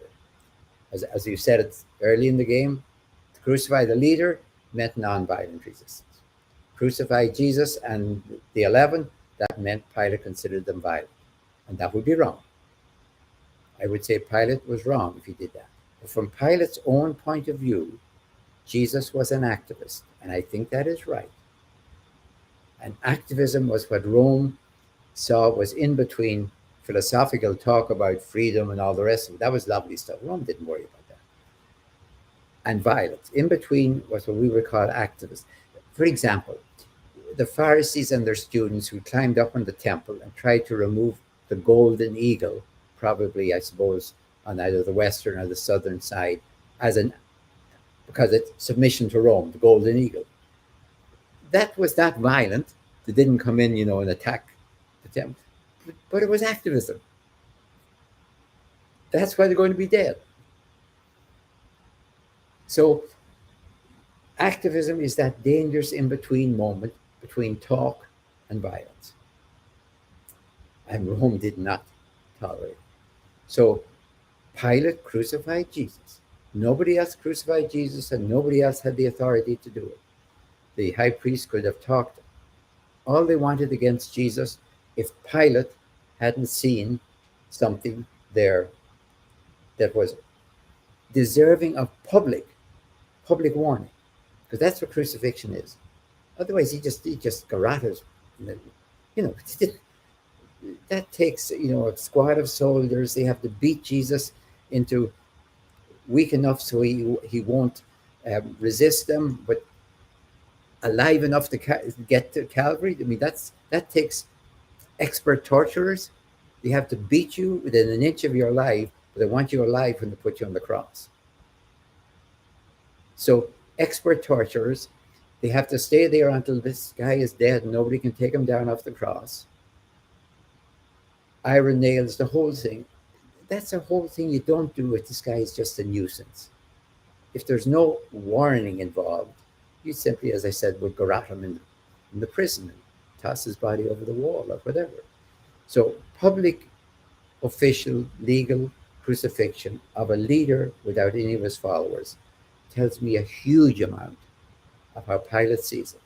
As you said it early in the game, to crucify the leader meant nonviolent resistance. Crucify Jesus and the 11, that meant Pilate considered them violent. And that would be wrong. I would say Pilate was wrong if he did that. But from Pilate's own point of view, Jesus was an activist. And I think that is right. And activism was what Rome saw was in between philosophical talk about freedom and all the rest of it. That was lovely stuff. Rome didn't worry about that. And violence. In between was what we would call activists. For example, the Pharisees and their students who climbed up on the temple and tried to remove the golden eagle, probably, I suppose, on either the western or the southern side, because it's submission to Rome, the golden eagle. That was not violent. They didn't come in, and attack the temple. But it was activism. That's why they're going to be dead. So activism is that dangerous in-between moment between talk and violence. And Rome did not tolerate it. So Pilate crucified Jesus. Nobody else crucified Jesus, and nobody else had the authority to do it. The high priest could have talked all they wanted against Jesus if Pilate hadn't seen something there that was deserving of public warning, because that's what crucifixion is. Otherwise, he just garroted, that takes a squad of soldiers. They have to beat Jesus into weak enough so he won't resist them, but alive enough to get to Calvary. I mean, that takes expert torturers. They have to beat you within an inch of your life, but they want you alive when they put you on the cross. So expert torturers, they have to stay there until this guy is dead and nobody can take him down off the cross. Iron nails, the whole thing. That's a whole thing you don't do if this guy is just a nuisance. If there's no warning involved, you simply, as I said, would garrote him in the prison and toss his body over the wall or whatever. So public, official, legal crucifixion of a leader without any of his followers tells me a huge amount of how Pilate sees it.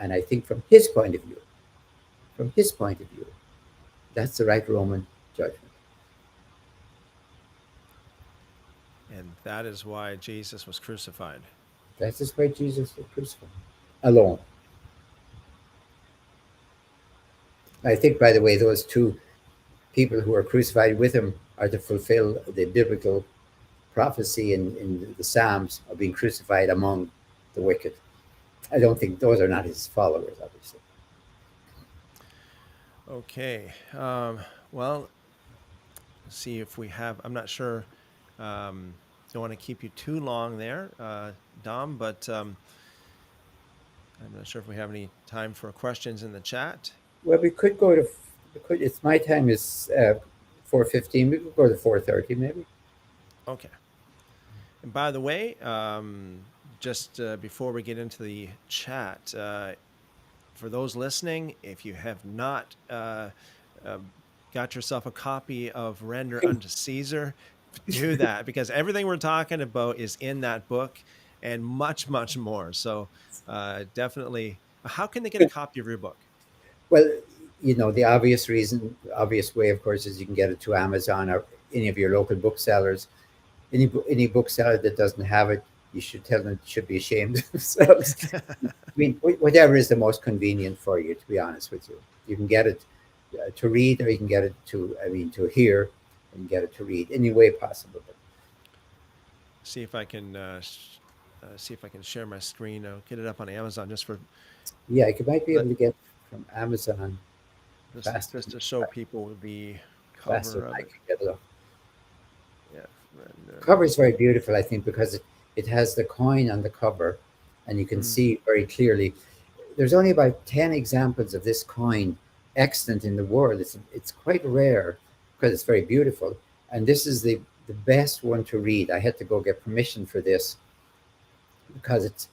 And I think from his point of view, that's the right Roman judgment. And that is why Jesus was crucified. That's just why Jesus was crucified. Alone. I think, by the way, those two people who are crucified with him are to fulfill the biblical prophecy in the Psalms of being crucified among the wicked. I don't think those are not his followers, obviously. Okay. Well, see if we have, I'm not sure, don't want to keep you too long there, Dom, but I'm not sure if we have any time for questions in the chat. Well, we could go to, it's my time is 4:15. We could go to 4:30 maybe. Okay. And by the way, just before we get into the chat, for those listening, if you have not got yourself a copy of Render Unto Caesar, do that, because everything we're talking about is in that book and much, much more. So definitely, how can they get a copy of your book? Well, the obvious way, of course, is you can get it to Amazon or any of your local booksellers. Any bookseller that doesn't have it, you should tell them should be ashamed of themselves. I mean, whatever is the most convenient for you, to be honest with you. You can get it to read, or you can get it to hear, and get it to read any way possible. See if I can share my screen. I'll get it up on Amazon just for. Yeah, you might be able to get from Amazon. Just to show people the cover of it. Yeah, cover is very beautiful, I think, because it has the coin on the cover, and you can see very clearly. There's only about 10 examples of this coin extant in the world. It's quite rare because it's very beautiful, and this is the best one to read. I had to go get permission for this because it's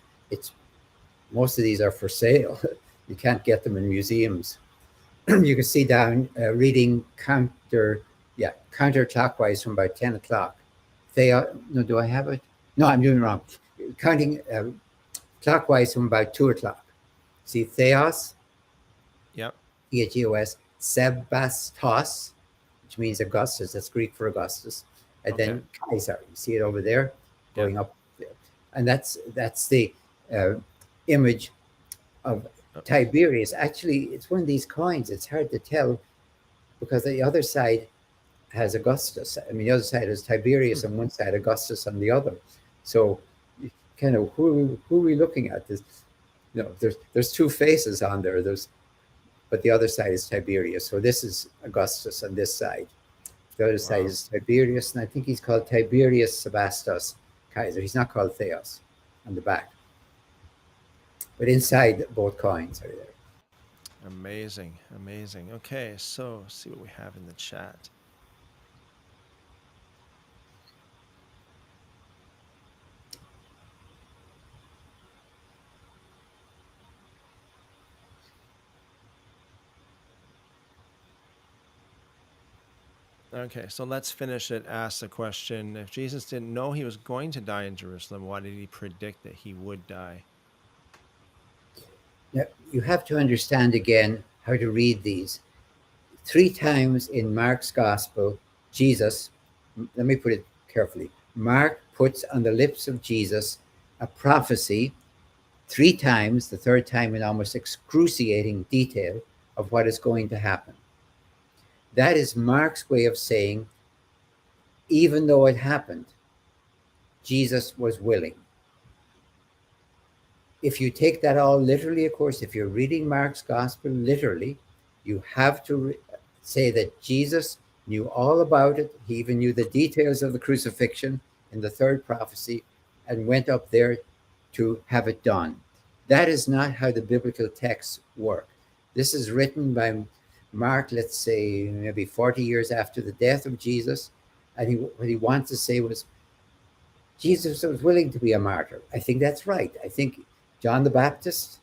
most of these are for sale. You can't get them in museums. You can see down reading counterclockwise from about 10 o'clock. No, do I have it? No, I'm doing it wrong. Counting clockwise from about 2 o'clock. See, Theos. Yep. Theos. Sebastos, which means Augustus. That's Greek for Augustus. And then Caesar. You see it over there, going up there. And that's the image of Tiberius. Actually, it's one of these coins. It's hard to tell because the other side has Augustus. I mean, the other side is Tiberius on one side, Augustus on the other. So, kind of, who are we looking at? There's two faces on there. But the other side is Tiberius. So this is Augustus on this side. The other side is Tiberius, and I think he's called Tiberius Sebastos Kaiser. He's not called Theos on the back. But inside, both coins are there. Amazing. Okay, so let's see what we have in the chat. Okay, so let's finish it. Ask the question: if Jesus didn't know he was going to die in Jerusalem, why did he predict that he would die? Now, you have to understand again how to read these. 3 times in Mark's gospel, Jesus, let me put it carefully, Mark puts on the lips of Jesus a prophecy 3 times, the third time in almost excruciating detail of what is going to happen. That is Mark's way of saying, even though it happened, Jesus was willing. If you take that all literally, of course, if you're reading Mark's gospel literally, you have to say that Jesus knew all about it. He even knew the details of the crucifixion in the third prophecy and went up there to have it done. That is not how the biblical texts work. This is written by Mark, let's say maybe 40 years after the death of Jesus. And what he wants to say was, Jesus was willing to be a martyr. I think that's right. I think John the Baptist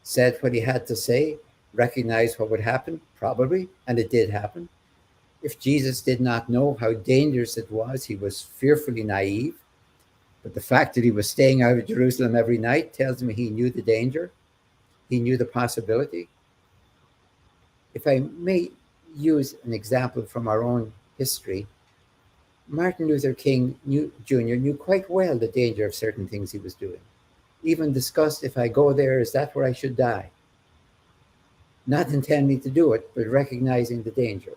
said what he had to say, recognized what would happen, probably, and it did happen. If Jesus did not know how dangerous it was, he was fearfully naive. But the fact that he was staying out of Jerusalem every night tells me he knew the danger. He knew the possibility. If I may use an example from our own history, Martin Luther King Jr. knew quite well the danger of certain things he was doing. Even discussed, if I go there, is that where I should die? Not intending to do it, but recognizing the danger.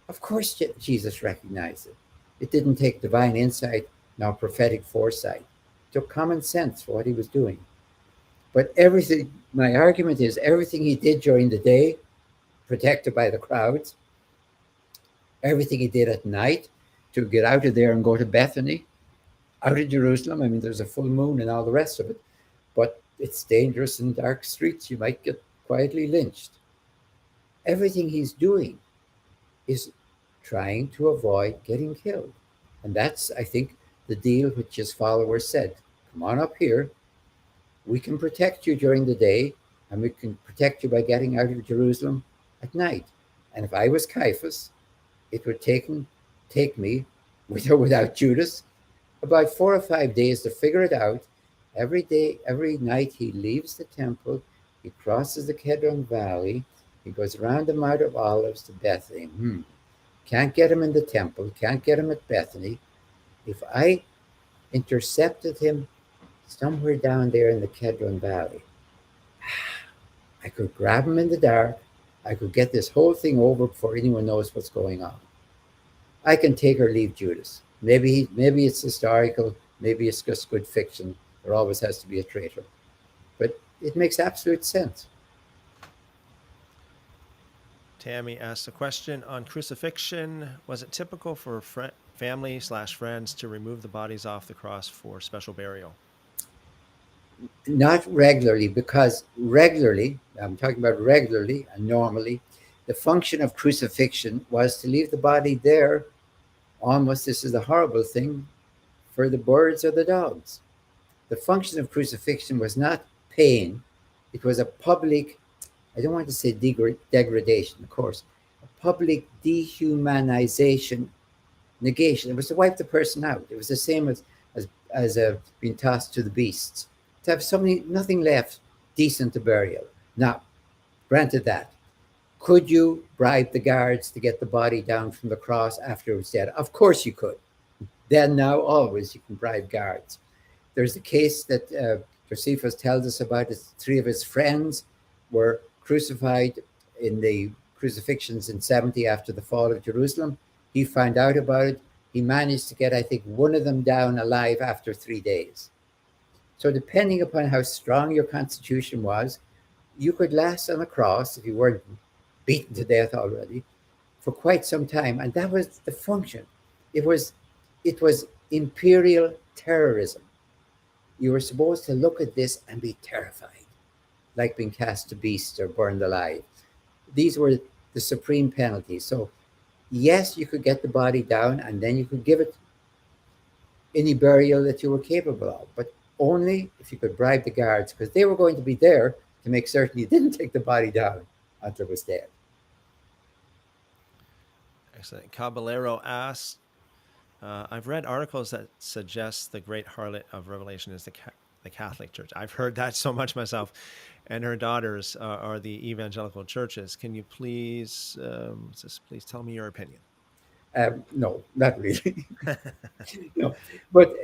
Of course, Jesus recognized it. It didn't take divine insight nor prophetic foresight. It took common sense for what he was doing. But everything, my argument is, everything he did during the day, protected by the crowds, everything he did at night to get out of there and go to Bethany, out of Jerusalem. I mean, there's a full moon and all the rest of it, but it's dangerous in dark streets. You might get quietly lynched. Everything he's doing is trying to avoid getting killed. And that's, I think, the deal which his followers said. Come on up here. We can protect you during the day, and we can protect you by getting out of Jerusalem at night. And if I was Caiaphas, it would take me, with or without Judas, about 4 or 5 days to figure it out. Every day, every night, he leaves the temple, he crosses the Kedron Valley, he goes around the Mount of Olives to Bethany. Can't get him in the temple, can't get him at Bethany. If I intercepted him somewhere down there in the Kedron Valley, I could grab him in the dark. I could get this whole thing over before anyone knows what's going on. I can take or leave Judas. Maybe it's historical, maybe it's just good fiction. There always has to be a traitor. But it makes absolute sense. Tammy asked a question on crucifixion. Was it typical for family/friends to remove the bodies off the cross for special burial? Not regularly, because regularly, I'm talking about regularly and normally, the function of crucifixion was to leave the body there almost, this is a horrible thing, for the birds or the dogs. The function of crucifixion was not pain. It was a public, I don't want to say degradation, of course, a public dehumanization, negation. It was to wipe the person out. It was the same as being tossed to the beasts. To have nothing left decent to burial. Now, granted that, could you bribe the guards to get the body down from the cross after it was dead? Of course you could. Then, now, always you can bribe guards. There's a case that Josephus tells us about. 3 of his friends were crucified in the crucifixions in 70 after the fall of Jerusalem. He found out about it. He managed to get, I think, one of them down alive after 3 days. So depending upon how strong your constitution was, you could last on a cross, if you weren't beaten to death already, for quite some time. And that was the function. It was imperial terrorism. You were supposed to look at this and be terrified, like being cast to beasts or burned alive. These were the supreme penalties. So yes, you could get the body down and then you could give it any burial that you were capable of, but only if you could bribe the guards, because they were going to be there to make certain you didn't take the body down until it was dead. Excellent. Caballero asks, I've read articles that suggest the great harlot of Revelation is the Catholic Church. I've heard that so much myself, and her daughters are the evangelical churches. Can you please tell me your opinion? No, not really. No, but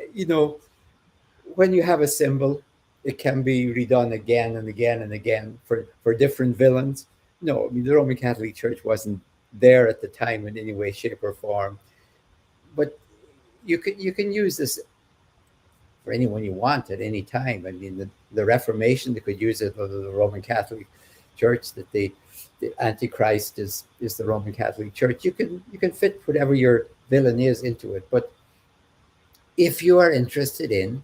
when you have a symbol, it can be redone again and again and again for different villains. No, I mean, the Roman Catholic Church wasn't there at the time in any way, shape, or form. But you can use this for anyone you want at any time. I mean, the Reformation, they could use it for the Roman Catholic Church, that the Antichrist is the Roman Catholic Church. You can fit whatever your villain is into it. But if you are interested in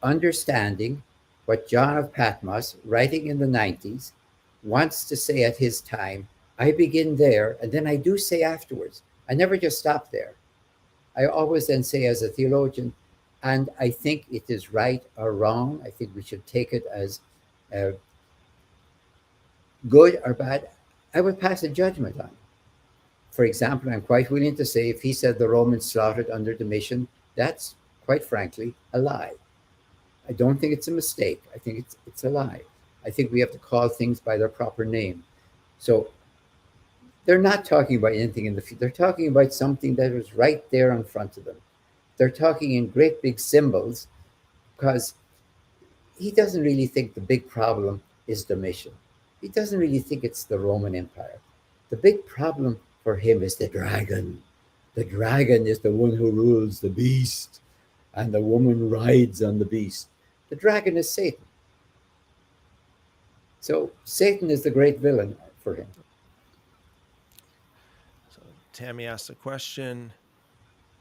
understanding what John of Patmos, writing in the 90s, wants to say at his time, I begin there, and then I do say afterwards. I never just stop there. I always then say, as a theologian, and I think it is right or wrong. I think we should take it as good or bad. I would pass a judgment on it. For example, I'm quite willing to say if he said the Romans slaughtered under Domitian, that's quite frankly a lie. I don't think it's a mistake. I think it's a lie. I think we have to call things by their proper name. So they're not talking about anything in the future. They're talking about something that was right there in front of them. They're talking in great big symbols because he doesn't really think the big problem is Domitian. He doesn't really think it's the Roman Empire. The big problem for him is the dragon. The dragon is the one who rules the beast, and the woman rides on the beast. The dragon is Satan. So Satan is the great villain for him. So Tammy asked a question.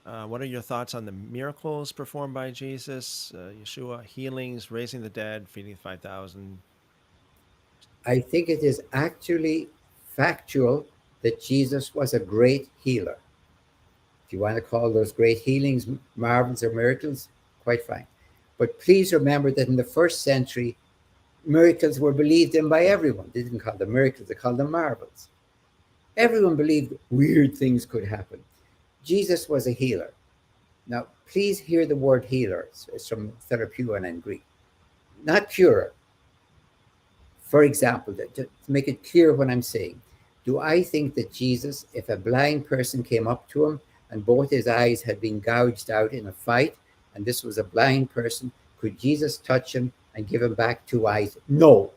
What are your thoughts on the miracles performed by Jesus, Yeshua, healings, raising the dead, feeding 5,000? I think it is actually factual that Jesus was a great healer. If you want to call those great healings marvels or miracles, quite fine. But please remember that in the first century, miracles were believed in by everyone. They didn't call them miracles, they called them marvels. Everyone believed weird things could happen. Jesus was a healer. Now, please hear the word healer. It's from therapeuan in Greek, not curer. For example, to make it clear what I'm saying, do I think that Jesus, if a blind person came up to him and both his eyes had been gouged out in a fight, and this was a blind person, could Jesus touch him and give him back two eyes? No,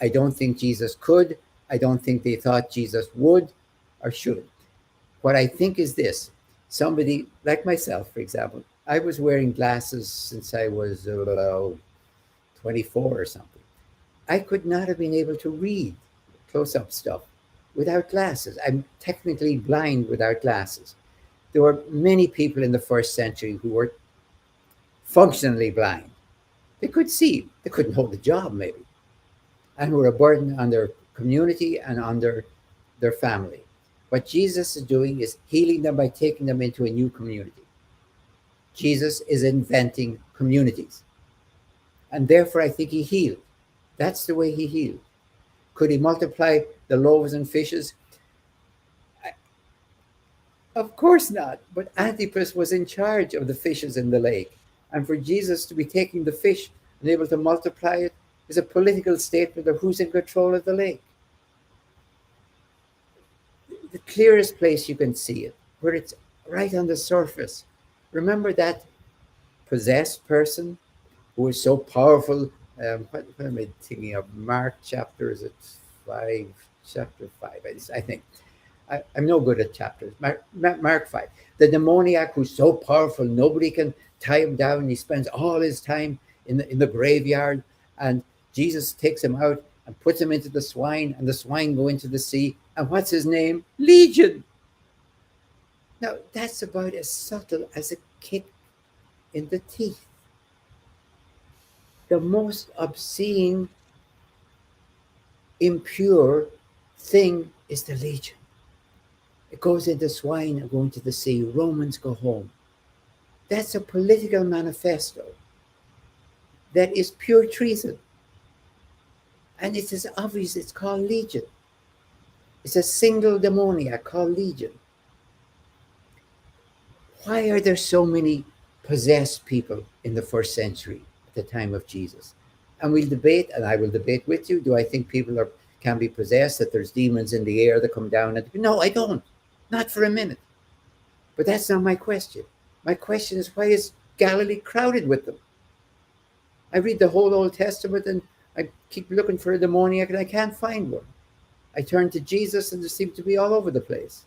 I don't think Jesus could. I don't think they thought Jesus would or should. What I think is this: somebody like myself, for example, I was wearing glasses since I was 24 or something. I could not have been able to read close up stuff without glasses. I'm technically blind without glasses. There were many people in the first century who were functionally blind. They could see, they couldn't hold a job, maybe, and were a burden on their community and on their family. What Jesus is doing is healing them by taking them into a new community. Jesus is inventing communities. And therefore, I think he healed. That's the way he healed. Could he multiply the loaves and fishes? Of course not. But Antipas was in charge of the fishes in the lake. And for Jesus to be taking the fish and able to multiply it is a political statement of who's in control of the lake. The clearest place you can see it, where it's right on the surface. Remember that possessed person who is so powerful. What am I thinking of? Mark chapter, is it 5? Chapter 5, I think. I'm no good at chapters. Mark 5. The demoniac who's so powerful, nobody can tie him down. He spends all his time in the graveyard, and Jesus takes him out and puts him into the swine, and the swine go into the sea. And what's his name? Legion. Now, that's about as subtle as a kick in the teeth. The most obscene, impure thing is the legion. It goes into swine and go into the sea. Romans go home. That's a political manifesto that is pure treason. And it's as obvious, it's called legion. It's a single demoniac called legion. Why are there so many possessed people in the first century at the time of Jesus? And we'll debate, and I will debate with you. Do I think people can be possessed, that there's demons in the air that come down? No, I don't. Not for a minute. But that's not my question. My question is, why is Galilee crowded with them? I read the whole Old Testament and I keep looking for a demoniac and I can't find one. I turn to Jesus and they seem to be all over the place.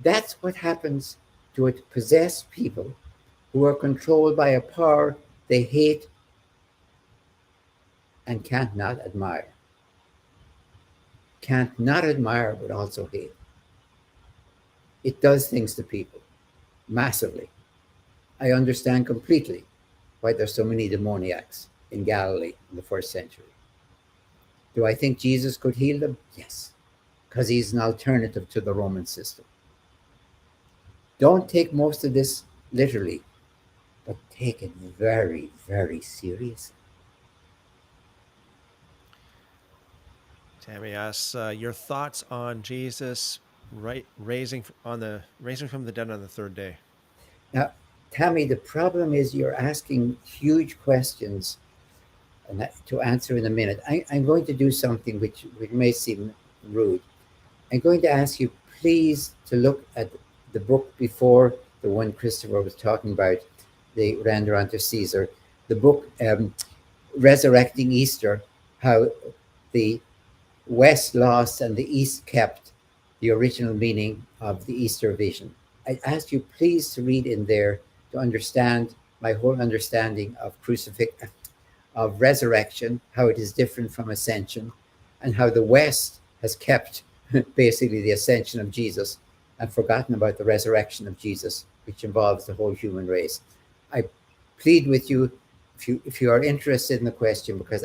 That's what happens to possessed people who are controlled by a power they hate and can't not admire. Can't not admire, but also hate. It does things to people massively. I understand completely why there's so many demoniacs in Galilee in the first century. Do I think Jesus could heal them? Yes, because he's an alternative to the Roman system. Don't take most of this literally, but take it very, very seriously. Tammy asks your thoughts on Jesus raising from the dead on the third day. Now, Tammy, the problem is you're asking huge questions and to answer in a minute. I'm going to do something which may seem rude. I'm going to ask you, please, to look at the book before the one Christopher was talking about, the Render unto Caesar, the book Resurrecting Easter, how the West lost and the East kept the original meaning of the Easter vision. I ask you, please, to read in there to understand my whole understanding of crucifixion, of resurrection, how it is different from ascension, and how the West has kept basically the ascension of Jesus and forgotten about the resurrection of Jesus, which involves the whole human race. I plead with you, if you are interested in the question, because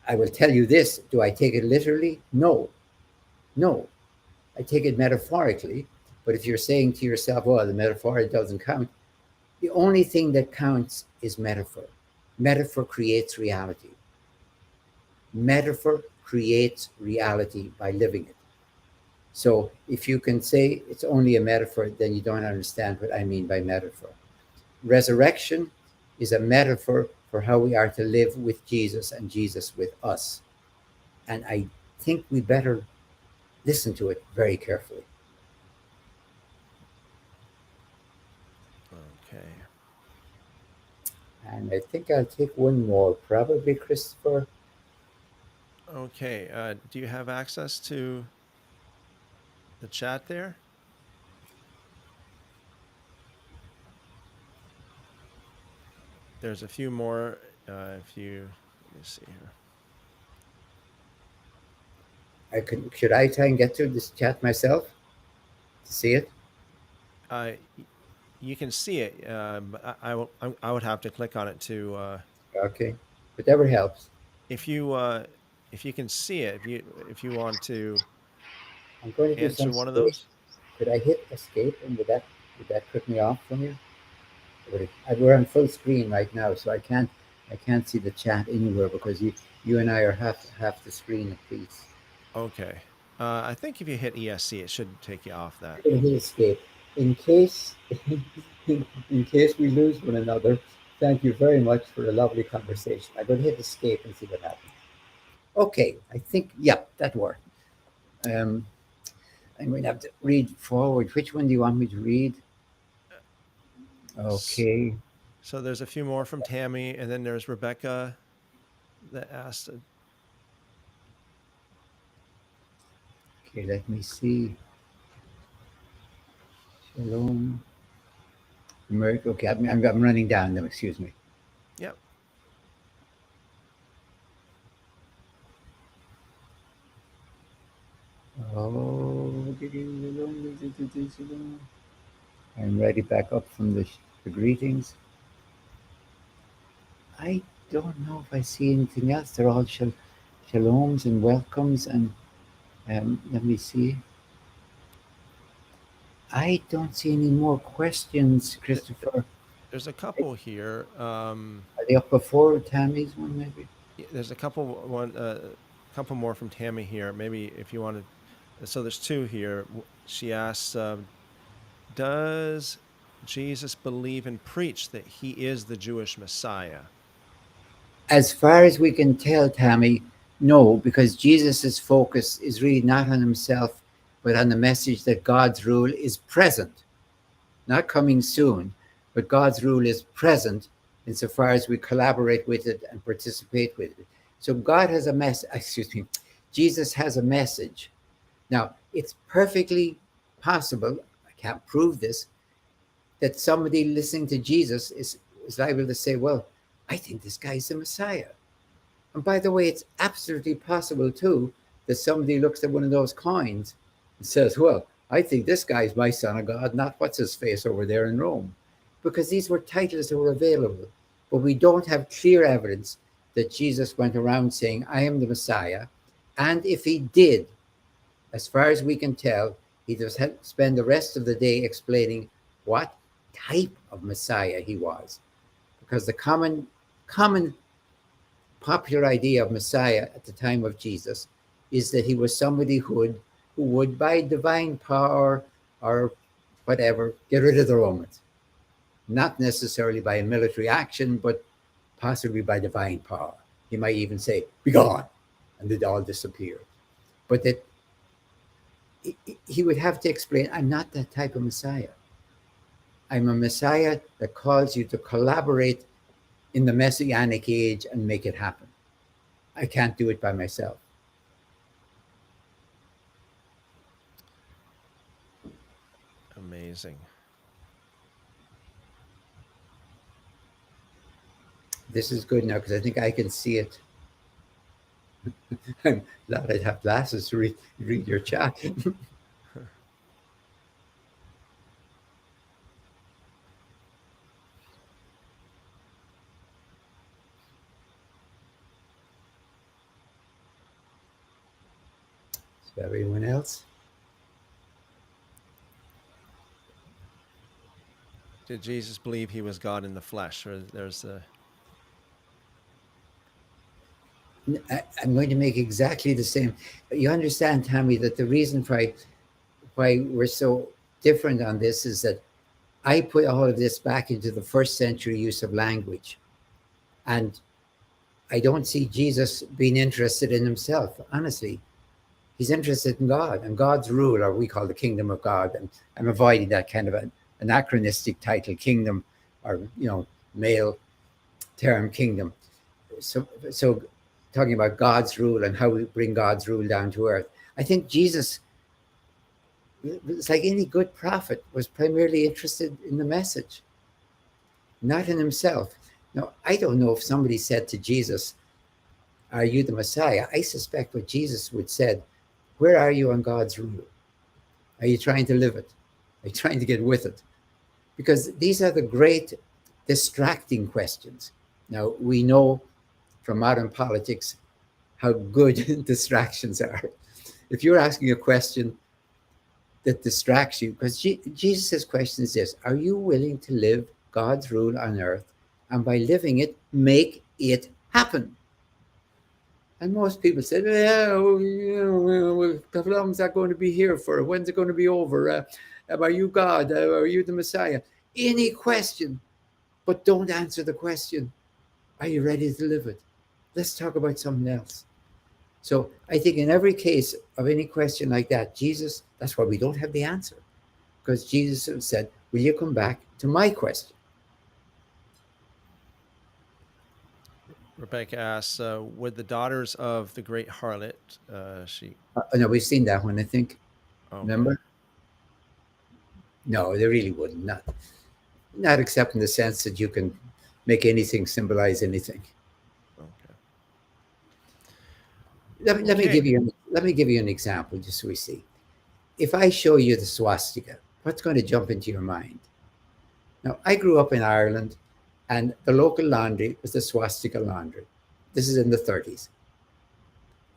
I will tell you this: do I take it literally? No, no. I take it metaphorically. But if you're saying to yourself, "Well, the metaphor, it doesn't count," the only thing that counts is metaphor. Metaphor creates reality. Metaphor creates reality by living it. So if you can say it's only a metaphor, then you don't understand what I mean by metaphor. Resurrection is a metaphor for how we are to live with Jesus and Jesus with us. And I think we better listen to it very carefully. Okay. And I think I'll take one more, probably, Christopher. Okay. Do you have access to the chat there? There's a few more. Let me see here. Should I try and get through this chat myself to see it? You can see it, but I would have to click on it to. Okay, whatever helps. If you can see it, if you want to I'm going to do some answer one of escape. those. Could I hit escape, and would that put me off from you? We're on full screen right now, so I can't see the chat anywhere because you and I are half the screen at piece. Okay. I think if you hit ESC, it should take you off that. I'm going to hit escape in case in case we lose one another. Thank you very much for a lovely conversation. I'm going to hit escape and see what happens. Okay, I think, yeah, that worked. I'm going to have to read forward. Which one do you want me to read? Okay. So there's a few more from Tammy, and then there's Rebecca that asked. Okay, let me see. Shalom. Okay, I'm running down them. Excuse me. Yep. Oh, I'm ready back up from the greetings. I don't know if I see anything else. They're all shaloms and welcomes, and let me see. I don't see any more questions, Christopher. There's a couple here. Are they up before Tammy's one, maybe? There's a couple more from Tammy here. Maybe if you wanted. So there's two here. She asks, does Jesus believe and preach that he is the Jewish Messiah? As far as we can tell, Tammy, no, because Jesus's focus is really not on himself, but on the message that God's rule is present, not coming soon, but God's rule is present insofar as we collaborate with it and participate with it. So God has a Jesus has a message. Now, it's perfectly possible, I can't prove this, that somebody listening to Jesus is liable to say, well, I think this guy's the Messiah. And by the way, it's absolutely possible too that somebody looks at one of those coins and says, well, I think this guy's my son of God, not what's his face over there in Rome. Because these were titles that were available. But we don't have clear evidence that Jesus went around saying, I am the Messiah. And if he did, as far as we can tell, he just had to spend the rest of the day explaining what type of Messiah he was. Because the common popular idea of Messiah at the time of Jesus is that he was somebody who would by divine power or whatever, get rid of the Romans. Not necessarily by a military action, but possibly by divine power. He might even say, "Be gone," and they'd all disappear. But that he would have to explain, "I'm not that type of Messiah. I'm a Messiah that calls you to collaborate in the messianic age and make it happen. I can't do it by myself." Amazing. This is good now because I think I can see it. I'm glad I'd have glasses to read your chat. So everyone else? Did Jesus believe he was God in the flesh? Or there's a... I'm going to make exactly the same. You understand, Tammy, that the reason why we're so different on this is that I put all of this back into the first century use of language. And I don't see Jesus being interested in himself, honestly. He's interested in God and God's rule, or we call the kingdom of God. And I'm avoiding that kind of an anachronistic title, kingdom, or male term, kingdom. So talking about God's rule and how we bring God's rule down to earth. I think Jesus, it's like any good prophet, was primarily interested in the message, not in himself. Now, I don't know if somebody said to Jesus, "Are you the Messiah?" I suspect what Jesus would said, "Where are you on God's rule? Are you trying to live it? Are you trying to get with it?" Because these are the great distracting questions. Now, we know from modern politics how good distractions are. If you're asking a question that distracts you, because Jesus' question is this: are you willing to live God's rule on earth, and by living it, make it happen? And most people said, "Yeah, how long is that going to be here for? When's it going to be over? Are you God? Are you the Messiah?" Any question, but don't answer the question. Are you ready to live it? Let's talk about something else. So I think in every case of any question like that, Jesus, that's why we don't have the answer. Because Jesus said, "Will you come back to my question?" Rebecca asks, would the daughters of the great harlot, she... No, we've seen that one, I think. Okay. Remember? No, they really wouldn't. Not except in the sense that you can make anything symbolize anything. Okay. Let me Okay. give you an example, just so we see. If I show you the swastika, what's going to jump into your mind? Now, I grew up in Ireland, and the local laundry was the swastika laundry. This is in the 30s.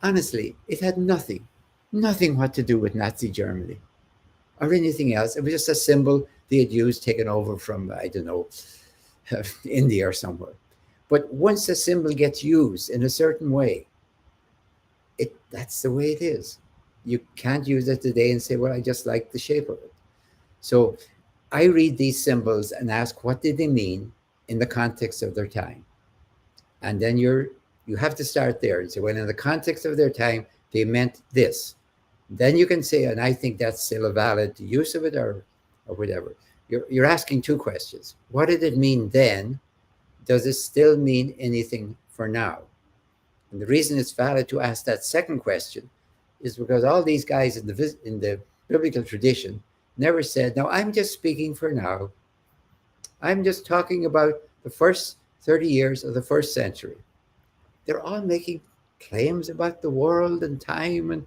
Honestly, it had nothing what to do with Nazi Germany or anything else. It was just a symbol they had used, taken over from, I don't know, India or somewhere. But once a symbol gets used in a certain way, that's the way it is. You can't use it today and say, "Well, I just like the shape of it." So I read these symbols and ask, what did they mean in the context of their time? And then you have to start there and say, well, in the context of their time, they meant this. Then you can say, and I think that's still a valid use of it, or whatever. You're asking two questions. What did it mean then? Does it still mean anything for now? And the reason it's valid to ask that second question is because all these guys in the biblical tradition never said, "Now I'm just speaking for now. I'm just talking about the first 30 years of the first century." They're all making claims about the world and time. And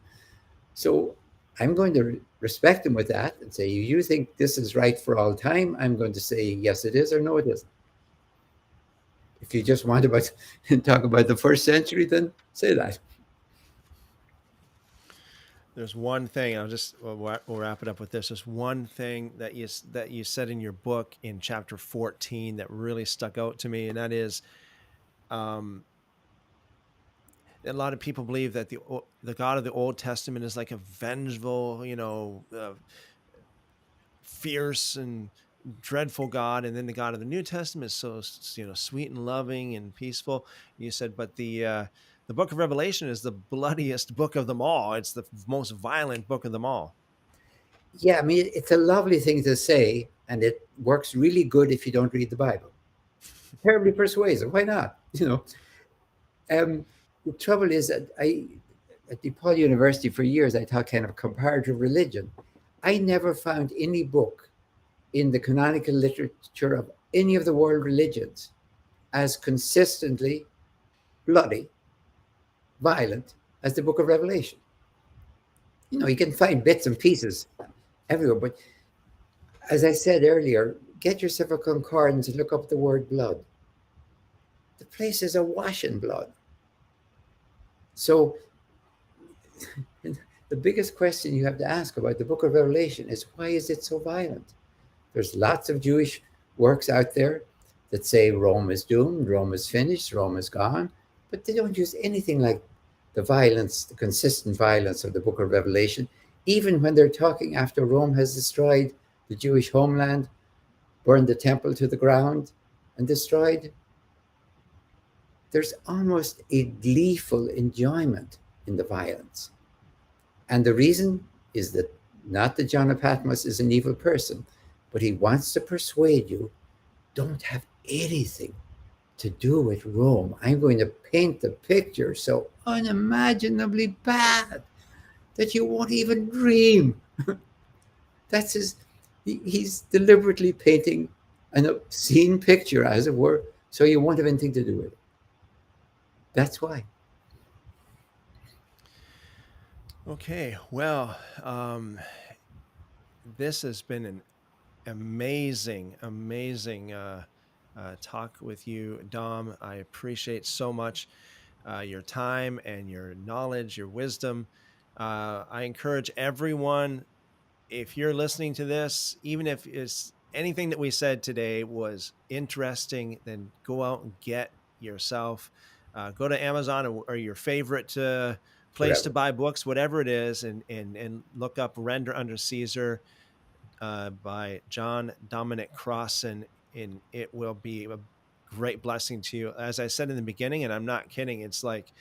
so I'm going to respect them with that and say, "You think this is right for all time?" I'm going to say, "Yes, it is," or "No, it isn't." If you just want to talk about the first century, then say that. There's one thing, we'll wrap it up with this. There's one thing that you said in your book in chapter 14 that really stuck out to me, and that is, a lot of people believe that the God of the Old Testament is like a vengeful, fierce and dreadful God, and then the God of the New Testament is so sweet and loving and peaceful. You said, but the book of Revelation is the bloodiest book of them all. It's the most violent book of them all. Yeah, I mean, it's a lovely thing to say, and it works really good if you don't read the Bible. Terribly persuasive. Why not? The trouble is that at DePaul University for years, I taught kind of comparative religion. I never found any book in the canonical literature of any of the world religions as consistently bloody, violent as the book of Revelation. You can find bits and pieces everywhere, but as I said earlier, get yourself a concordance and look up the word blood. The place is awash in blood. So the biggest question you have to ask about the book of Revelation is, why is it so violent? There's lots of Jewish works out there that say Rome is doomed, Rome is finished, Rome is gone, but they don't use anything like the violence, the consistent violence of the book of Revelation, even when they're talking after Rome has destroyed the Jewish homeland, burned the temple to the ground, and destroyed. There's almost a gleeful enjoyment in the violence. And the reason is that not that John of Patmos is an evil person, but he wants to persuade you, don't have anything to do with Rome. I'm going to paint the picture so unimaginably bad that you won't even dream. That's he's deliberately painting an obscene picture, as it were, so you won't have anything to do with it. That's why. Okay, well, this has been an amazing talk with you, Dom. I appreciate so much your time and your knowledge, your wisdom. I encourage everyone, if you're listening to this, even if it's anything that we said today was interesting, then go out and get yourself, go to Amazon or your favorite place to Whatever. buy books, whatever it is, and look up Render Under Caesar by Dominic Crossan, and it will be a great blessing to you. As I said in the beginning, and I'm not kidding, it's like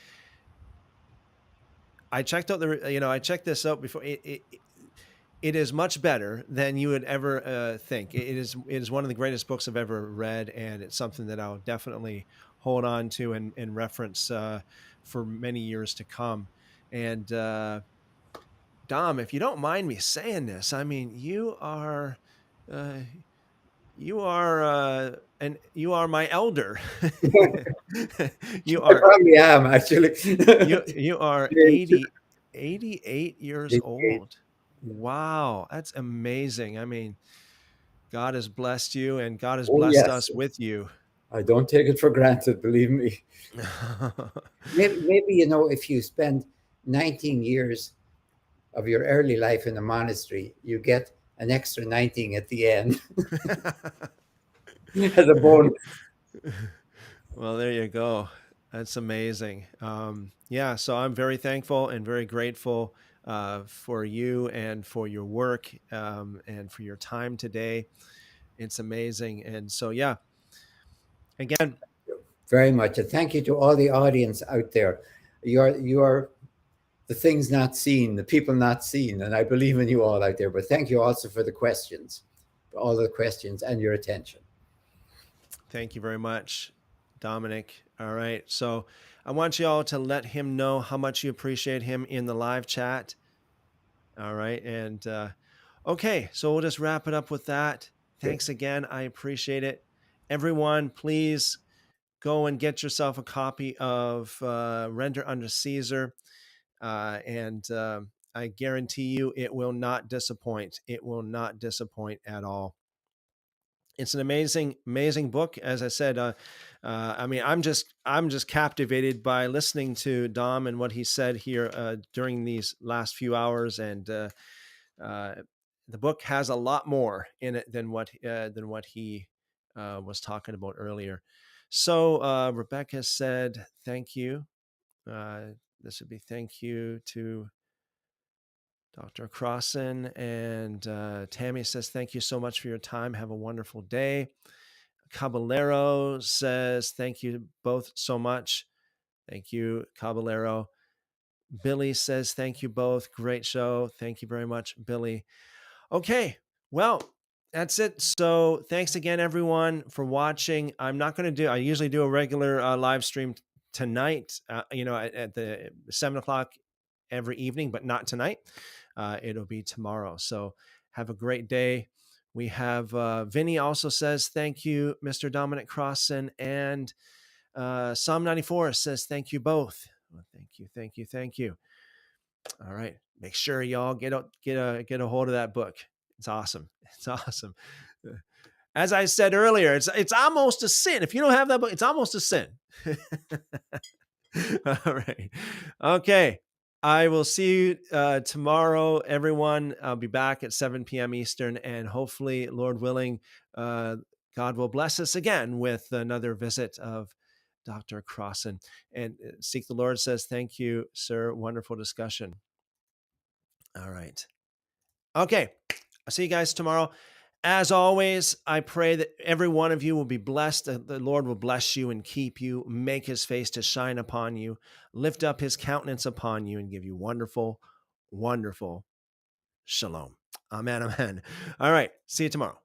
I checked this out before. It is much better than you would ever think. It is one of the greatest books I've ever read, and it's something that I'll definitely hold on to and reference for many years to come. And Dom, if you don't mind me saying this, I mean, uh, and you are my elder. you I are probably am, actually. you are Yeah. 88 years old. Wow, that's amazing. I mean, God has blessed you, and God has Oh, blessed yes. us with you. I don't take it for granted, believe me. Maybe, if you spend 19 years of your early life in a monastery, you get an extra 19 at the end as a bonus. Well, there you go. That's amazing. Yeah, so I'm very thankful and very grateful for you and for your work and for your time today. It's amazing. And so, yeah, again, Very much. And thank you to all the audience out there. You are the things not seen, the people not seen. And I believe in you all out there. But thank you also for the questions, for all the questions and your attention. thank you very much, Dominic. All right. So I want you all to let him know how much you appreciate him in the live chat. All right. And okay. So we'll just wrap it up with that. Okay. Thanks again. I appreciate it. Everyone, please go and get yourself a copy of Render Under Caesar. And I guarantee you it will not disappoint. It will not disappoint at all. It's an amazing book. As I said, I mean, I'm just captivated by listening to Dom and what he said here during these last few hours, and uh, the book has a lot more in it than what he was talking about earlier. So Rebecca said, "Thank you." This would be thank you to Dr. Crossan and Tammy says, thank you so much for your time. Have a wonderful day. Caballero says, thank you both so much. Thank you, Caballero. Billy says, thank you both. Great show. Thank you very much, Billy. Okay, well, that's it. So thanks again, everyone, for watching. I usually do a regular live stream tonight, at the 7 o'clock every evening, but not tonight. It'll be tomorrow. So have a great day. We have Vinny also says, thank you, Mr. Dominic Crossan, and Psalm 94 says, thank you both. Well, thank you. All right. Make sure y'all get a hold of that book. It's awesome. As I said earlier, it's almost a sin. If you don't have that book, it's almost a sin. All right. Okay. I will see you tomorrow, everyone. I'll be back at 7 p.m. Eastern, and hopefully, Lord willing, God will bless us again with another visit of Dr. Crossan. And Seek the Lord says, thank you, sir. Wonderful discussion. All right. Okay. I'll see you guys tomorrow. As always, I pray that every one of you will be blessed, that the Lord will bless you and keep you, make his face to shine upon you, lift up his countenance upon you, and give you wonderful, wonderful shalom. Amen, amen. All right. See you tomorrow.